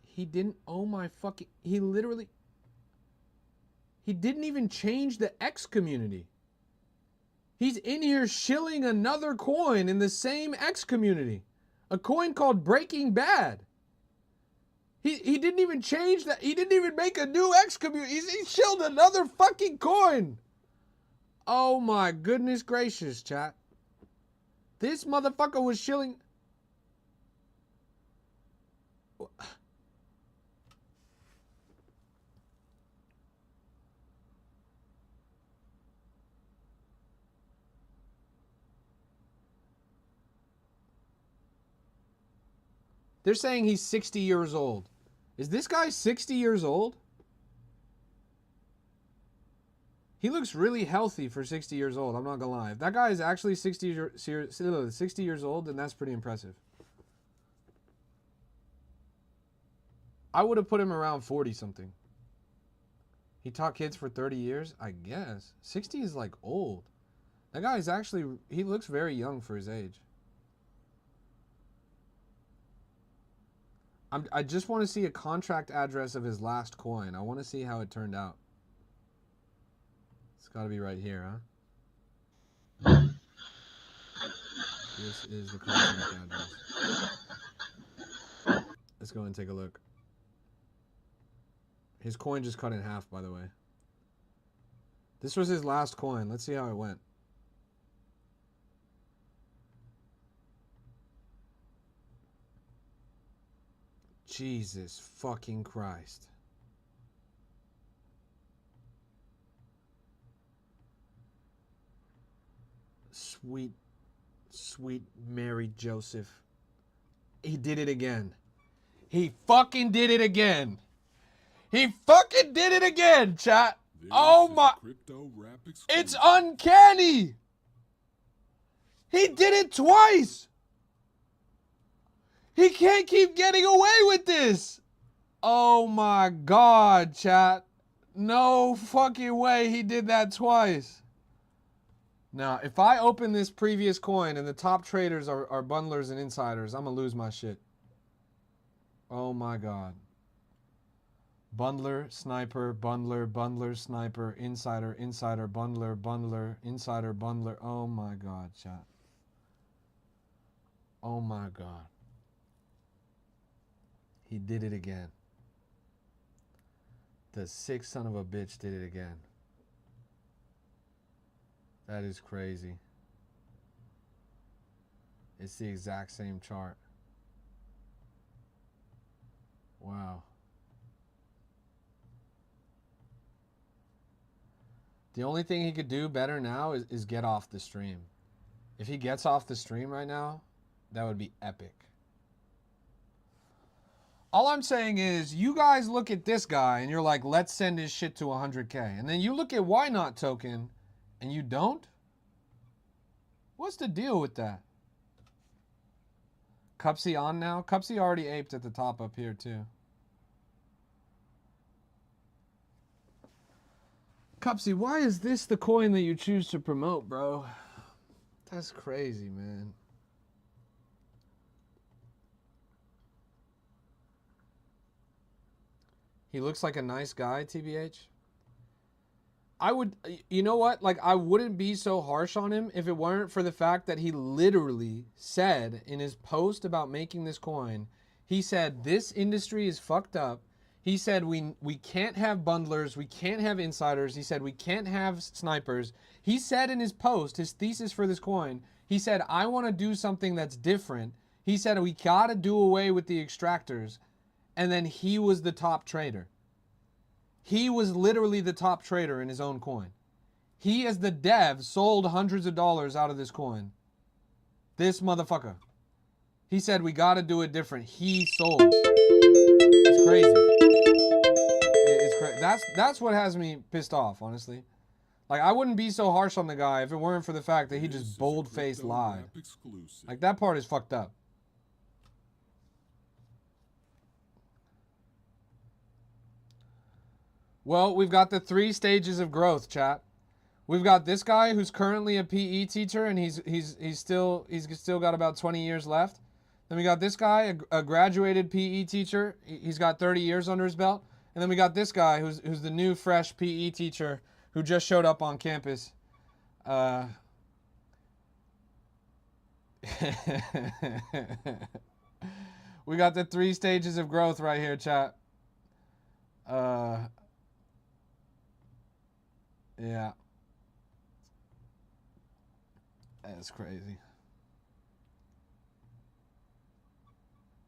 He didn't, oh my fucking, he literally, he didn't even change the X community. He's in here shilling another coin in the same X community. A coin called Breaking Bad. He didn't even change that. He didn't even make a new X community. He shilled another fucking coin. Oh my goodness gracious, chat. This motherfucker was shilling. They're saying he's 60 years old. Is this guy 60 years old? He looks really healthy for 60 years old. I'm not gonna lie. If that guy is actually 60 years old, then that's pretty impressive. I would have put him around 40 something. He taught kids for 30 years? I guess. 60 is like old. That guy is actually, he looks very young for his age. I just want to see a contract address of his last coin. I want to see how it turned out. It's got to be right here, huh? This is the contract address. Let's go and take a look. His coin just cut in half, by the way. This was his last coin. Let's see how it went. Jesus fucking Christ. Sweet, sweet Mary Joseph. He did it again. He fucking did it again. He fucking did it again, chat. Oh my. Crypto Rap exclusive. It's uncanny. He did it twice. He can't keep getting away with this. Oh my God, chat. No fucking way he did that twice. Now, if I open this previous coin and the top traders are bundlers and insiders, I'm going to lose my shit. Oh my God. Bundler, sniper, bundler, bundler, sniper, insider, insider, bundler, bundler, insider, bundler. Oh my God, chat. Oh my God. He did it again. The sick son of a bitch did it again. That is crazy. It's the exact same chart. Wow. The only thing he could do better now is get off the stream. If he gets off the stream right now, that would be epic. All I'm saying is, you guys look at this guy and you're like, let's send his shit to 100K. And then you look at Ynot token and you don't? What's the deal with that? Cupsy on now? Cupsy already aped at the top up here too. Cupsy, why is this the coin that you choose to promote, bro? That's crazy, man. He looks like a nice guy, TBH. I would, you know what? Like, I wouldn't be so harsh on him if it weren't for the fact that he literally said in his post about making this coin, he said, this industry is fucked up. He said, we can't have bundlers. We can't have insiders. He said, we can't have snipers. He said in his post, his thesis for this coin, he said, I want to do something that's different. He said, we got to do away with the extractors. And then he was the top trader. He was literally the top trader in his own coin. He, as the dev, sold hundreds of dollars out of this coin. This motherfucker. He said, we got to do it different. He sold. It's crazy. It's crazy. That's what has me pissed off, honestly. Like, I wouldn't be so harsh on the guy if it weren't for the fact that he just bold-faced lied. Like, that part is fucked up. Well, we've got the 3 stages of growth, chat. We've got this guy who's currently a PE teacher, and he's still got about 20 years left. Then we got this guy, a graduated PE teacher. He's got 30 years under his belt. And then we got this guy who's the new fresh PE teacher who just showed up on campus. We got the 3 stages of growth right here, chat. Yeah. That's crazy.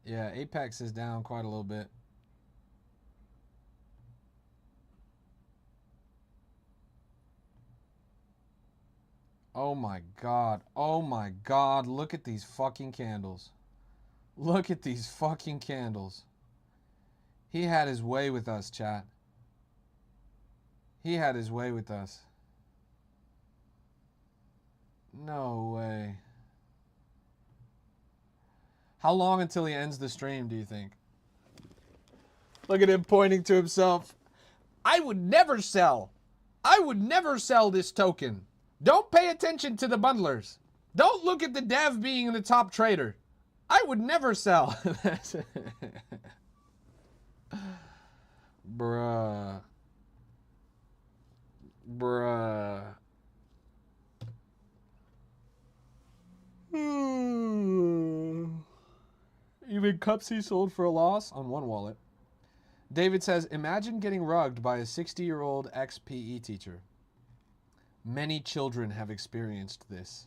Yeah, Apex is down quite a little bit. Oh my god. Oh my god. Look at these fucking candles. Look at these fucking candles. He had his way with us, chat. He had his way with us. No way. How long until he ends the stream, do you think? Look at him pointing to himself. I would never sell. I would never sell this token. Don't pay attention to the bundlers. Don't look at the dev being the top trader. I would never sell. Bruh. Bruh. Even cups he sold for a loss on one wallet. David says, imagine getting rugged by a 60-year-old ex-PE teacher. Many children have experienced this.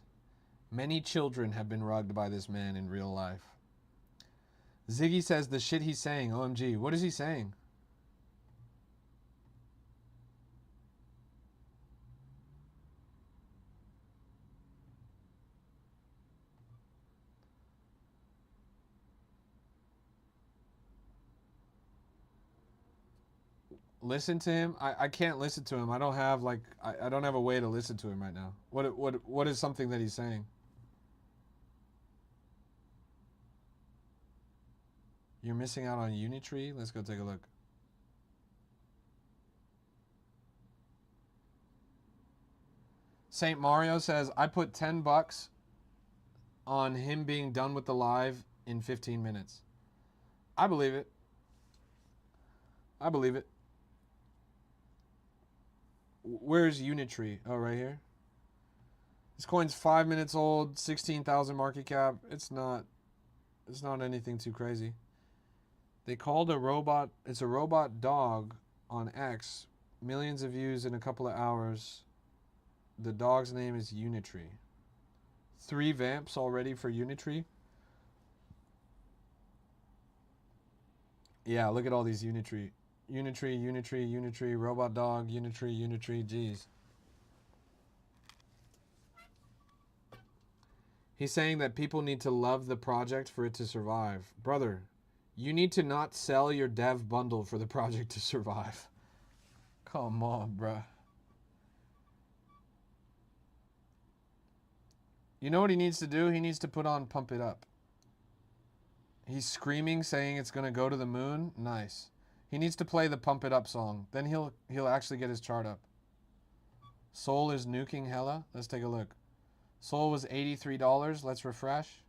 Many children have been rugged by this man in real life. Ziggy says the shit he's saying, OMG. What is he saying? Listen to him? I can't listen to him. I don't have like I don't have a way to listen to him right now. What is something that he's saying? You're missing out on Unitree? Let's go take a look. Saint Mario says, I put $10 on him being done with the live in 15 minutes. I believe it. I believe it. Where's Unitree? Oh, right here. This coin's 5 minutes old, 16,000 market cap. It's not anything too crazy. They called a robot, it's a robot dog on X. Millions of views in a couple of hours. The dog's name is Unitree. 3 vamps already for Unitree. Yeah, look at all these Unitree. Unitree, robot dog, Unitree, geez. He's saying that people need to love the project for it to survive. Brother, you need to not sell your dev bundle for the project to survive. Come on, bruh. You know what he needs to do? He needs to put on Pump It Up. He's screaming, saying it's going to go to the moon. Nice. He needs to play the Pump It Up song. Then he'll actually get his chart up. Sol is nuking hella. Let's take a look. Sol was $83. Let's refresh.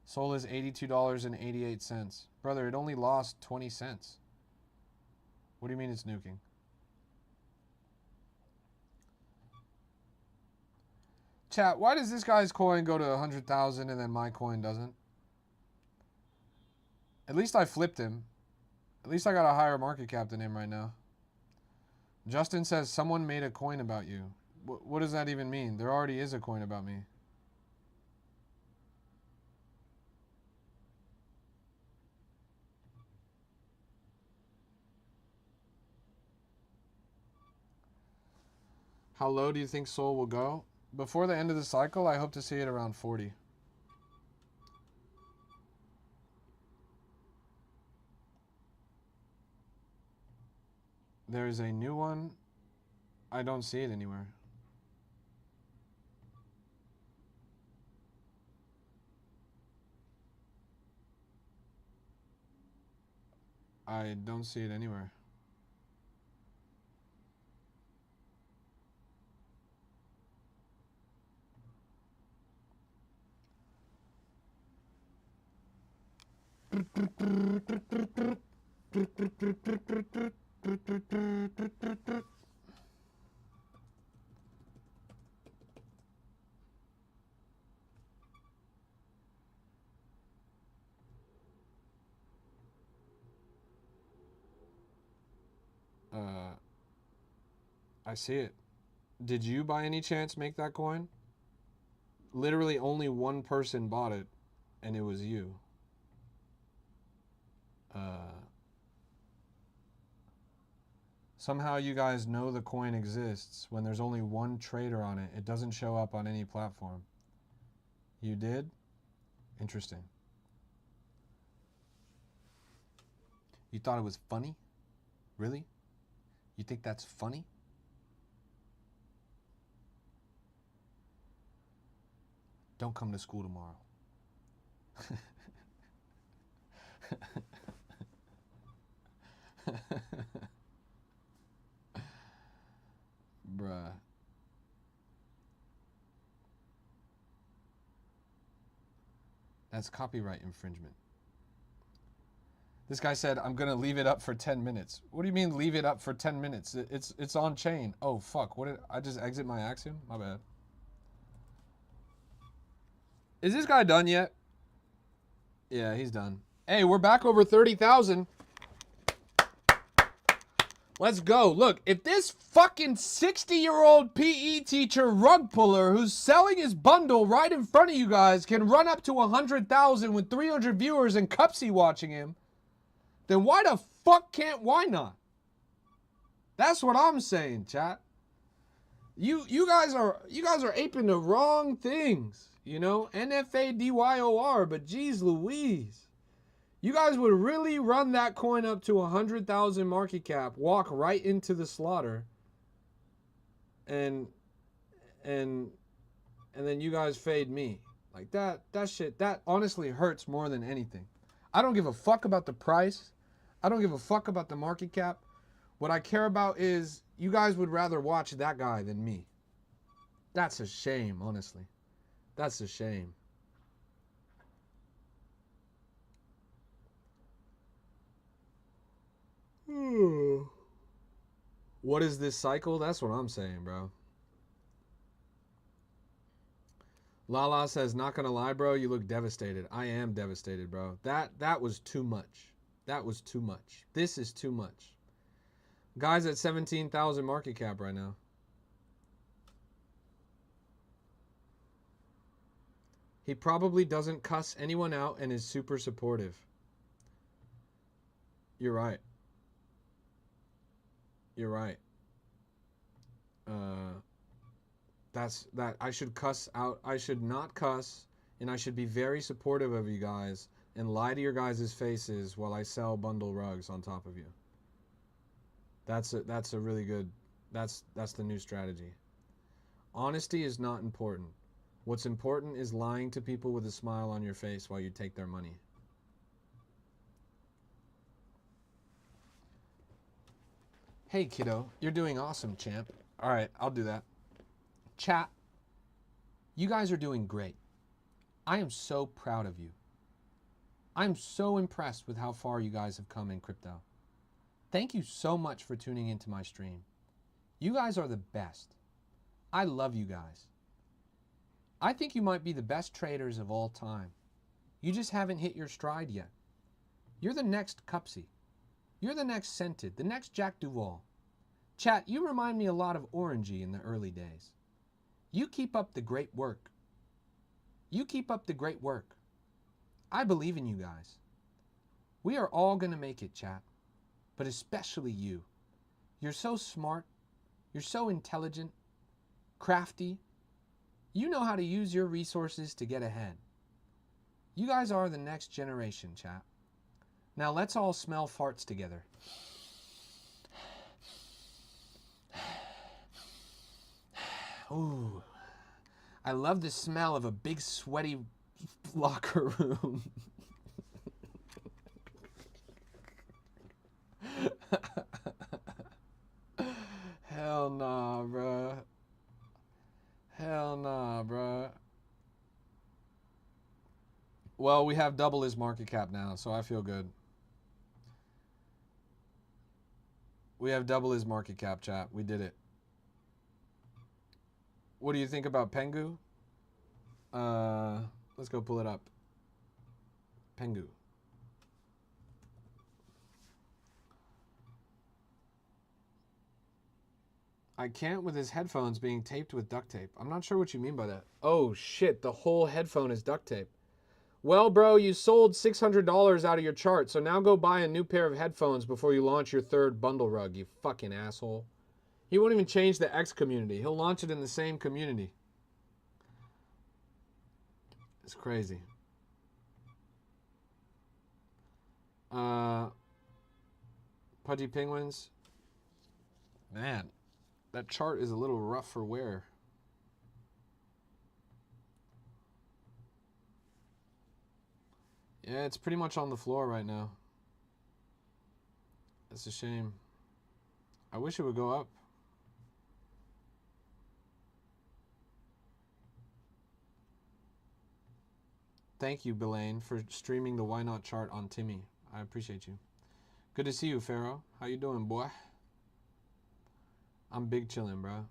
Sol is $82.88. Brother, it only lost 20 cents. What do you mean it's nuking? Chat, why does this guy's coin go to 100,000 and then my coin doesn't? At least I flipped him. At least I got a higher market cap than him right now. Justin says, someone made a coin about you. What does that even mean? There already is a coin about me. How low do you think Sol will go? Before the end of the cycle, I hope to see it around 40. There is a new one. I don't see it anywhere. I don't see it anywhere. I see it. Did you by any chance make that coin? Literally only one person bought it, and it was you. Somehow you guys know the coin exists when there's only one trader on it. It doesn't show up on any platform. You did? Interesting. You thought it was funny? Really? You think that's funny? Don't come to school tomorrow. Bruh. That's copyright infringement. This guy said, I'm going to leave it up for 10 minutes. What do you mean leave it up for 10 minutes? It's on chain. Oh, fuck. What did I just exit my axiom? My bad. Is this guy done yet? Yeah, he's done. Hey, we're back over 30,000. Let's go. Look, if this fucking 60-year-old PE teacher rug puller who's selling his bundle right in front of you guys can run up to 100,000 with 300 viewers and Cupsy watching him, then why the fuck can't why not? That's what I'm saying, chat. You guys are aping the wrong things, you know? NFADYOR, but geez Louise. You guys would really run that coin up to 100,000 market cap, walk right into the slaughter, and then you guys fade me. Like that shit, that honestly hurts more than anything. I don't give a fuck about the price. I don't give a fuck about the market cap. What I care about is you guys would rather watch that guy than me. That's a shame, honestly. That's a shame. What is this cycle? That's what I'm saying, bro. Lala says, not gonna lie, bro, you look devastated. I am devastated, bro. That was too much. That was too much. This is too much. Guy's at 17,000 market cap right now. He probably doesn't cuss anyone out and is super supportive. You're right. You're right. I should cuss out. I should not cuss, and I should be very supportive of you guys and lie to your guys' faces while I sell bundle rugs on top of you. That's a really good. That's the new strategy. Honesty is not important. What's important is lying to people with a smile on your face while you take their money. Hey, kiddo, you're doing awesome, champ. All right, I'll do that. Chat, you guys are doing great. I am so proud of you. I'm so impressed with how far you guys have come in crypto. Thank you so much for tuning into my stream. You guys are the best. I love you guys. I think you might be the best traders of all time. You just haven't hit your stride yet. You're the next Cupsy. You're the next Scented, the next Jack Duvall. Chat, you remind me a lot of Orangey in the early days. You keep up the great work. You keep up the great work. I believe in you guys. We are all going to make it, chat. But especially you. You're so smart. You're so intelligent. Crafty. You know how to use your resources to get ahead. You guys are the next generation, chat. Now let's all smell farts together. Ooh. I love the smell of a big sweaty locker room. Hell nah, bruh. Hell nah, bruh. Well, we have double his market cap now, so I feel good. We have double his market cap, chat. We did it. What do you think about Pengu? Let's go pull it up. Pengu. I can't with his headphones being taped with duct tape. I'm not sure what you mean by that. Oh shit, the whole headphone is duct tape. Well, bro, you sold $600 out of your chart, so now go buy a new pair of headphones before you launch your third bundle rug, you fucking asshole. He won't even change the X community. He'll launch it in the same community. It's crazy. Pudgy Penguins. Man, that chart is a little rough for wear. Yeah, it's pretty much on the floor right now. That's a shame. I wish it would go up. Thank you, Belaine, for streaming the Why Not chart on Timmy. I appreciate you. Good to see you, Pharaoh. How you doing, boy? I'm big chillin', bro.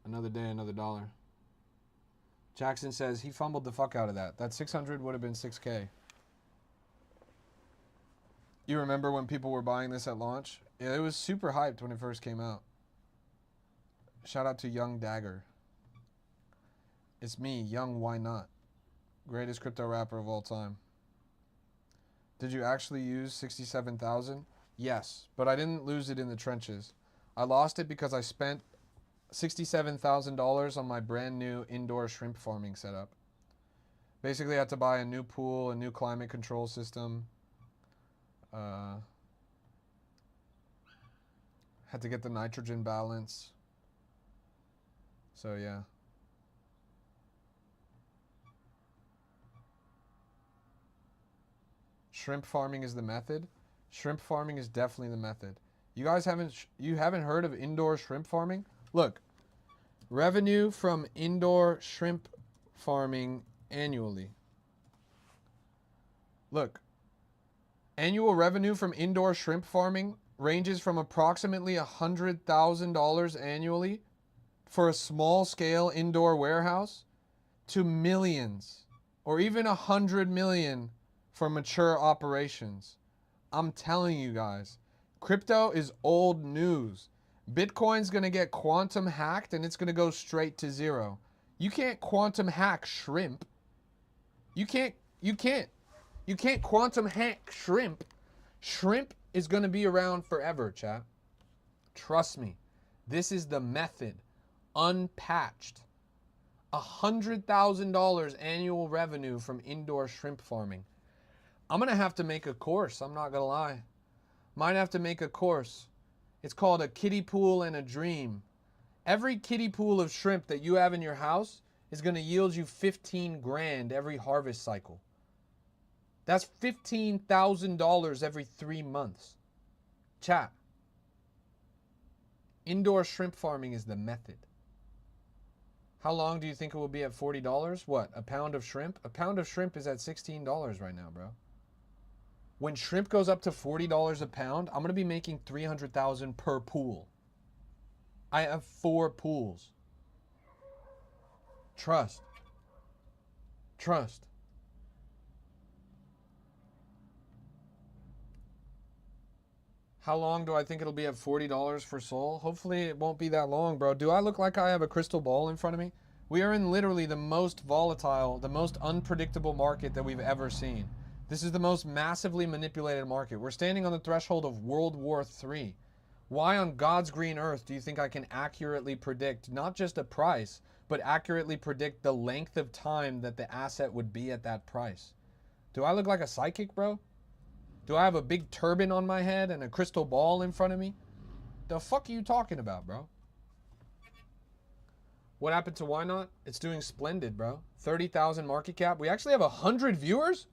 Another day, another dollar. Jackson says he fumbled the fuck out of that. That 600 would have been 6K. You remember when people were buying this at launch? Yeah, it was super hyped when it first came out. Shout out to Young Dagger. It's me, Young Why Not. Greatest crypto rapper of all time. Did you actually use 67,000? Yes, but I didn't lose it in the trenches. I lost it because I spent $67,000 on my brand new indoor shrimp farming setup. Basically, I had to buy a new pool, a new climate control system. Had to get the nitrogen balance. So yeah. Shrimp farming is the method. Shrimp farming is definitely the method. You guys haven't heard of indoor shrimp farming? Look, revenue from indoor shrimp farming annually. Look, annual revenue from indoor shrimp farming ranges from approximately $100,000 annually for a small scale indoor warehouse to millions or even 100 million for mature operations. I'm telling you guys, crypto is old news. Bitcoin's gonna get quantum hacked and it's gonna go straight to zero. You can't quantum hack shrimp. You can't quantum hack shrimp. Shrimp is gonna be around forever, chat. Trust me. This is the method. Unpatched. $100,000 annual revenue from indoor shrimp farming. I'm gonna have to make a course, I'm not gonna lie. Might have to make a course. It's called a kiddie pool and a dream. Every kiddie pool of shrimp that you have in your house is gonna yield you 15 grand every harvest cycle. That's $15,000 every 3 months. Chat. Indoor shrimp farming is the method. How long do you think it will be at $40? What, a pound of shrimp? A pound of shrimp is at $16 right now, bro. When shrimp goes up to $40 a pound, I'm going to be making $300,000 per pool. I have 4 pools. Trust. Trust. How long do I think it'll be at $40 for Sol? Hopefully it won't be that long, bro. Do I look like I have a crystal ball in front of me? We are in literally the most volatile, the most unpredictable market that we've ever seen. This is the most massively manipulated market. We're standing on the threshold of World War III. Why on God's green earth do you think I can accurately predict not just a price, but accurately predict the length of time that the asset would be at that price? Do I look like a psychic, bro? Do I have a big turban on my head and a crystal ball in front of me? The fuck are you talking about, bro? What happened to Why Not? It's doing splendid, bro. 30,000 market cap. We actually have 100 viewers?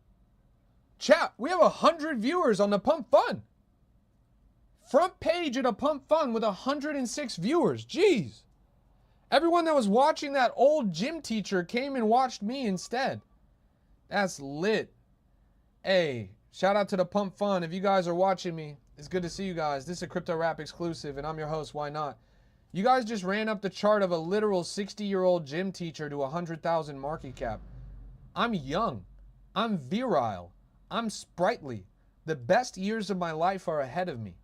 Chat, we have 100 viewers on the Pump Fun. Front page of the Pump Fun with 106 viewers. Jeez. Everyone that was watching that old gym teacher came and watched me instead. That's lit. Hey, shout out to the Pump Fun. If you guys are watching me, it's good to see you guys. This is a Crypto Rap exclusive, and I'm your host, Why Not? You guys just ran up the chart of a literal 60-year-old gym teacher to 100,000 market cap. I'm young. I'm virile. I'm sprightly. The best years of my life are ahead of me.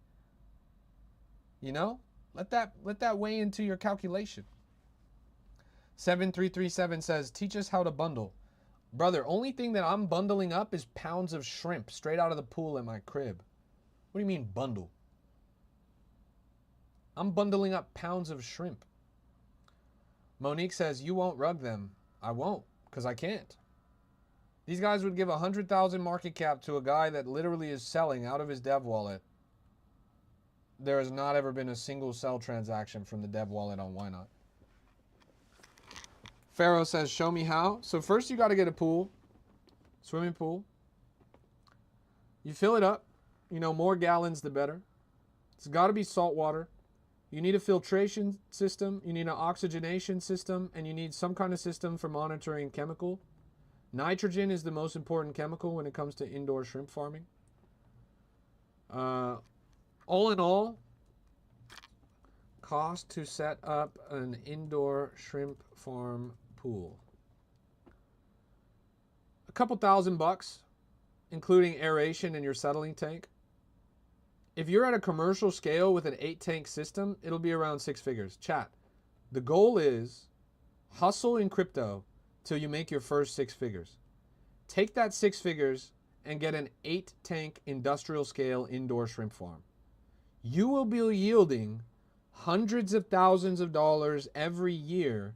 You know? Let that weigh into your calculation. 7337 says, teach us how to bundle. Brother, only thing that I'm bundling up is pounds of shrimp straight out of the pool at my crib. What do you mean bundle? I'm bundling up pounds of shrimp. Monique says, you won't rug them. I won't, because I can't. These guys would give 100,000 market cap to a guy that literally is selling out of his dev wallet. There has not ever been a single sell transaction from the dev wallet on Why Not. Pharaoh says, show me how. So first you got to get a pool, swimming pool. You fill it up. You know, more gallons the better. It's got to be salt water. You need a filtration system. You need an oxygenation system. And you need some kind of system for monitoring chemical. Nitrogen is the most important chemical when it comes to indoor shrimp farming. All in all, cost to set up an indoor shrimp farm pool. A couple $1,000, including aeration in your settling tank. If you're at a commercial scale with an 8-tank system, it'll be around 6 figures. Chat, the goal is hustle in crypto till you make your first 6 figures. Take that 6 figures and get an 8-tank industrial scale indoor shrimp farm. You will be yielding hundreds of thousands of dollars every year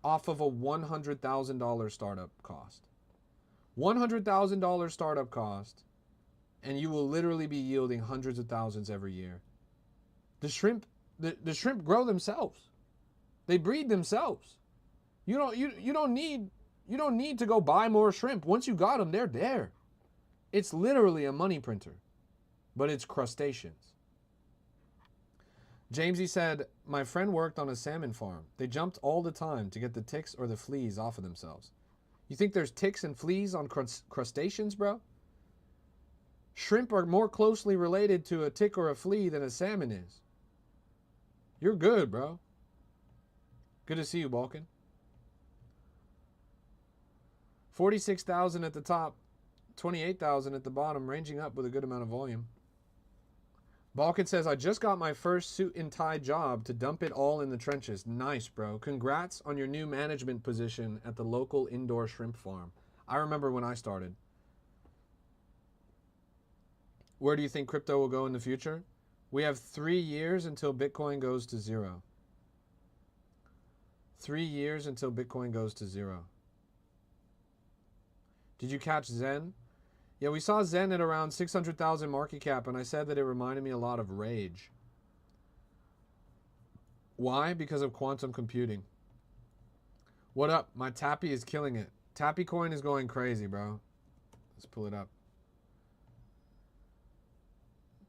off of a $100,000 startup cost. $100,000 startup cost, and you will literally be yielding hundreds of thousands every year. The shrimp grow themselves. They breed themselves. You don't need to go buy more shrimp. Once you got them, they're there. It's literally a money printer, but it's crustaceans. Jamesy said, my friend worked on a salmon farm. They jumped all the time to get the ticks or the fleas off of themselves. You think there's ticks and fleas on crustaceans, bro? Shrimp are more closely related to a tick or a flea than a salmon is. You're good, bro. Good to see you, Balkan. 46,000 at the top, 28,000 at the bottom, ranging up with a good amount of volume. Balkan says, I just got my first suit and tie job to dump it all in the trenches. Nice, bro. Congrats on your new management position at the local indoor shrimp farm. I remember when I started. Where do you think crypto will go in the future? We have 3 years until Bitcoin goes to zero. 3 years until Bitcoin goes to zero. Did you catch Zen? Yeah, we saw Zen at around 600,000 market cap, and I said that it reminded me a lot of Rage. Why? Because of quantum computing. What up? My Tappy is killing it. Tappy coin is going crazy, bro. Let's pull it up.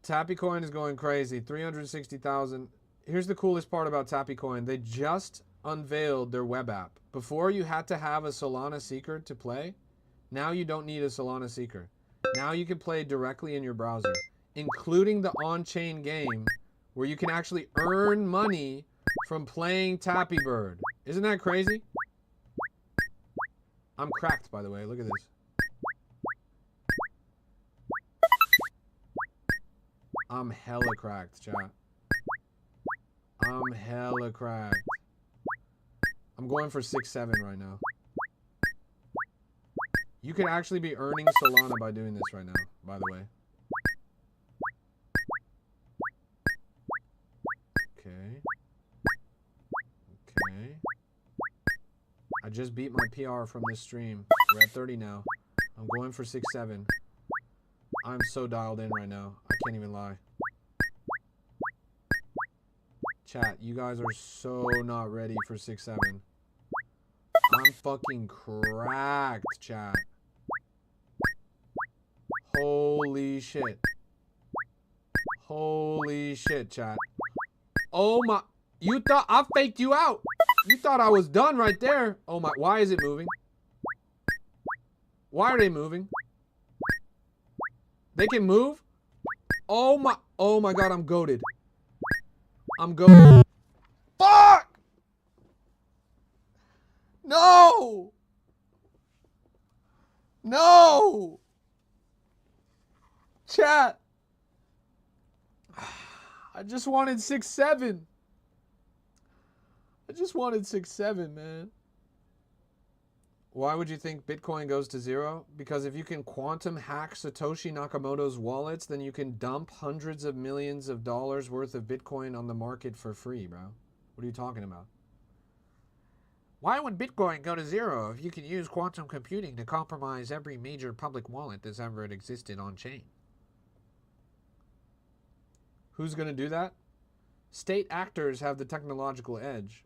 Tappy coin is going crazy. 360,000. Here's the coolest part about Tappy coin. They just unveiled their web app. Before you had to have a Solana seeker to play. Now you don't need a Solana seeker. Now you can play directly in your browser, including the on-chain game where you can actually earn money from playing Tappy Bird. Isn't that crazy? I'm cracked, by the way. Look at this. I'm hella cracked, chat. I'm hella cracked. I'm going for 6-7 right now. You can actually be earning Solana by doing this right now, by the way. Okay. Okay. I just beat my PR from this stream. We're at 30 now. I'm going for 6-7. I'm so dialed in right now. I can't even lie. Chat, you guys are so not ready for 6-7. I'm fucking cracked, chat. Holy shit. Holy shit, chat. Oh my. You thought I faked you out. You thought I was done right there. Oh my. Why is it moving? Why are they moving? They can move? Oh my god, I'm goated. I'm goated. Fuck! No! No! Chat. I just wanted 6-7. I just wanted 6-7, man. Why would you think Bitcoin goes to zero? Because if you can quantum hack Satoshi Nakamoto's wallets, then you can dump hundreds of millions of dollars worth of Bitcoin on the market for free, bro. What are you talking about? Why would Bitcoin go to zero if you can use quantum computing to compromise every major public wallet that's ever existed on chain? Who's going to do that? State actors have the technological edge.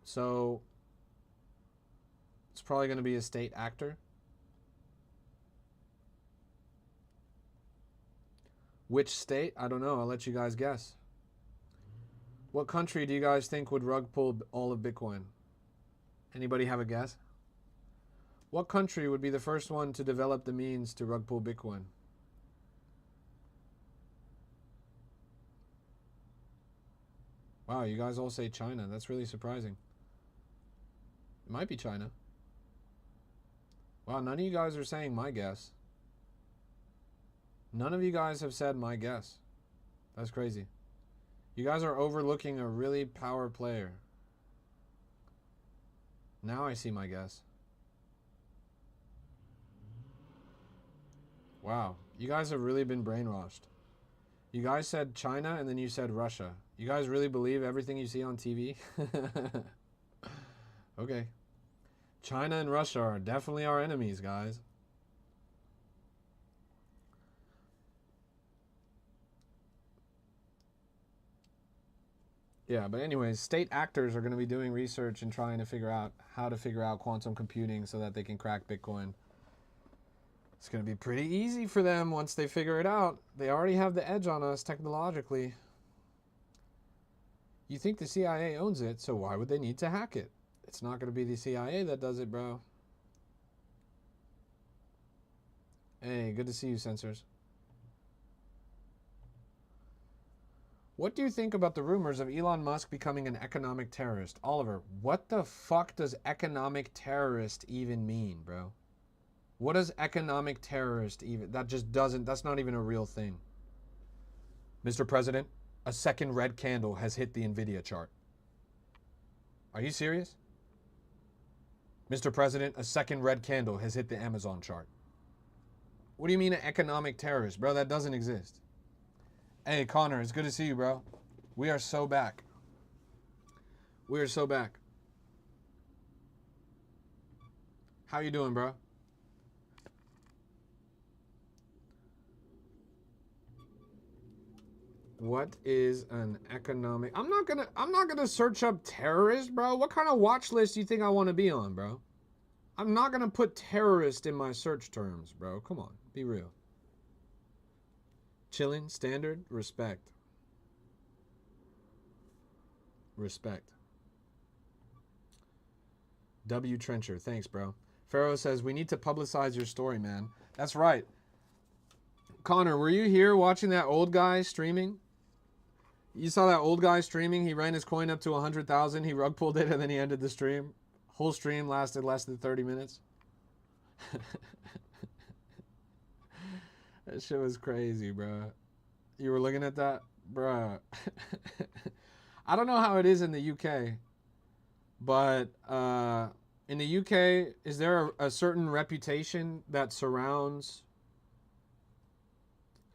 So it's probably going to be a state actor. Which state? I don't know. I'll let you guys guess. What country do you guys think would rug pull all of Bitcoin? Anybody have a guess? What country would be the first one to develop the means to rug pull Bitcoin? Wow, you guys all say China. That's really surprising. It might be China. Wow, none of you guys are saying my guess. None of you guys have said my guess. That's crazy. You guys are overlooking a really power player. Now I see my guess. Wow, you guys have really been brainwashed. You guys said China and then you said Russia. You guys really believe everything you see on TV? Okay. China and Russia are definitely our enemies, guys. Yeah, but anyways, state actors are going to be doing research and trying to figure out how to figure out quantum computing so that they can crack Bitcoin. It's going to be pretty easy for them once they figure it out. They already have the edge on us technologically. You think the CIA owns it, so why would they need to hack it? It's not going to be the CIA that does it, bro. Hey, good to see you, Sensors. What do you think about the rumors of Elon Musk becoming an economic terrorist? Oliver, what the fuck does economic terrorist even mean, bro? What does economic terrorist even... That just doesn't... That's not even a real thing. Mr. President, a second red candle has hit the Nvidia chart. Are you serious? Mr. President, a second red candle has hit the Amazon chart. What do you mean an economic terrorist, bro? That doesn't exist. Hey, Connor, it's good to see you, bro. We are so back. We are so back. How you doing, bro? What is an economic... I'm not gonna search up terrorist, bro. What kind of watch list do you think I want to be on, bro? I'm not gonna put terrorist in my search terms, bro. Come on, be real. Chilling, standard, respect. Respect. W. Trencher, thanks, bro. Pharaoh says, we need to publicize your story, man. That's right. Connor, were you here watching that old guy streaming? You saw that old guy streaming? He ran his coin up to 100,000. He rug pulled it, and then he ended the stream. Whole stream lasted less than 30 minutes. That shit was crazy, bro. You were looking at that? Bruh. I don't know how it is in the UK, but in the UK, is there a certain reputation that surrounds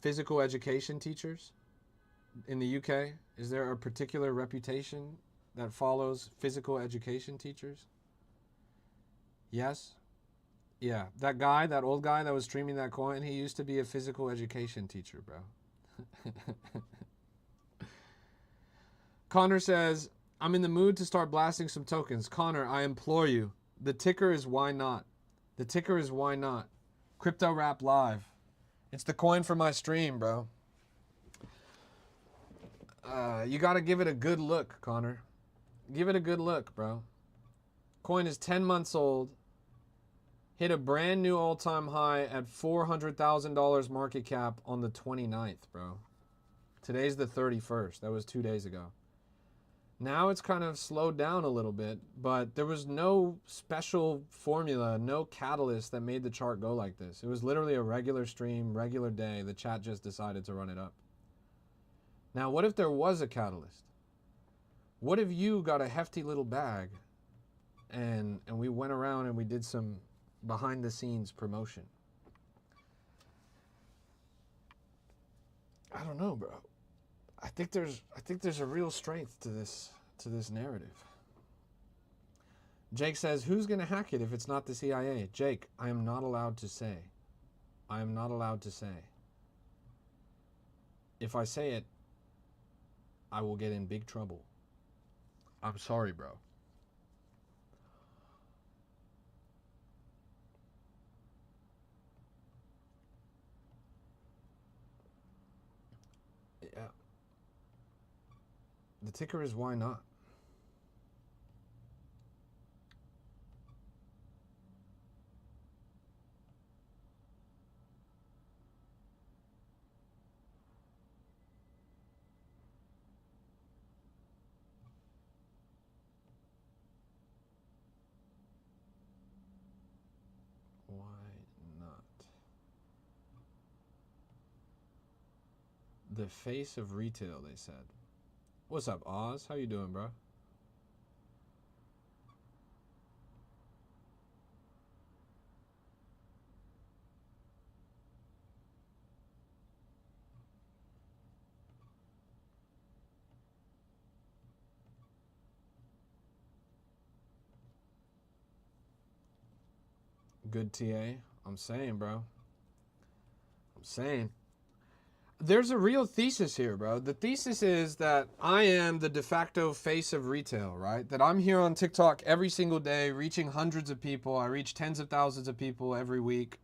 physical education teachers? In the UK, is there a particular reputation that follows physical education teachers? Yes? Yeah, that guy, that old guy that was streaming that coin, he used to be a physical education teacher, bro. Connor says, I'm in the mood to start blasting some tokens. Connor, I implore you. The ticker is why not. The ticker is why not. Crypto Rap Live. It's the coin for my stream, bro. You got to give it a good look, Connor. Give it a good look, bro. Coin is 10 months old. hit a brand new all-time high at $400,000 market cap on the 29th, bro. Today's the 31st. That was 2 days ago. Now it's kind of slowed down a little bit, but there was no special formula, no catalyst that made the chart go like this. It was literally a regular stream, regular day. The chat just decided to run it up. Now, what if there was a catalyst? What if you got a hefty little bag and we went around and we did some behind the scenes promotion? I don't know, bro. I think there's a real strength to this narrative. Jake says, who's going to hack it if it's not the CIA? Jake, I am not allowed to say. I am not allowed to say. If I say it, I will get in big trouble. I'm sorry, bro. Yeah. The ticker is why not? Why not? The face of retail, they said. What's up, Oz? How you doing, bro? Good TA. I'm saying, bro. I'm saying. There's a real thesis here, bro. The thesis is that I am the de facto face of retail, right? That I'm here on TikTok every single day, reaching hundreds of people. I reach tens of thousands of people every week.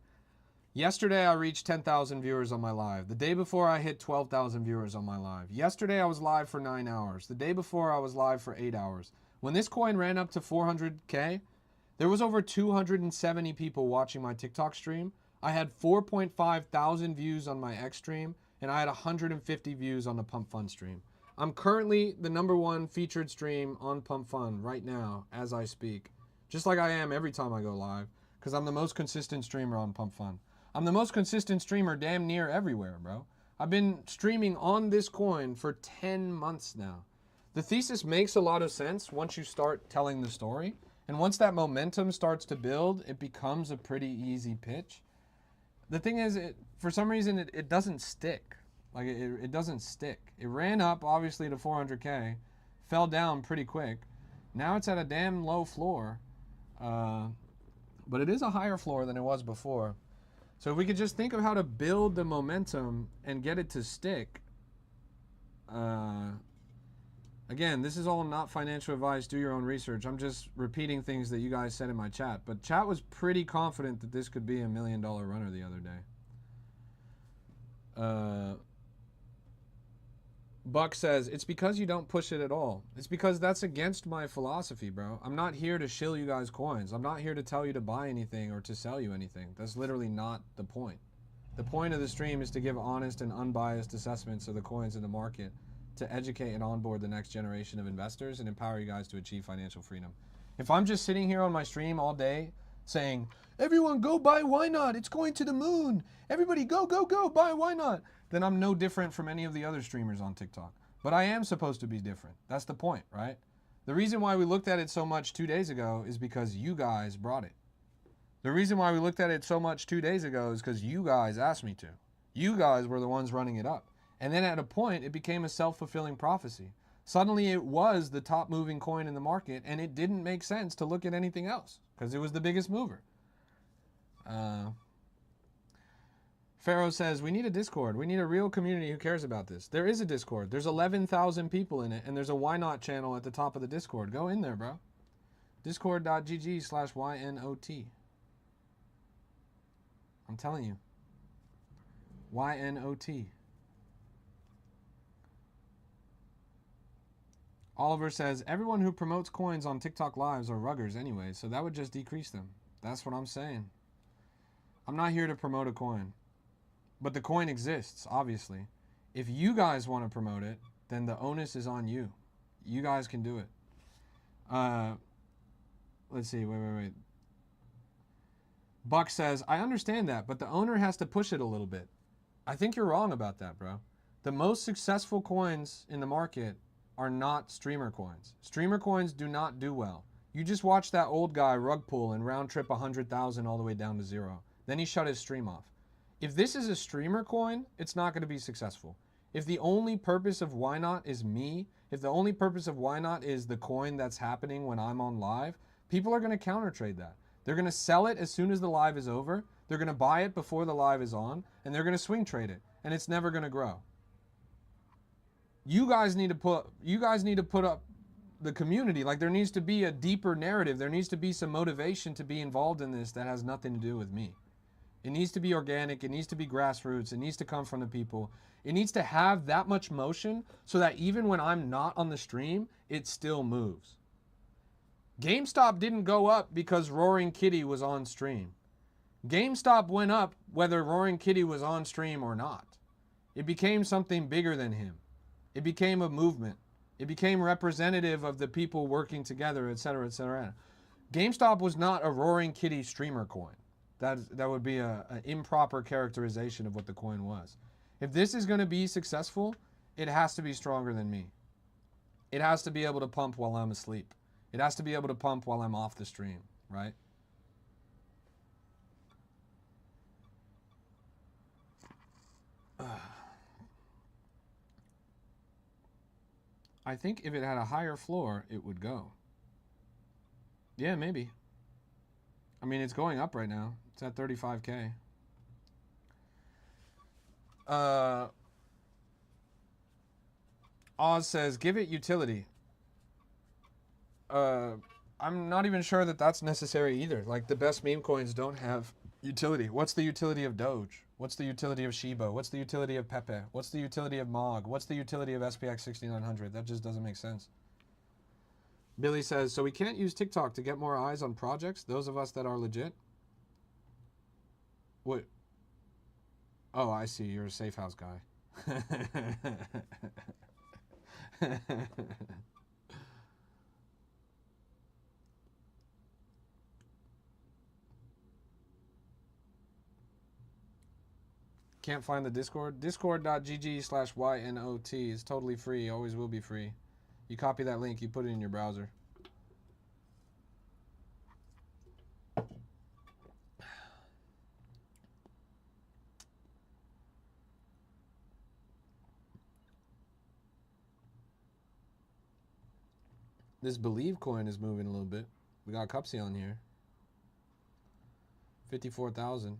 Yesterday, I reached 10,000 viewers on my live. The day before, I hit 12,000 viewers on my live. Yesterday, I was live for 9 hours. The day before, I was live for 8 hours. When this coin ran up to 400K, there was over 270 people watching my TikTok stream. I had 4.5 thousand views on my X stream, and I had 150 views on the Pump Fun stream. I'm currently the #1 featured stream on Pump Fun right now as I speak. Just like I am every time I go live, because I'm the most consistent streamer on Pump Fun. I'm the most consistent streamer damn near everywhere, bro. I've been streaming on this coin for 10 months now. The thesis makes a lot of sense once you start telling the story. And once that momentum starts to build, it becomes a pretty easy pitch. The thing is, for some reason, it doesn't stick. Like, it doesn't stick. It ran up, obviously, to 400K, fell down pretty quick. Now it's at a damn low floor. But it is a higher floor than it was before. So if we could just think of how to build the momentum and get it to stick. Again, this is all not financial advice. Do your own research. I'm just repeating things that you guys said in my chat. But chat was pretty confident that this could be $1 million runner the other day. Buck says, it's because you don't push it at all. It's because that's against my philosophy, bro. I'm not here to shill you guys coins. I'm not here to tell you to buy anything or to sell you anything. That's literally not the point. The point of the stream is to give honest and unbiased assessments of the coins in the market, to educate and onboard the next generation of investors and empower you guys to achieve financial freedom. If I'm just sitting here on my stream all day saying, everyone go buy Ynot, it's going to the moon. Everybody go, go, go, buy Ynot. Then I'm no different from any of the other streamers on TikTok. But I am supposed to be different. That's the point, right? The reason why we looked at it so much 2 days ago is because you guys brought it. The reason why we looked at it so much 2 days ago is because you guys asked me to. You guys were the ones running it up. And then at a point, it became a self-fulfilling prophecy. Suddenly, it was the top moving coin in the market, and it didn't make sense to look at anything else because it was the biggest mover. Pharaoh says, we need a Discord. We need a real community who cares about this. There is a Discord. There's 11,000 people in it, and there's a Why Not channel at the top of the Discord. Go in there, bro. Discord.gg/YNOT. I'm telling you. YNOT. Oliver says, everyone who promotes coins on TikTok lives are ruggers anyway, so that would just decrease them. That's what I'm saying. I'm not here to promote a coin. But the coin exists, obviously. If you guys want to promote it, then the onus is on you. You guys can do it. Let's see. Wait. Buck says, I understand that, but the owner has to push it a little bit. I think you're wrong about that, bro. The most successful coins in the market are not streamer coins. Streamer coins do not do well. You just watch that old guy rug pull and round trip 100,000 all the way down to zero. Then he shut his stream off. If this is a streamer coin, it's not going to be successful. If the only purpose of Ynot is me, if the only purpose of Ynot is the coin that's happening when I'm on live, people are going to counter trade that. They're going to sell it as soon as the live is over. They're going to buy it before the live is on, and they're going to swing trade it, and it's never going to grow. You guys need to put up the community. Like, there needs to be a deeper narrative. There needs to be some motivation to be involved in this that has nothing to do with me. It needs to be organic. It needs to be grassroots. It needs to come from the people. It needs to have that much motion so that even when I'm not on the stream, it still moves. GameStop didn't go up because Roaring Kitty was on stream. GameStop went up whether Roaring Kitty was on stream or not. It became something bigger than him. It became a movement. It became representative of the people working together, etc., etc. GameStop was not a Roaring Kitty streamer coin. That would be an improper characterization of what the coin was. If this is going to be successful, it has to be stronger than me. It has to be able to pump while I'm asleep. It has to be able to pump while I'm off the stream, right? I think if it had a higher floor, it would go. Yeah, maybe. I mean, it's going up right now. It's at 35K. Oz says, give it utility. I'm not even sure that that's necessary either. Like, the best meme coins don't have utility. What's the utility of Doge? What's the utility of Shiba? What's the utility of Pepe? What's the utility of Mog? What's the utility of SPX 6900? That just doesn't make sense. Billy says, so we can't use TikTok to get more eyes on projects? Those of us that are legit? What? Oh, I see. You're a safe house guy. Can't find the Discord? Discord.gg/YNOT is totally free. Always will be free. You copy that link, you put it in your browser. This Believe coin is moving a little bit. We got Cupsy on here. 54,000.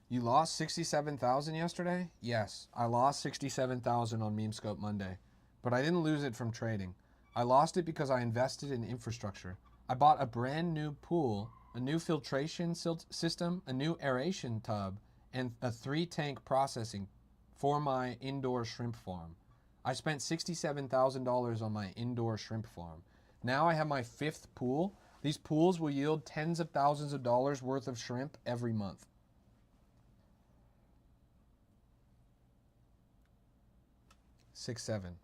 You lost 67,000 yesterday? Yes, I lost 67,000 on MemeScope Monday, but I didn't lose it from trading. I lost it because I invested in infrastructure. I bought a brand new pool, a new filtration system, a new aeration tub, and a 3-tank processing for my indoor shrimp farm. I spent $67,000 on my indoor shrimp farm. Now I have my 5th pool. These pools will yield tens of thousands of dollars worth of shrimp every month. Six, 7.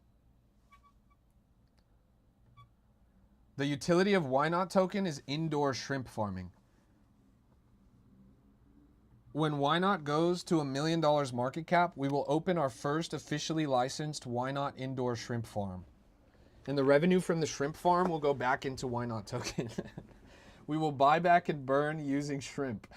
The utility of Ynot token is indoor shrimp farming. When Ynot goes to $1 million market cap, we will open our first officially licensed Ynot indoor shrimp farm. And the revenue from the shrimp farm will go back into Ynot token. We will buy back and burn using shrimp.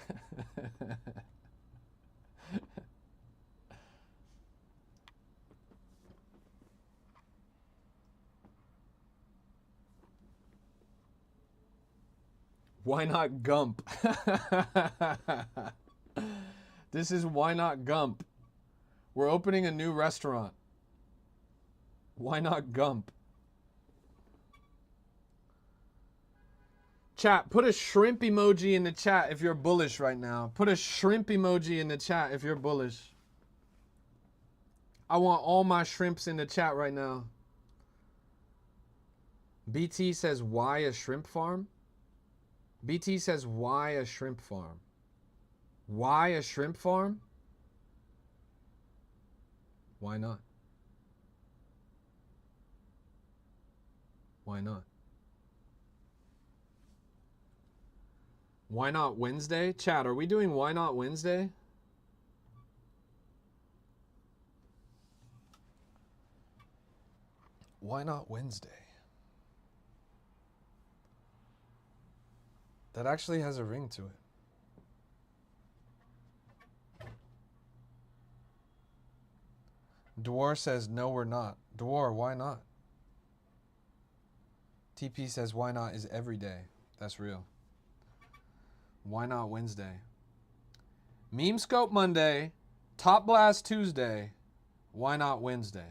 Why not Gump? This is Why Not Gump. We're opening a new restaurant. Why not Gump? Chat, put a shrimp emoji in the chat if you're bullish right now. Put a shrimp emoji in the chat if you're bullish. I want all my shrimps in the chat right now. BT says, why a shrimp farm? BT says, why a shrimp farm? Why a shrimp farm? Why not? Why not? Why not Wednesday? Chat, are we doing Why Not Wednesday? Why not Wednesday? That actually has a ring to it. Dwar says, no, we're not. Dwar, why not? TP says, why not is every day. That's real. Why not Wednesday? Meme Scope Monday. Top Blast Tuesday. Why not Wednesday?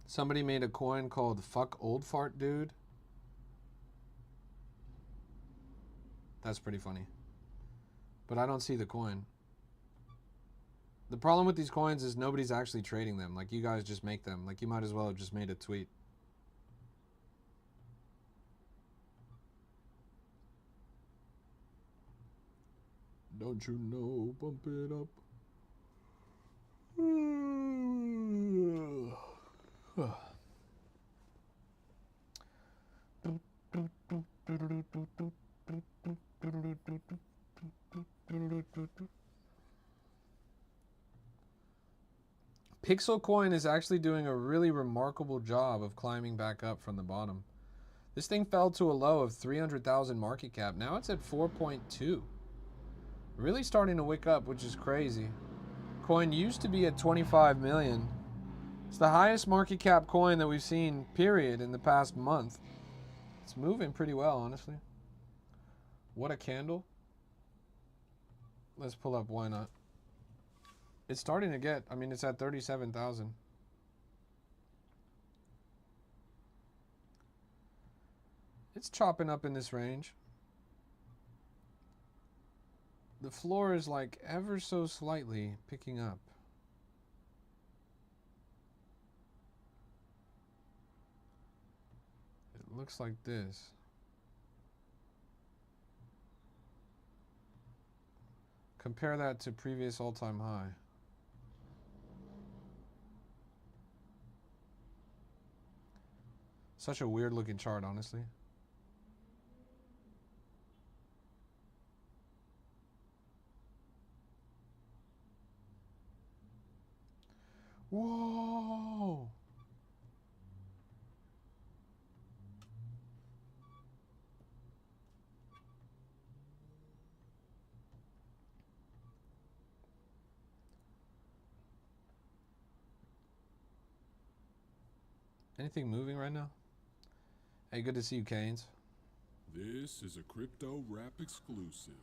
Somebody made a coin called Fuck Old Fart Dude. That's pretty funny. But I don't see the coin. The problem with these coins is nobody's actually trading them. Like, you guys just make them. Like, you might as well have just made a tweet. Don't you know, bump it up. Pixel Coin is actually doing a really remarkable job of climbing back up from the bottom. This thing fell to a low of 300,000 market cap. Now it's at 4.2. Really starting to wake up, which is crazy. Coin used to be at 25 million. It's the highest market cap coin that we've seen, period, in the past month. It's moving pretty well, honestly. What a candle. Let's pull up Why Not. It's starting to get, I mean, it's at 37,000. It's chopping up in this range. The floor is like ever so slightly picking up. It looks like this. Compare that to previous all-time high. Such a weird looking chart, honestly. Whoa! Anything moving right now? Hey, good to see you, Canes. This is a Crypto Rap exclusive.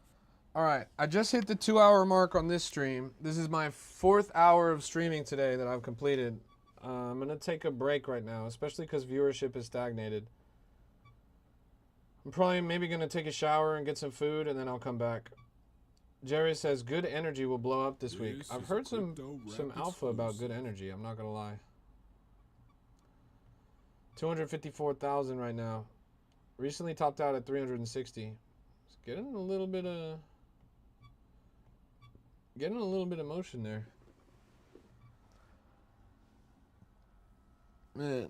All right, I just hit the 2-hour mark on this stream. This is my 4th hour of streaming today that I've completed. I'm going to take a break right now, especially because viewership has stagnated. I'm probably maybe going to take a shower and get some food, and then I'll come back. Jerry says good energy will blow up this week. This I've is a heard some Crypto Rap alpha about good exclusive. energy. I'm not going to lie. 254,000 right now. Recently topped out at 360. It's getting a little bit of motion there. Man.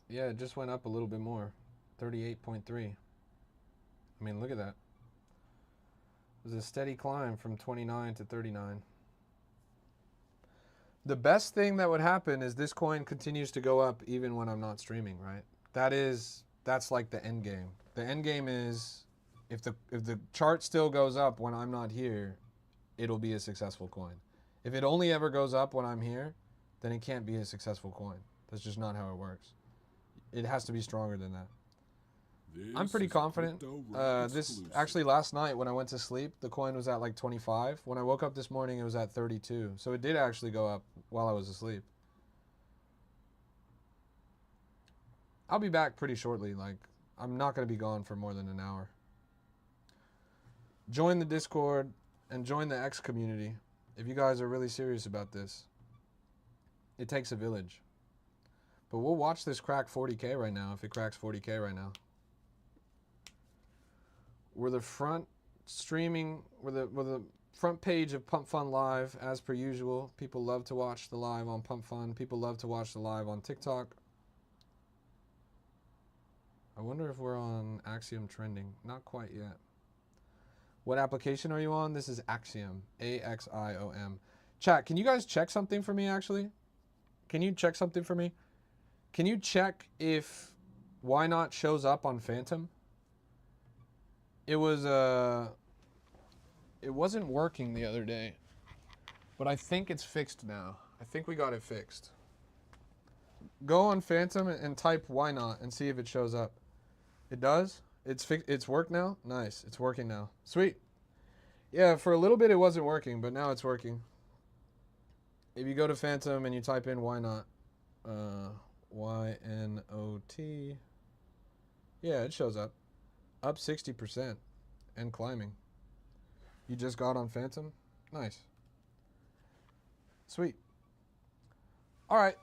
Yeah, it just went up a little bit more. 38.3. I mean, look at that. It was a steady climb from 29 to 39. The best thing that would happen is this coin continues to go up even when I'm not streaming, right? That's like the end game. The end game is if the chart still goes up when I'm not here, it'll be a successful coin. If it only ever goes up when I'm here, then it can't be a successful coin. That's just not how it works. It has to be stronger than that. I'm This pretty is a confident. Crypto Rap This exclusive. actually last night when I went to sleep, the coin was at like 25. When I woke up this morning, it was at 32. So it did actually go up while I was asleep. I'll be back pretty shortly. Like, I'm not going to be gone for more than an hour. Join the Discord and join the X community if you guys are really serious about this. It takes a village. But we'll watch this crack 40K right now if it cracks 40K right now. We're the front streaming, we're the front page of Pump Fun Live as per usual. People love to watch the live on Pump Fun. People love to watch the live on TikTok. I wonder if we're on Axiom trending. Not quite yet. What application are you on? This is Axiom. A-X-I-O-M. Chat, can you guys check something for me actually? Can you check something for me? Can you check if Why Not shows up on Phantom? It wasn't working the other day, but I think it's fixed now. I think we got it fixed. Go on Phantom and type Why Not and see if it shows up. It does? It's worked now? Nice. It's working now. Sweet. Yeah, for a little bit it wasn't working, but now it's working. If you go to Phantom and you type in Why Not, Y-N-O-T, yeah, it shows up. Up 60% and climbing. You just got on Phantom? Nice. Sweet. All right.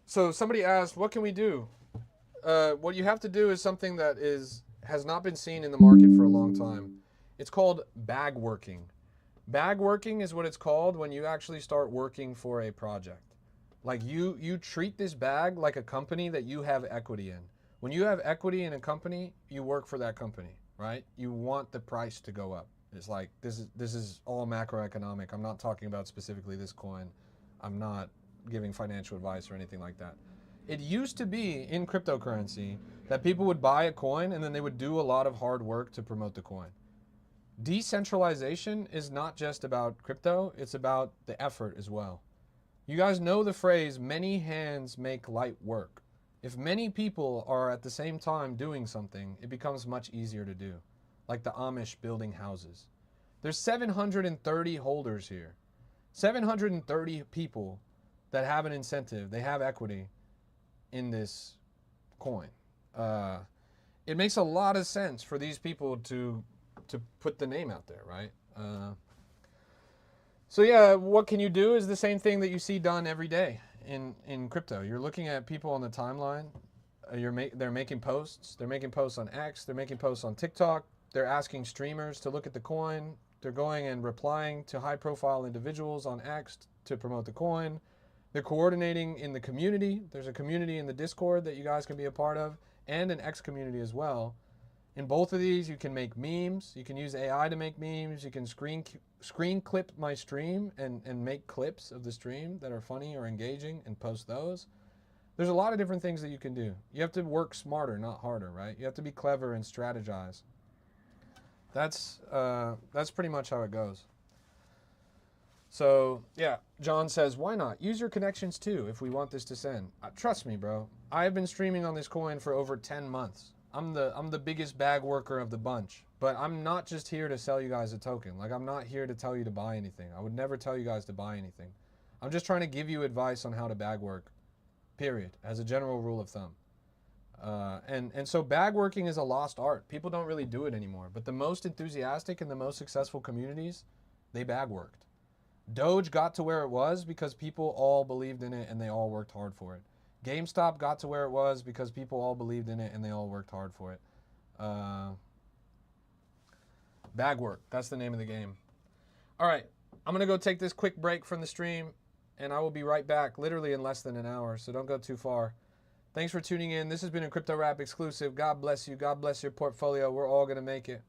So somebody asked, what can we do? What you have to do is something that has not been seen in the market for a long time. It's called bag working. Bag working is what it's called when you actually start working for a project. Like you treat this bag like a company that you have equity in. When you have equity in a company, you work for that company, right? You want the price to go up. It's like this is all macroeconomic. I'm not talking about specifically this coin. I'm not giving financial advice or anything like that. It used to be in cryptocurrency that people would buy a coin and then they would do a lot of hard work to promote the coin. Decentralization is not just about crypto, it's about the effort as well. You guys know the phrase, many hands make light work. If many people are at the same time doing something, it becomes much easier to do. Like the Amish building houses. There's 730 holders here. 730 people that have an incentive, they have equity in this coin. It makes a lot of sense for these people to put the name out there, right? So yeah, what can you do is the same thing that you see done every day in crypto. You're looking at people on the timeline. They're making posts. They're making posts on X. They're making posts on TikTok. They're asking streamers to look at the coin. They're going and replying to high-profile individuals on X to promote the coin. They're coordinating in the community. There's a community in the Discord that you guys can be a part of, and an X community as well. In both of these, you can make memes. You can use AI to make memes. You can screen clip my stream and make clips of the stream that are funny or engaging and post those. There's a lot of different things that you can do. You have to work smarter, not harder, right? You have to be clever and strategize. That's pretty much how it goes. So yeah, John says, why not? Use your connections too if we want this to send. Trust me, bro. I've been streaming on this coin for over 10 months. I'm the biggest bag worker of the bunch, but I'm not just here to sell you guys a token. Like, I'm not here to tell you to buy anything. I would never tell you guys to buy anything. I'm just trying to give you advice on how to bag work, period, as a general rule of thumb. And so bag working is a lost art. People don't really do it anymore, but the most enthusiastic and the most successful communities, they bag worked. Doge got to where it was because people all believed in it and they all worked hard for it. GameStop got to where it was because people all believed in it and they all worked hard for it. Bag work, that's the name of the game. All right, I'm going to go take this quick break from the stream, and I will be right back literally in less than an hour, so don't go too far. Thanks for tuning in. This has been a Crypto Rap exclusive. God bless you. God bless your portfolio. We're all going to make it.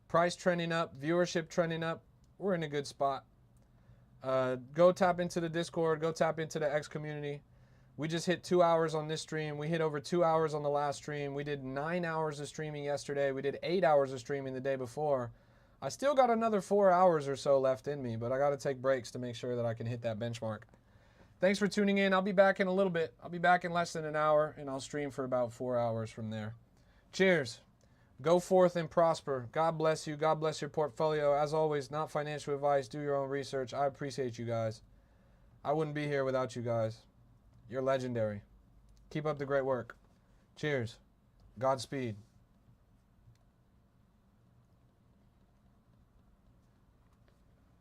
Price trending up, viewership trending up. We're in a good spot. Go tap into the Discord. Go tap into the X community. We just hit 2 hours on this stream. We hit over 2 hours on the last stream. We did 9 hours of streaming yesterday. We did 8 hours of streaming the day before. I still got another 4 hours or so left in me, but I got to take breaks to make sure that I can hit that benchmark. Thanks for tuning in. I'll be back in a little bit. I'll be back in less than an hour, and I'll stream for about 4 hours from there. Cheers. Go forth and prosper. God bless you. God bless your portfolio. As always, not financial advice. Do your own research. I appreciate you guys. I wouldn't be here without you guys. You're legendary. Keep up the great work. Cheers. Godspeed.